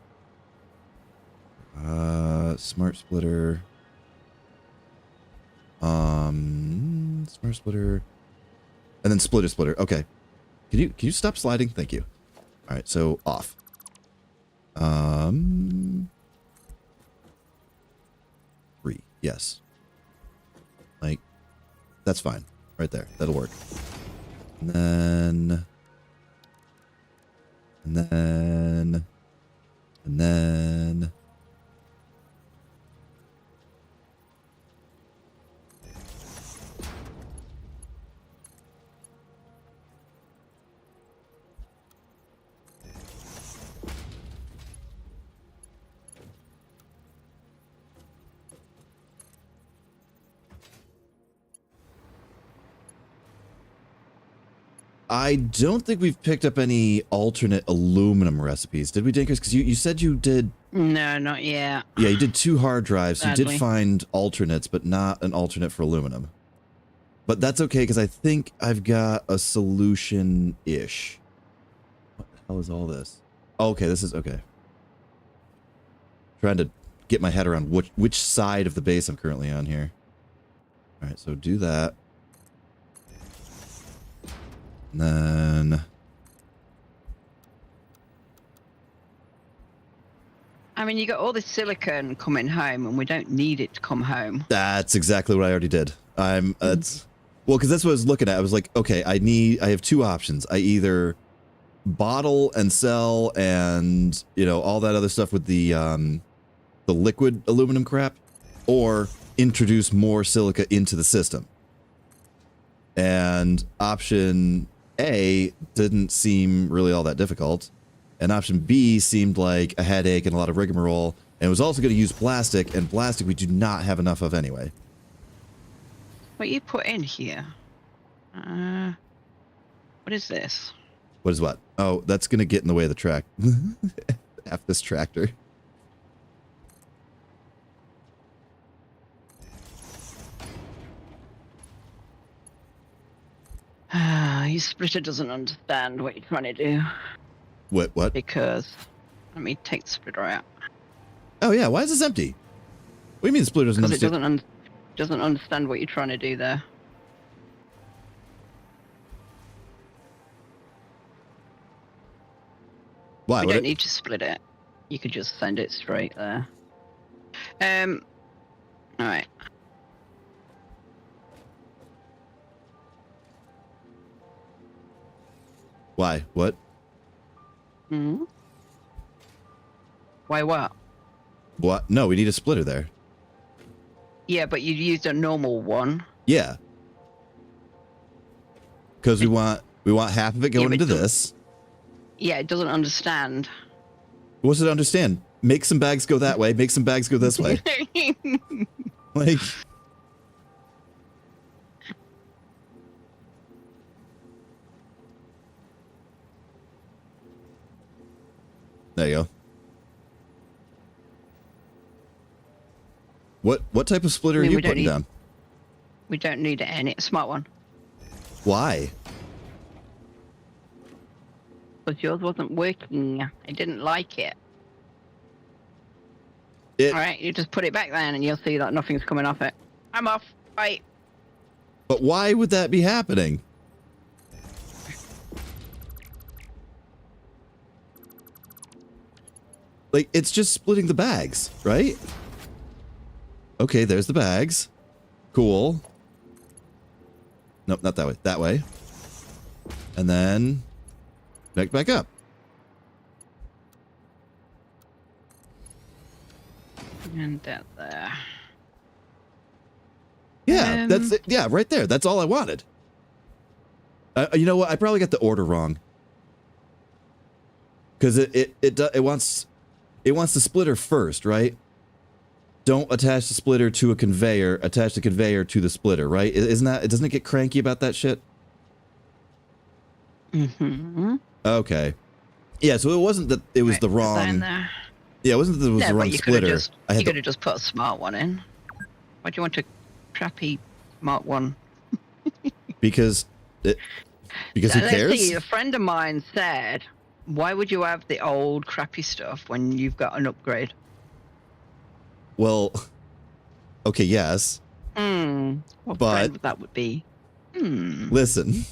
Smart splitter. Smart splitter. And then splitter. Okay. Can you stop sliding? Thank you. All right, so off. 3. Yes. Like, that's fine. Right there. That'll work. And then... I don't think we've picked up any alternate aluminum recipes. Did we, Dinkers? Because you said you did... No, not yet. Yeah, you did 2 hard drives. Sadly. You did find alternates, but not an alternate for aluminum. But that's okay, because I think I've got a solution-ish. What the hell is all this? Oh, okay, this is... Okay. Trying to get my head around which side of the base I'm currently on here. All right, so do that. And then... I mean, you got all this silicon coming home, and we don't need it to come home. That's exactly what I already did. That's... Well, because that's what I was looking at. I was like, okay, I have 2 options. I either bottle and sell and, you know, all that other stuff with the liquid aluminum crap, or introduce more silica into the system. And option A didn't seem really all that difficult. And option B seemed like a headache and a lot of rigmarole. And it was also going to use plastic, and plastic we do not have enough of anyway. What you put in here? What is this? What is what? Oh, that's going to get in the way of the track. F this tractor. Your splitter doesn't understand what you're trying to do. What? Because, let me take the splitter out. Oh, yeah. Why is this empty? What do you mean the splitter doesn't Because it understand? doesn't understand what you're trying to do there. Why? We don't need to split it. You could just send it straight there. Alright. Why? What? Hmm? Why what? What? No, we need a splitter there. Yeah, but you used a normal one. Yeah. Because we want half of it going into this. Yeah, it doesn't understand. What's it understand? Make some bags go that way. Make some bags go this way. Like. There you go. What type of splitter are you putting down? We don't need any smart one. Why? Because yours wasn't working. I didn't like it. It. All right, you just put it back then, and you'll see that nothing's coming off it. I'm off. Bye. But why would that be happening? Like, it's just splitting the bags, right? Okay, there's the bags. Cool. Nope, not that way. That way. And then connect back up. And that there. Yeah, that's it. Yeah, right there. That's all I wanted. You know what? I probably got the order wrong. Because it wants the splitter first, right? Don't attach the splitter to a conveyor. Attach the conveyor to the splitter, right? Doesn't it get cranky about that shit? Mm-hmm. Okay. Yeah, so it wasn't that it was the wrong. Yeah, it wasn't that it was the wrong splitter. You could have just put a smart one in. Why do you want a crappy smart one? Because who cares? See, a friend of mine said, why would you have the old crappy stuff when you've got an upgrade? Well, okay, yes. What but friend that would be? Listen.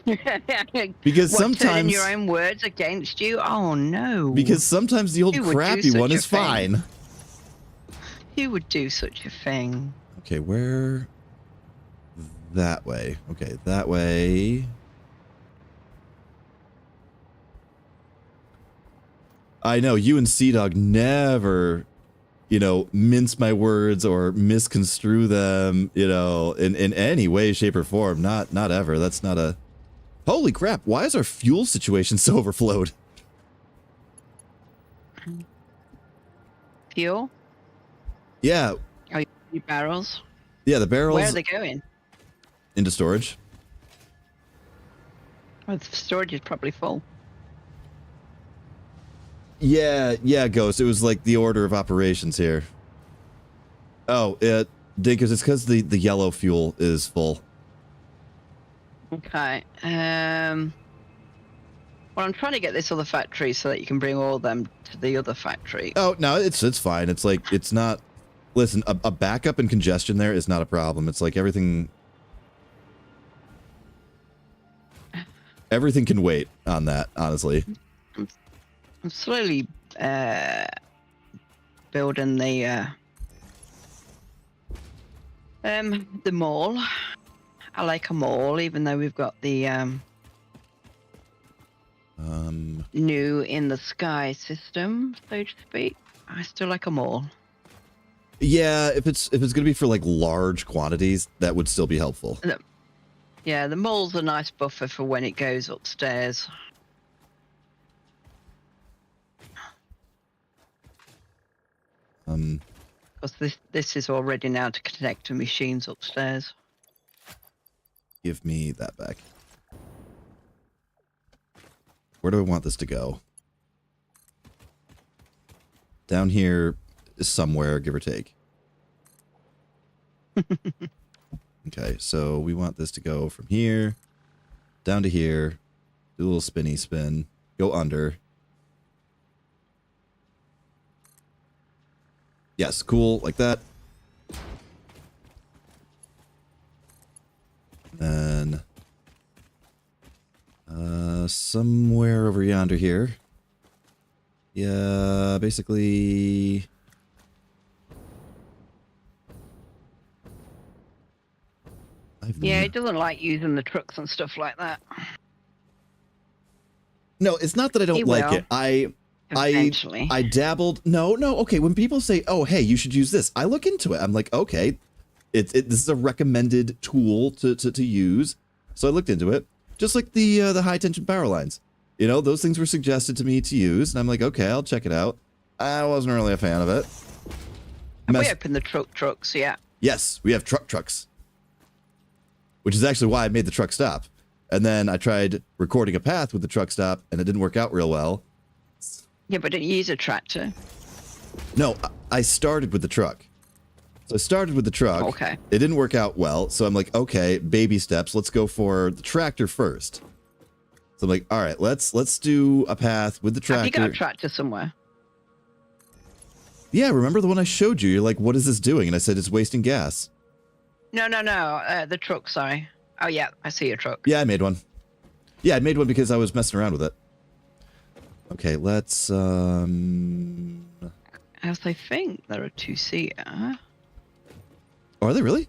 Because sometimes turning your own words against you. Oh no! Because sometimes the old crappy one is fine. Who would do such a thing? Okay, where? That way. Okay, that way. I know you and Sea-Dog never, mince my words or misconstrue them, in any way, shape, or form. Not ever. That's not a. Holy crap, why is our fuel situation so overflowed? Fuel? Yeah. Oh, your barrels? Yeah, the barrels. Where are they going? Into storage. Well, the storage is probably full. Yeah, Ghost. It was like the order of operations here. Oh, Dinkers, it's because the yellow fuel is full. Okay. Well, I'm trying to get this other factory so that you can bring all of them to the other factory. Oh, no, it's fine. It's like, it's not... Listen, a backup and congestion there is not a problem. It's like everything... Everything can wait on that, honestly. I'm slowly building the mall. I like a mall, even though we've got the new in the sky system, so to speak. I still like a mall. Yeah, if it's gonna be for like large quantities, that would still be helpful. Yeah, the mole's a nice buffer for when it goes upstairs. Because this is all ready now to connect to machines upstairs. Give me that back. Where do I want this to go? Down here somewhere, give or take. Okay, so we want this to go from here down to here. Do a little spinny spin. Go under. Yes, cool, like that. Then somewhere over yonder here. Yeah, basically. Yeah, it doesn't like using the trucks and stuff like that. No, it's not that I don't like it. Eventually. I dabbled. No, okay. When people say, "Oh, hey, you should use this," I look into it. I'm like, okay, this is a recommended tool to use. So I looked into it, just like the high tension power lines. You know, those things were suggested to me to use, and I'm like, okay, I'll check it out. I wasn't really a fan of it. Have we opened the trucks? Yeah. Yes, we have trucks, which is actually why I made the truck stop. And then I tried recording a path with the truck stop, and it didn't work out real well. Yeah, but didn't you use a tractor? No, I started with the truck. So I started with the truck. Okay. It didn't work out well, so I'm like, okay, baby steps. Let's go for the tractor first. So I'm like, all right, let's do a path with the tractor. Have you got a tractor somewhere? Yeah, remember the one I showed you? You're like, what is this doing? And I said, it's wasting gas. No. The truck, sorry. Oh, yeah, I see your truck. Yeah, I made one. Yeah, I made one because I was messing around with it. Okay, let's, As I think there are two-seater. Oh, are they really?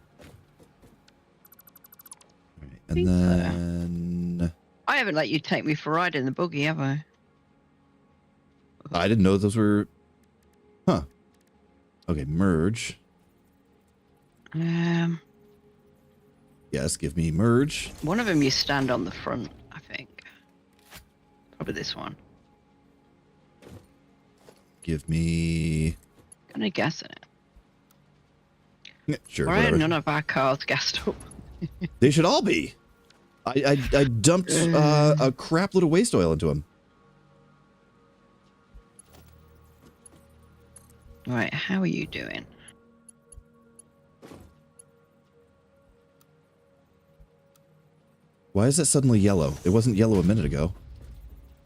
All right, and then... I haven't let you take me for a ride in the buggy, have I? I didn't know those were... Huh. Okay, merge. Yes, give me merge. One of them you stand on the front, I think. Probably this one. Give me... Gonna guess it. Yeah, sure, Why are whatever. none of our cars gassed up? They should all be. I dumped a crap load of waste oil into them. Right, how are you doing? Why is that suddenly yellow? It wasn't yellow a minute ago.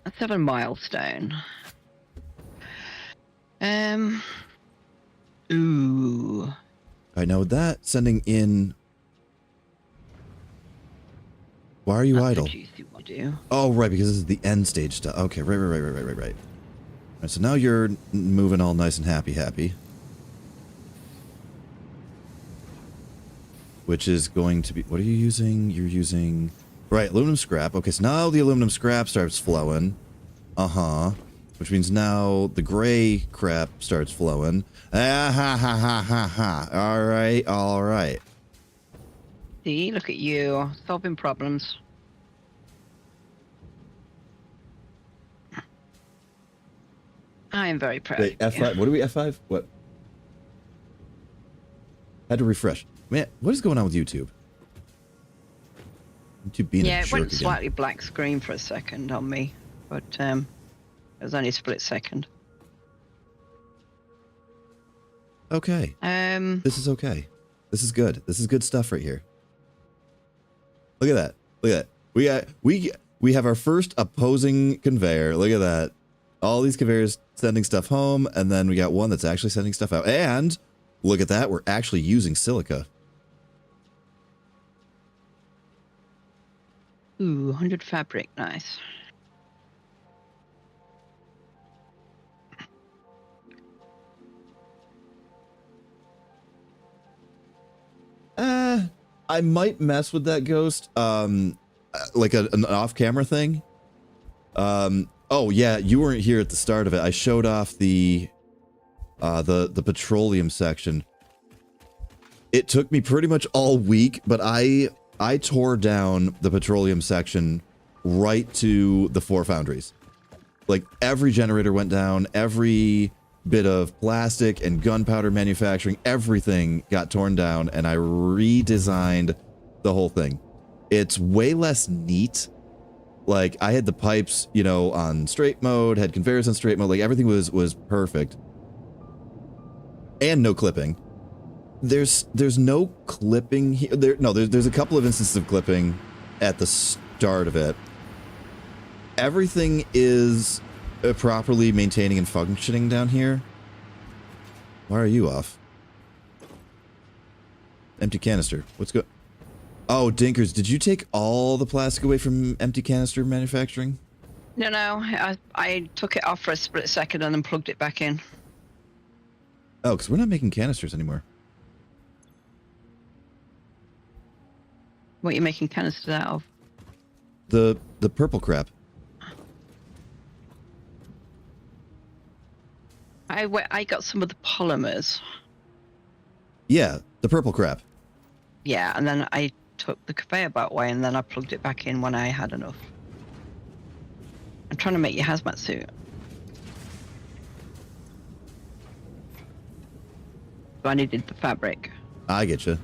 Let's have a milestone. Ooh. I know that. Sending in... Why are you That's idle? a juicy one to do. Oh, right, because this is the end stage stuff. Okay, right. All right, so now you're moving all nice and happy. Which is going to be... What are you using? You're using... Right, aluminum scrap. Okay, so now the aluminum scrap starts flowing. Uh-huh. Which means now the gray crap starts flowing. Ah, ha. All right. See, look at you, solving problems. I am very proud Wait, of you. F5. What are we, F5? What? Had to refresh. Man, what is going on with YouTube? YouTube being Yeah, a it jerk went again. slightly black screen for a second on me, but it was only a split second. Okay. This is okay. This is good. This is good stuff right here. Look at that. We have our first opposing conveyor. Look at that. All these conveyors sending stuff home, and then we got one that's actually sending stuff out. And look at that, we're actually using silica. Ooh, 100 fabric, nice. I might mess with that ghost, like an off-camera thing. Oh yeah, you weren't here at the start of it. I showed off the petroleum section. It took me pretty much all week, but I tore down the petroleum section right to the 4 foundries. Like, every generator went down, every bit of plastic and gunpowder manufacturing, everything got torn down, and I redesigned the whole thing. It's way less neat. Like, I had the pipes, you know, on straight mode, had conveyors on straight mode, like, everything was perfect. And no clipping. There's no clipping here. There's a couple of instances of clipping at the start of it. Everything is properly maintaining and functioning down here. Why are you off? Empty canister. What's good? Oh, Dinkers, did you take all the plastic away from empty canister manufacturing? No, I took it off for a split second and then plugged it back in. Oh, because we're not making canisters anymore. What are you making canisters out of? The purple crap. I got some of the polymers. Yeah, the purple crap. Yeah, and then I took the conveyor belt away and then I plugged it back in when I had enough. I'm trying to make your hazmat suit. So I needed the fabric. I get you.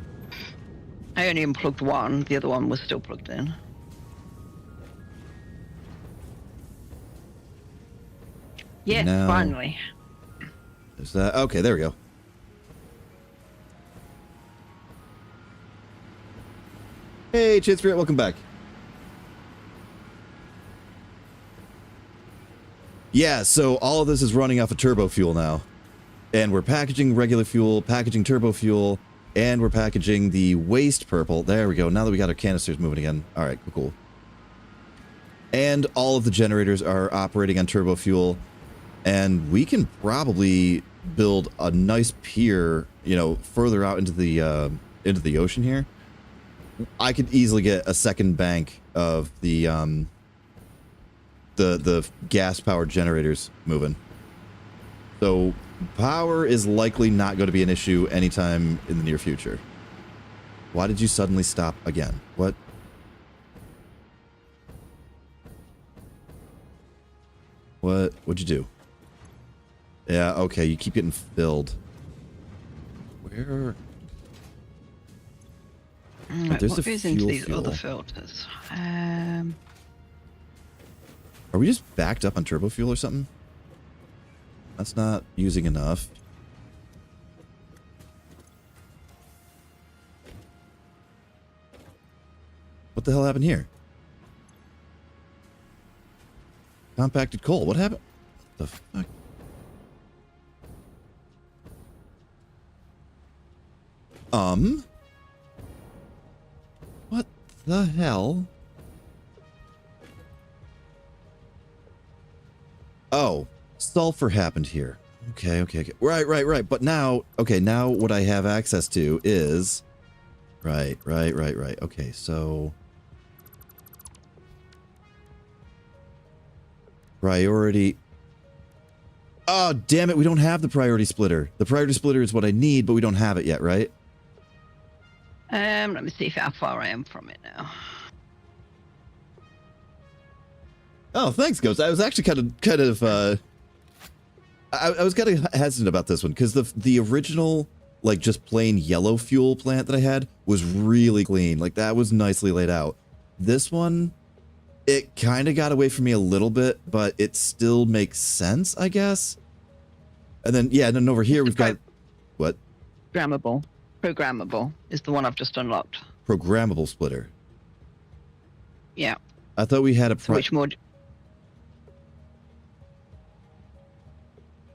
I only unplugged one, the other one was still plugged in. Yes, Now, finally. Is that okay? There we go. Hey, Chance Spirit, welcome back. Yeah, so all of this is running off of turbo fuel now. And we're packaging regular fuel, packaging turbo fuel, and we're packaging the waste purple. There we go. Now that we got our canisters moving again. All right, cool. And all of the generators are operating on turbo fuel. And we can probably build a nice pier, you know, further out into the ocean here. I could easily get a second bank of the gas-powered generators moving. So power is likely not going to be an issue anytime in the near future. Why did you suddenly stop again? What? What'd you do? Yeah, okay, you keep getting filled. Where? There's what a goes into these fuel. other filters? Are we just backed up on turbo fuel or something? That's not using enough. What the hell happened here? Compacted coal. What happened? What the fuck? What the hell? Oh, sulfur happened here. Okay. Right. But now, okay, now what I have access to is... Right. Okay, so... Priority... Oh, damn it, we don't have the priority splitter. The priority splitter is what I need, but we don't have it yet, right? Let me see how far I am from it now. Oh, thanks, Ghost. I was actually I was kind of hesitant about this one because the original, like, just plain yellow fuel plant that I had was really clean. Like, that was nicely laid out. This one, it kind of got away from me a little bit, but it still makes sense, I guess. And then, yeah, and then over here we've got... What? Programmable is the one I've just unlocked. Programmable splitter. Yeah. I thought we had a... So which more...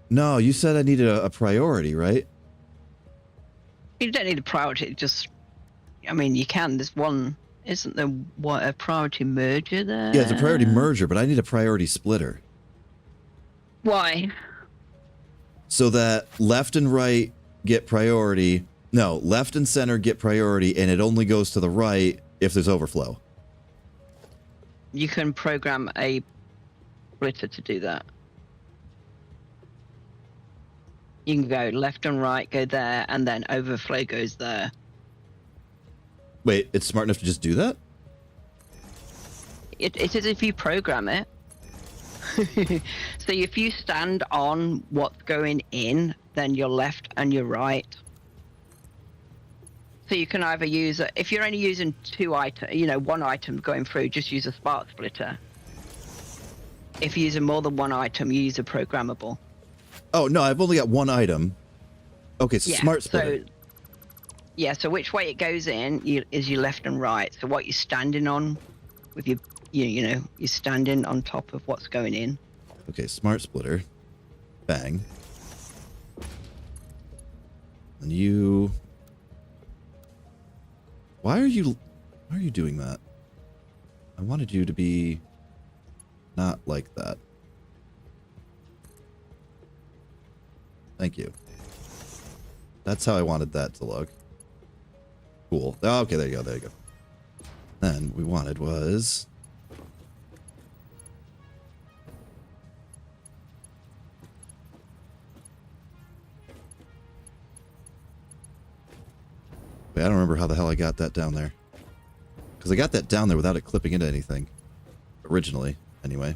No, you said I needed a priority, right? You don't need a priority, just... I mean, you can. There's one... Isn't there what, a priority merger there? Yeah, it's a priority merger, but I need a priority splitter. Why? So that left and right get priority. No, left and center get priority, and it only goes to the right if there's overflow. You can program a splitter to do that. You can go left and right, go there, and then overflow goes there. Wait, it's smart enough to just do that? It is if you program it. So if you stand on what's going in, then your left and your right. So you can either use it, if you're only using two items, one item going through, just use a spark splitter. If you're using more than one item, you use a programmable. Oh, no, I've only got one item. Okay, so smart splitter. So which way it goes in is your left and right. So what you're standing on with your, you're standing on top of what's going in. Okay, smart splitter. Bang. And you... Why are you doing that? I wanted you to be not like that. Thank you. That's how I wanted that to look. Cool. Oh, okay, there you go, there you go. Then what we wanted was... Wait, I don't remember how the hell I got that down there. Because I got that down there without it clipping into anything. Originally, anyway.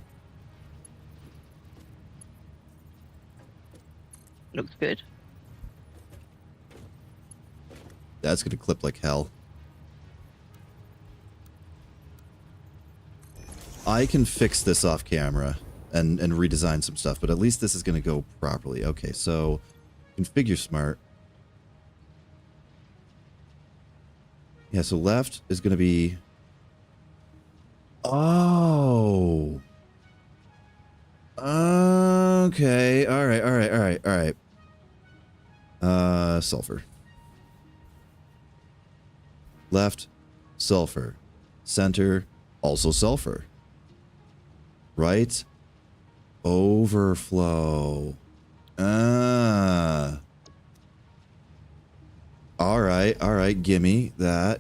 Looks good. That's going to clip like hell. I can fix this off camera and redesign some stuff, but at least this is going to go properly. Okay, so configure smart. Yeah, so left is going to be... Oh. Okay. All right. Sulfur. Left, sulfur. Center, also sulfur. Right, overflow. All right, gimme that.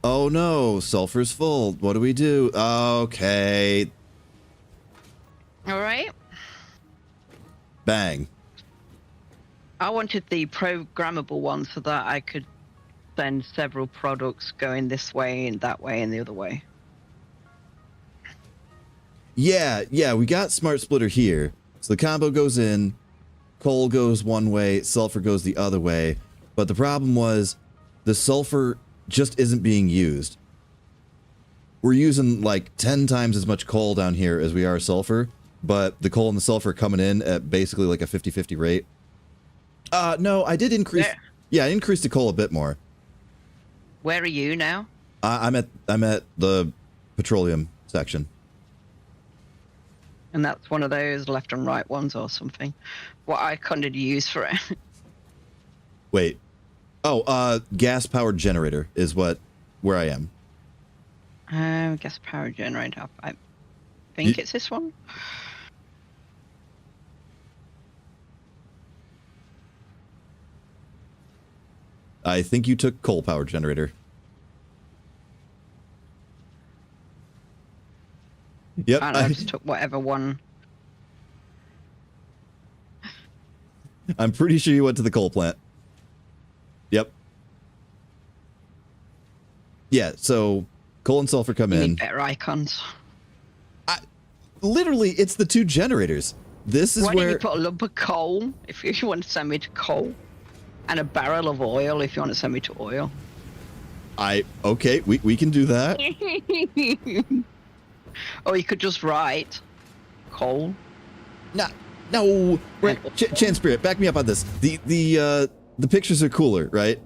Oh no, sulfur's full. What do we do? Okay. All right. Bang. I wanted the programmable one so that I could send several products going this way and that way and the other way. Yeah, we got smart splitter here. So the combo goes in, coal goes one way, sulfur goes the other way. But the problem was the sulfur just isn't being used. We're using like 10 times as much coal down here as we are sulfur, but the coal and the sulfur coming in at basically like a 50-50 rate. No, I did increase. Yeah, I increased the coal a bit more. Where are you now? I'm at the petroleum section. And that's one of those left and right ones or something. What icon did you use for it? Wait. Oh, gas powered generator is where I am. Gas powered generator. I think it's this one. I think you took coal powered generator. Yep. I just took whatever one. I'm pretty sure you went to the coal plant. Yep. Yeah, so coal and sulfur come in. Need better icons. Literally, it's the two generators. This is Why where... don't you put a lump of coal if you want to send me to coal? And a barrel of oil if you want to send me to oil. Okay, we can do that. Or you could just write coal. No. Chan Spirit, back me up on this. The pictures are cooler, right?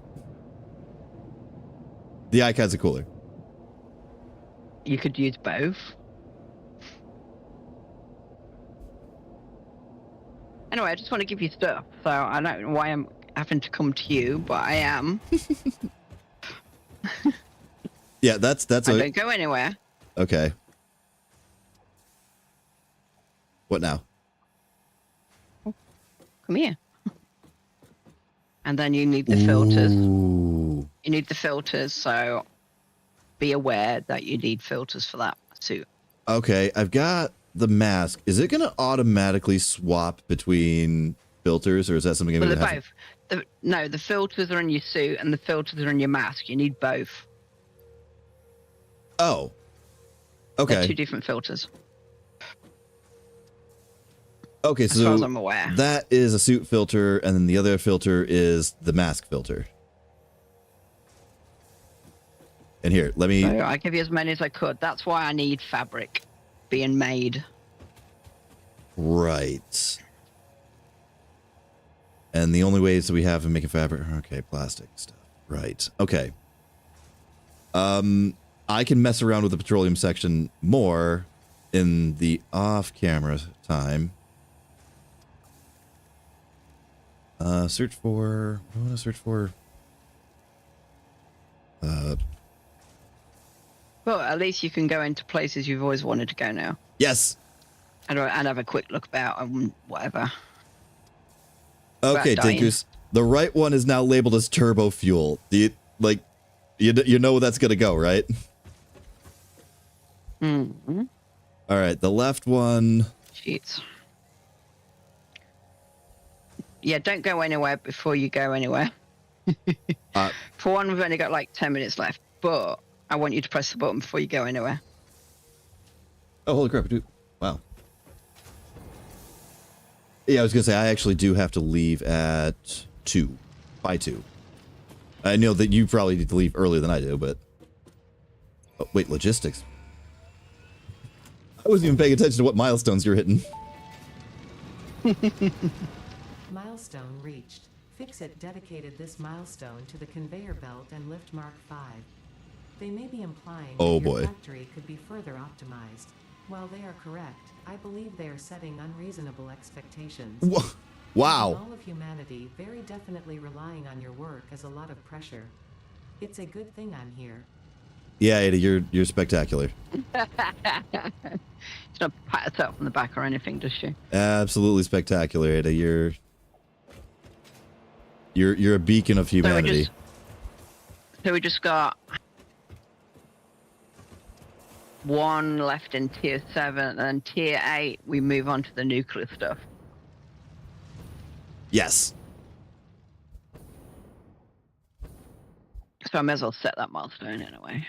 The icons are cooler. You could use both. Anyway, I just want to give you stuff, so I don't know why I'm having to come to you, but I am. Yeah, that's I don't go anywhere. Okay. What now? Come here. And then you need the filters. Ooh. You need the filters, so be aware that you need filters for that suit. Okay, I've got the mask. Is it going to automatically swap between filters, or is that something I'm Well, going to they're have? both. No, the filters are in your suit and the filters are in your mask. You need both. Oh. They're Okay. 2 different filters. Okay, As far as so I'm aware. that is a suit filter, and then the other filter is the mask filter. And here, let me... So I give you as many as I could. That's why I need fabric being made. Right. And the only ways that we have of making fabric... Okay, plastic stuff. Right. Okay. I can mess around with the petroleum section more in the off-camera time. Search for... I want to search for... Well, at least you can go into places you've always wanted to go now. Yes! And have a quick look about and whatever. Okay, Without dying. Dinkers. The right one is now labeled as turbo fuel. Do you, like, you know where that's going to go, right? Mm-hmm. All right, the left one... Sheets. Yeah, don't go anywhere before you go anywhere. For one, we've only got like 10 minutes left, but I want you to press the button before you go anywhere. Oh, holy crap, dude. Wow. Yeah, I was going to say, I actually do have to leave at 2. By 2. I know that you probably need to leave earlier than I do, but... Oh, wait, logistics. I wasn't even paying attention to what milestones you're hitting. Milestone reached. Fixit dedicated this milestone to the conveyor belt and lift Mark 5. They may be implying Oh, that your boy. factory could be further optimized. While they are correct, I believe they are setting unreasonable expectations. Wow. All of humanity very definitely relying on your work is a lot of pressure. It's a good thing I'm here. Yeah, Ada, you're spectacular. She's not pat herself on the back or anything, does she? Absolutely spectacular, Ada. You're a beacon of humanity. So we just got 1 left in tier 7, and then tier 8 we move on to the nuclear stuff. Yes. So I may as well set that milestone anyway.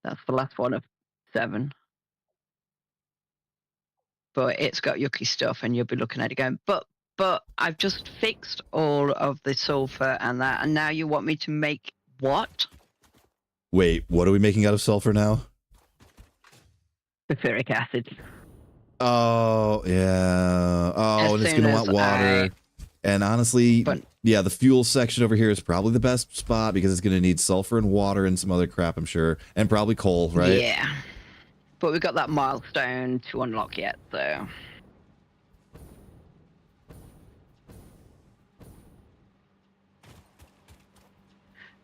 That's the last one of 7. But it's got yucky stuff, and you'll be looking at it going, but I've just fixed all of the sulfur and that, and now you want me to make what? Wait, what are we making out of sulfur now? Sulfuric acid. Oh, yeah. Oh, As and it's soon going to as want water. And honestly, But- yeah, the fuel section over here is probably the best spot because it's going to need sulfur and water and some other crap, I'm sure. And probably coal, right? Yeah. But we've got that milestone to unlock yet, so.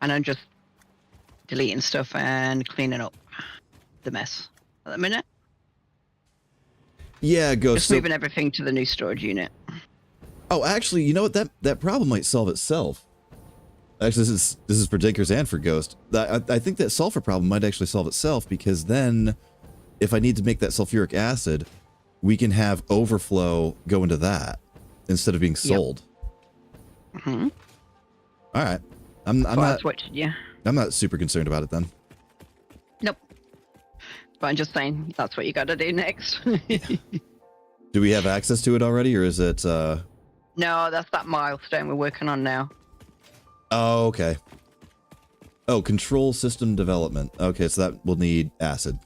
And I'm just deleting stuff and cleaning up the mess at the minute. Yeah, Ghost. Just moving everything to the new storage unit. Oh, actually, you know what? That problem might solve itself. Actually, this is for Dinkers and for Ghost. I think that sulfur problem might actually solve itself because then, if I need to make that sulfuric acid, we can have overflow go into that instead of being sold. Mm-hmm. All right, I'm not Switched, yeah. I'm not super concerned about it then. Nope. But I'm just saying that's what you got to do next. Do we have access to it already, or is it? No, that's that milestone we're working on now. Oh, okay. Oh, control system development. Okay, so that will need acid.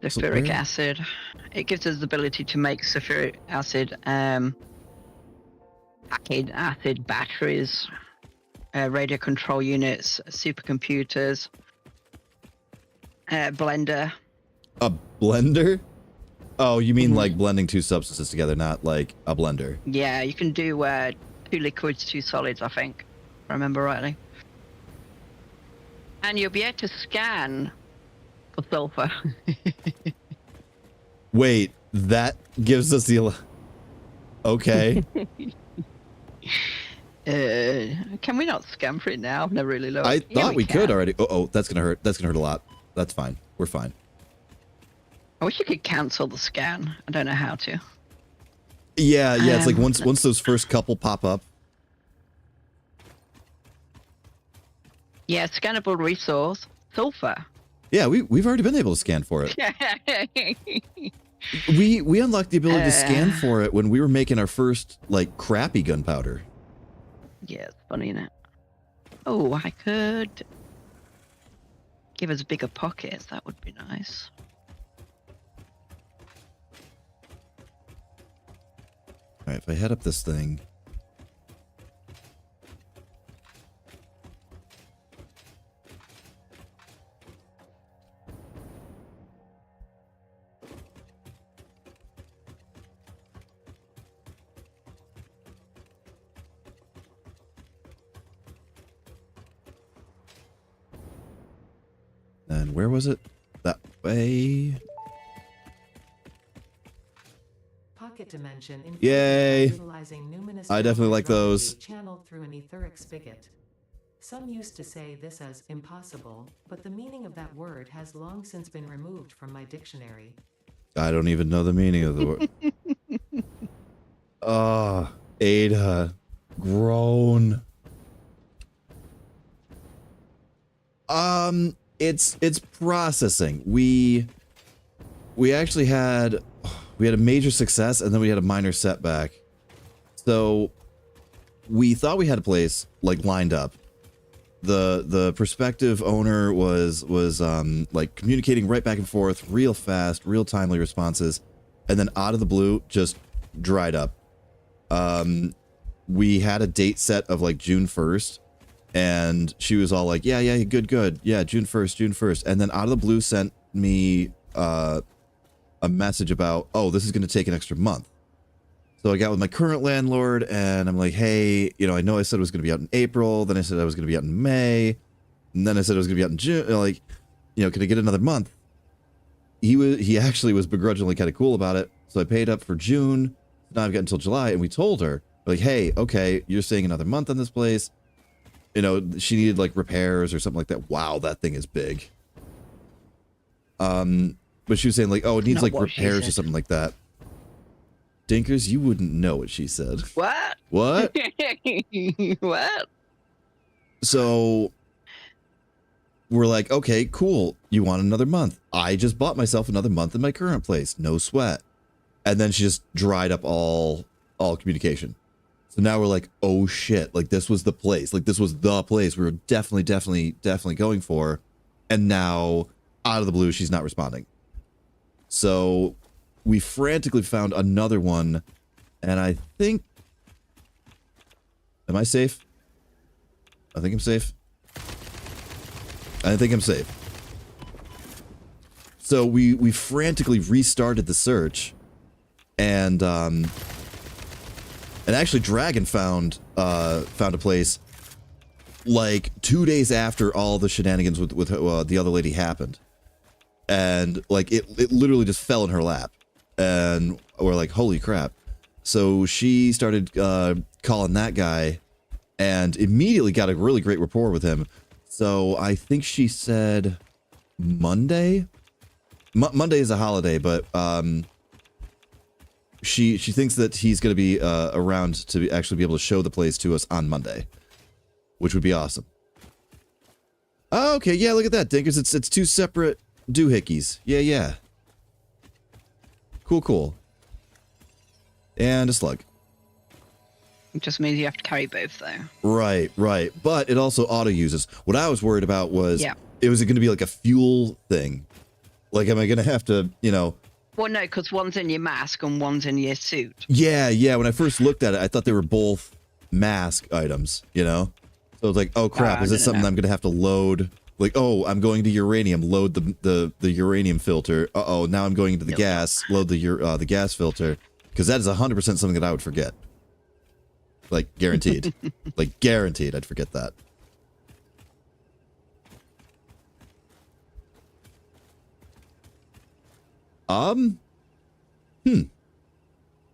Sulfuric where- acid. It gives us the ability to make sulfuric acid, acid batteries, radio control units, supercomputers, blender. A blender? Oh, you mean like blending 2 substances together, not like a blender. Yeah, you can do 2 liquids, 2 solids, I think, if I remember rightly. And you'll be able to scan for sulfur. Wait, that gives us the... Okay. Can we not scan for it now? I've never really looked. I Yeah, thought we could can. already. Oh, that's gonna hurt. That's gonna hurt a lot. That's fine. We're fine. I wish you could cancel the scan. I don't know how to. Yeah, it's like once those first couple pop up. Yeah, scannable resource. Sulfur. Yeah, we've already been able to scan for it. We unlocked the ability to scan for it when we were making our first like crappy gunpowder. Yeah, it's funny, isn't it? Oh, I could give us bigger pockets. That would be nice. All right, if I head up this thing. And where was it? That way. Pocket dimension. Yay. Utilizing numinous I definitely like those. Channeled through an etheric spigot. Some used to say this as impossible, but the meaning of that word has long since been removed from my dictionary. I don't even know the meaning of the word. Oh, Ada. Groan. It's processing. We actually had a major success and then we had a minor setback. So we thought we had a place like lined up. The prospective owner was like communicating right back and forth, real fast, real timely responses, and then out of the blue just dried up. We had a date set of like June 1st. And she was all like, yeah, good. Yeah, June 1st. And then out of the blue sent me a message about, oh, this is going to take an extra month. So I got with my current landlord and I'm like, hey, I know I said it was going to be out in April. Then I said I was going to be out in May. And then I said it was going to be out in June. Like, can I get another month? He actually was begrudgingly kind of cool about it. So I paid up for June. Now I've got until July. And we told her, like, hey, okay, you're staying another month on this place. She needed like repairs or something like that. Wow, that thing is big. But she was saying like, oh, it needs like repairs or something like that. Dinkers, you wouldn't know what she said. What? What? What? So we're like, okay, cool. You want another month? I just bought myself another month in my current place. No sweat. And then she just dried up all communication. So now we're like, oh shit, like this was the place. Like this was the place we were definitely going for. And now out of the blue, she's not responding. So we frantically found another one. And I think, am I safe? I think I'm safe. I think I'm safe. So we frantically restarted the search. And actually, Dragon found a place like 2 days after all the shenanigans with the other lady happened, and like it literally just fell in her lap, and we're like, holy crap! So she started calling that guy, and immediately got a really great rapport with him. So I think she said Monday. Monday is a holiday, but She thinks that he's going to be around to actually be able to show the place to us on Monday, which would be awesome. Oh, okay, yeah, look at that, Dinkers. It's two separate doohickeys. Yeah. Cool. And a slug. It just means you have to carry both, though. Right. But it also auto-uses. What I was worried about was, it was going to be like a fuel thing. Like, am I going to have to, Well, no, because one's in your mask and one's in your suit. Yeah. When I first looked at it, I thought they were both mask items, So it's like, oh crap, is this something I'm going to have to load? Like, oh, I'm going to uranium, load the uranium filter. Uh-oh, now I'm going into the gas, load the gas filter. Because that is 100% something that I would forget. Like, guaranteed. Like, guaranteed I'd forget that. Um, hmm.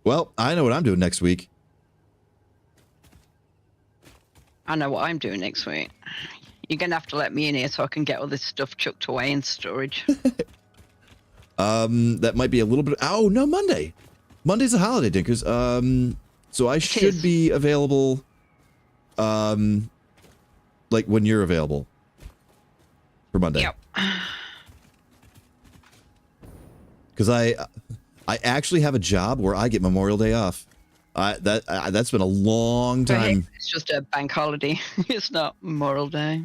Well, I know what I'm doing next week. I know what I'm doing next week. You're going to have to let me in here so I can get all this stuff chucked away in storage. That might be a little bit. Oh, no, Monday. Monday's a holiday, Dinkers. So I should be available, like when you're available for Monday. Yep. Because I actually have a job where I get Memorial Day off. That's been a long time. It's just a bank holiday. It's not Memorial Day.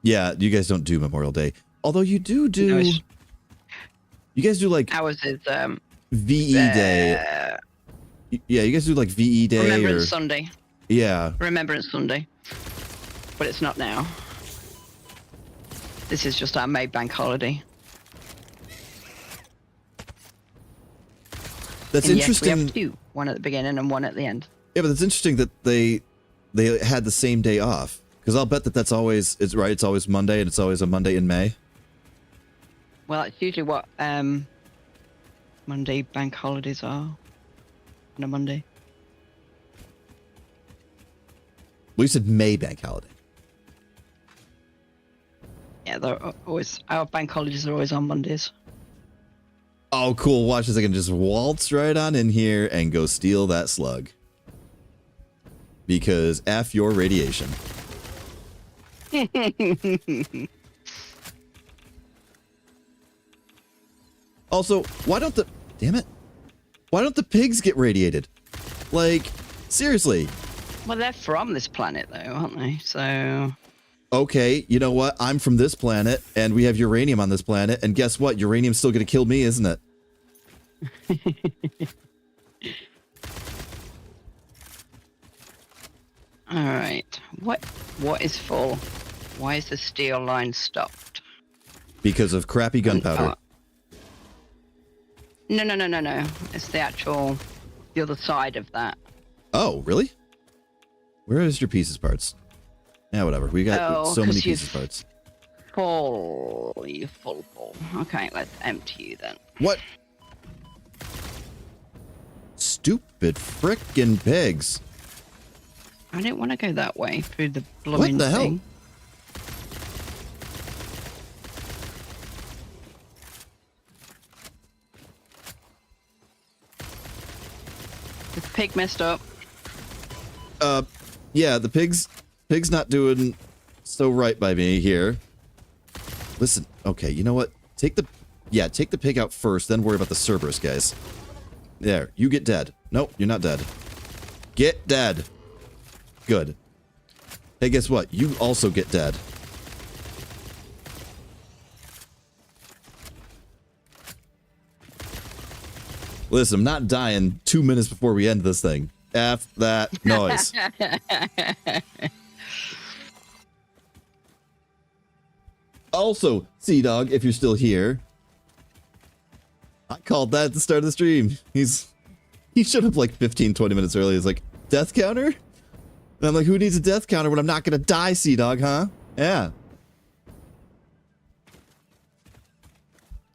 Yeah, you guys don't do Memorial Day. Although you do. No, You guys do like ours is VE Day. Yeah, you guys do like VE Day Remembrance Sunday. Yeah. Remembrance Sunday. But it's not now. This is just our May bank holiday. That's and interesting. Yes, we have two. One at the beginning and one at the end. Yeah, but it's interesting that they had the same day off. Because I'll bet that's always, it's right, it's always Monday, and it's always a Monday in May. Well, it's usually what Monday bank holidays are on a Monday. Well, you said May bank holiday. Yeah, they're always, our bank holidays are always on Mondays. Oh, cool. Watch this. I can just waltz right on in here and go steal that slug. Because F your radiation. Also, why don't the... Damn it. Why don't the pigs get radiated? Like, seriously. Well, they're from this planet, though, aren't they? So... Okay, you know what? I'm from this planet, and we have uranium on this planet, and guess what? Uranium's still going to kill me, isn't it? All right. What is full? Why is the steel line stopped? Because of crappy gunpowder. No. It's the actual, the other side of that. Oh, really? Where is your pieces parts? Yeah, whatever. We got so many pieces parts. Full. You full. Okay, let's empty you then. What? Stupid frickin' pigs. I didn't want to go that way through the blooming What the hell? thing. The pig messed up. Yeah, the pig's not doing so right by me here. Listen, okay, you know what? Take the pig out first, then worry about the Cerberus guys. There, you get dead. Nope, you're not dead. Get dead. Good. Hey, guess what? You also get dead. Listen, I'm not dying 2 minutes before we end this thing. F that noise. Also, Sea Dog, if you're still here, I called that at the start of the stream. He showed up like 15, 20 minutes early. He's like, death counter? And I'm like, who needs a death counter when I'm not gonna die, Sea Dog, huh? Yeah.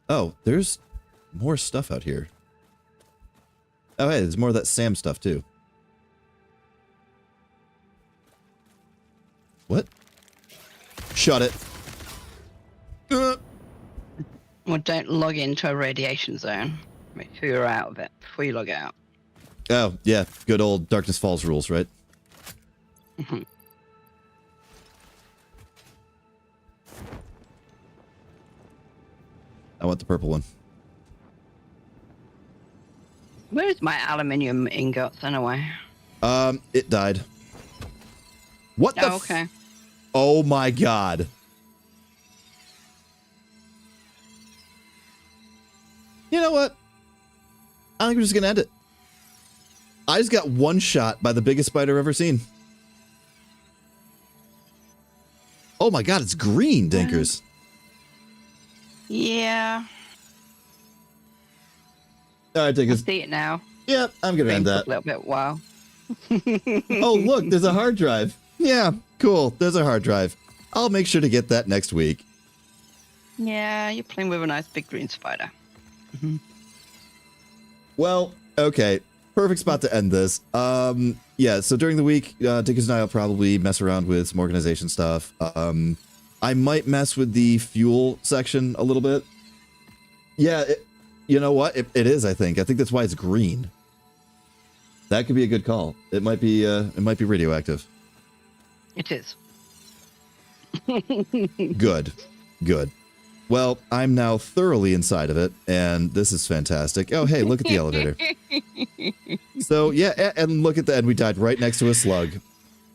Oh, there's more stuff out here. Oh, hey, there's more of that Sam stuff, too. What? Shut it. Well, don't log into a radiation zone. Make sure you're out of it before you log out. Oh, yeah. Good old Darkness Falls rules, right? Mm-hmm. I want the purple one. Where is my aluminium ingots anyway? It died. What the? Oh, okay. Oh my god. You know what? I think we're just gonna end it. I just got one shot by the biggest spider I've ever seen. Oh my god, it's green, Dinkers. Yeah. All right, I Dinkers. see it now. Yep, I'm gonna end Been that. a little bit wow. Oh, look, there's a hard drive. Yeah, cool. There's a hard drive. I'll make sure to get that next week. Yeah, you're playing with a nice big green spider. Well, okay. Perfect spot to end this. Yeah, so during the week, Dickens and I will probably mess around with some organization stuff. I might mess with the fuel section a little bit. Yeah, you know what? It is, I think. I think that's why it's green. That could be a good call. It might be radioactive. It is. Good. Good. Well, I'm now thoroughly inside of it, and this is fantastic. Oh, hey, look at the elevator. So, yeah, and look at that, and we died right next to a slug.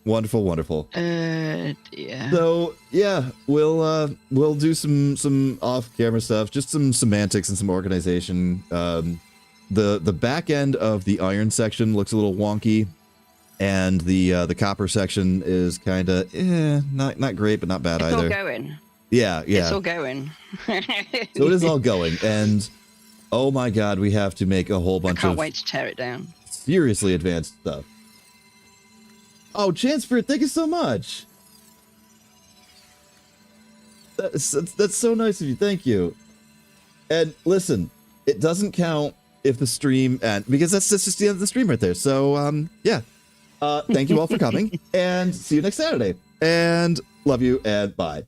Wonderful, wonderful. Yeah. So, yeah, we'll do some off-camera stuff, just some semantics and some organization. The back end of the iron section looks a little wonky, and the copper section is kind of not great, but not bad It's either. all going. Yeah. It's all going. So it is all going, and oh my god, we have to make a whole I bunch can't of wait to tear it down. seriously advanced stuff. Oh, Chanceford, thank you so much. That's so nice of you. Thank you. And listen, it doesn't count if the stream ends, because that's just the end of the stream right there. So yeah. Thank you all for coming, and see you next Saturday. And love you, and bye.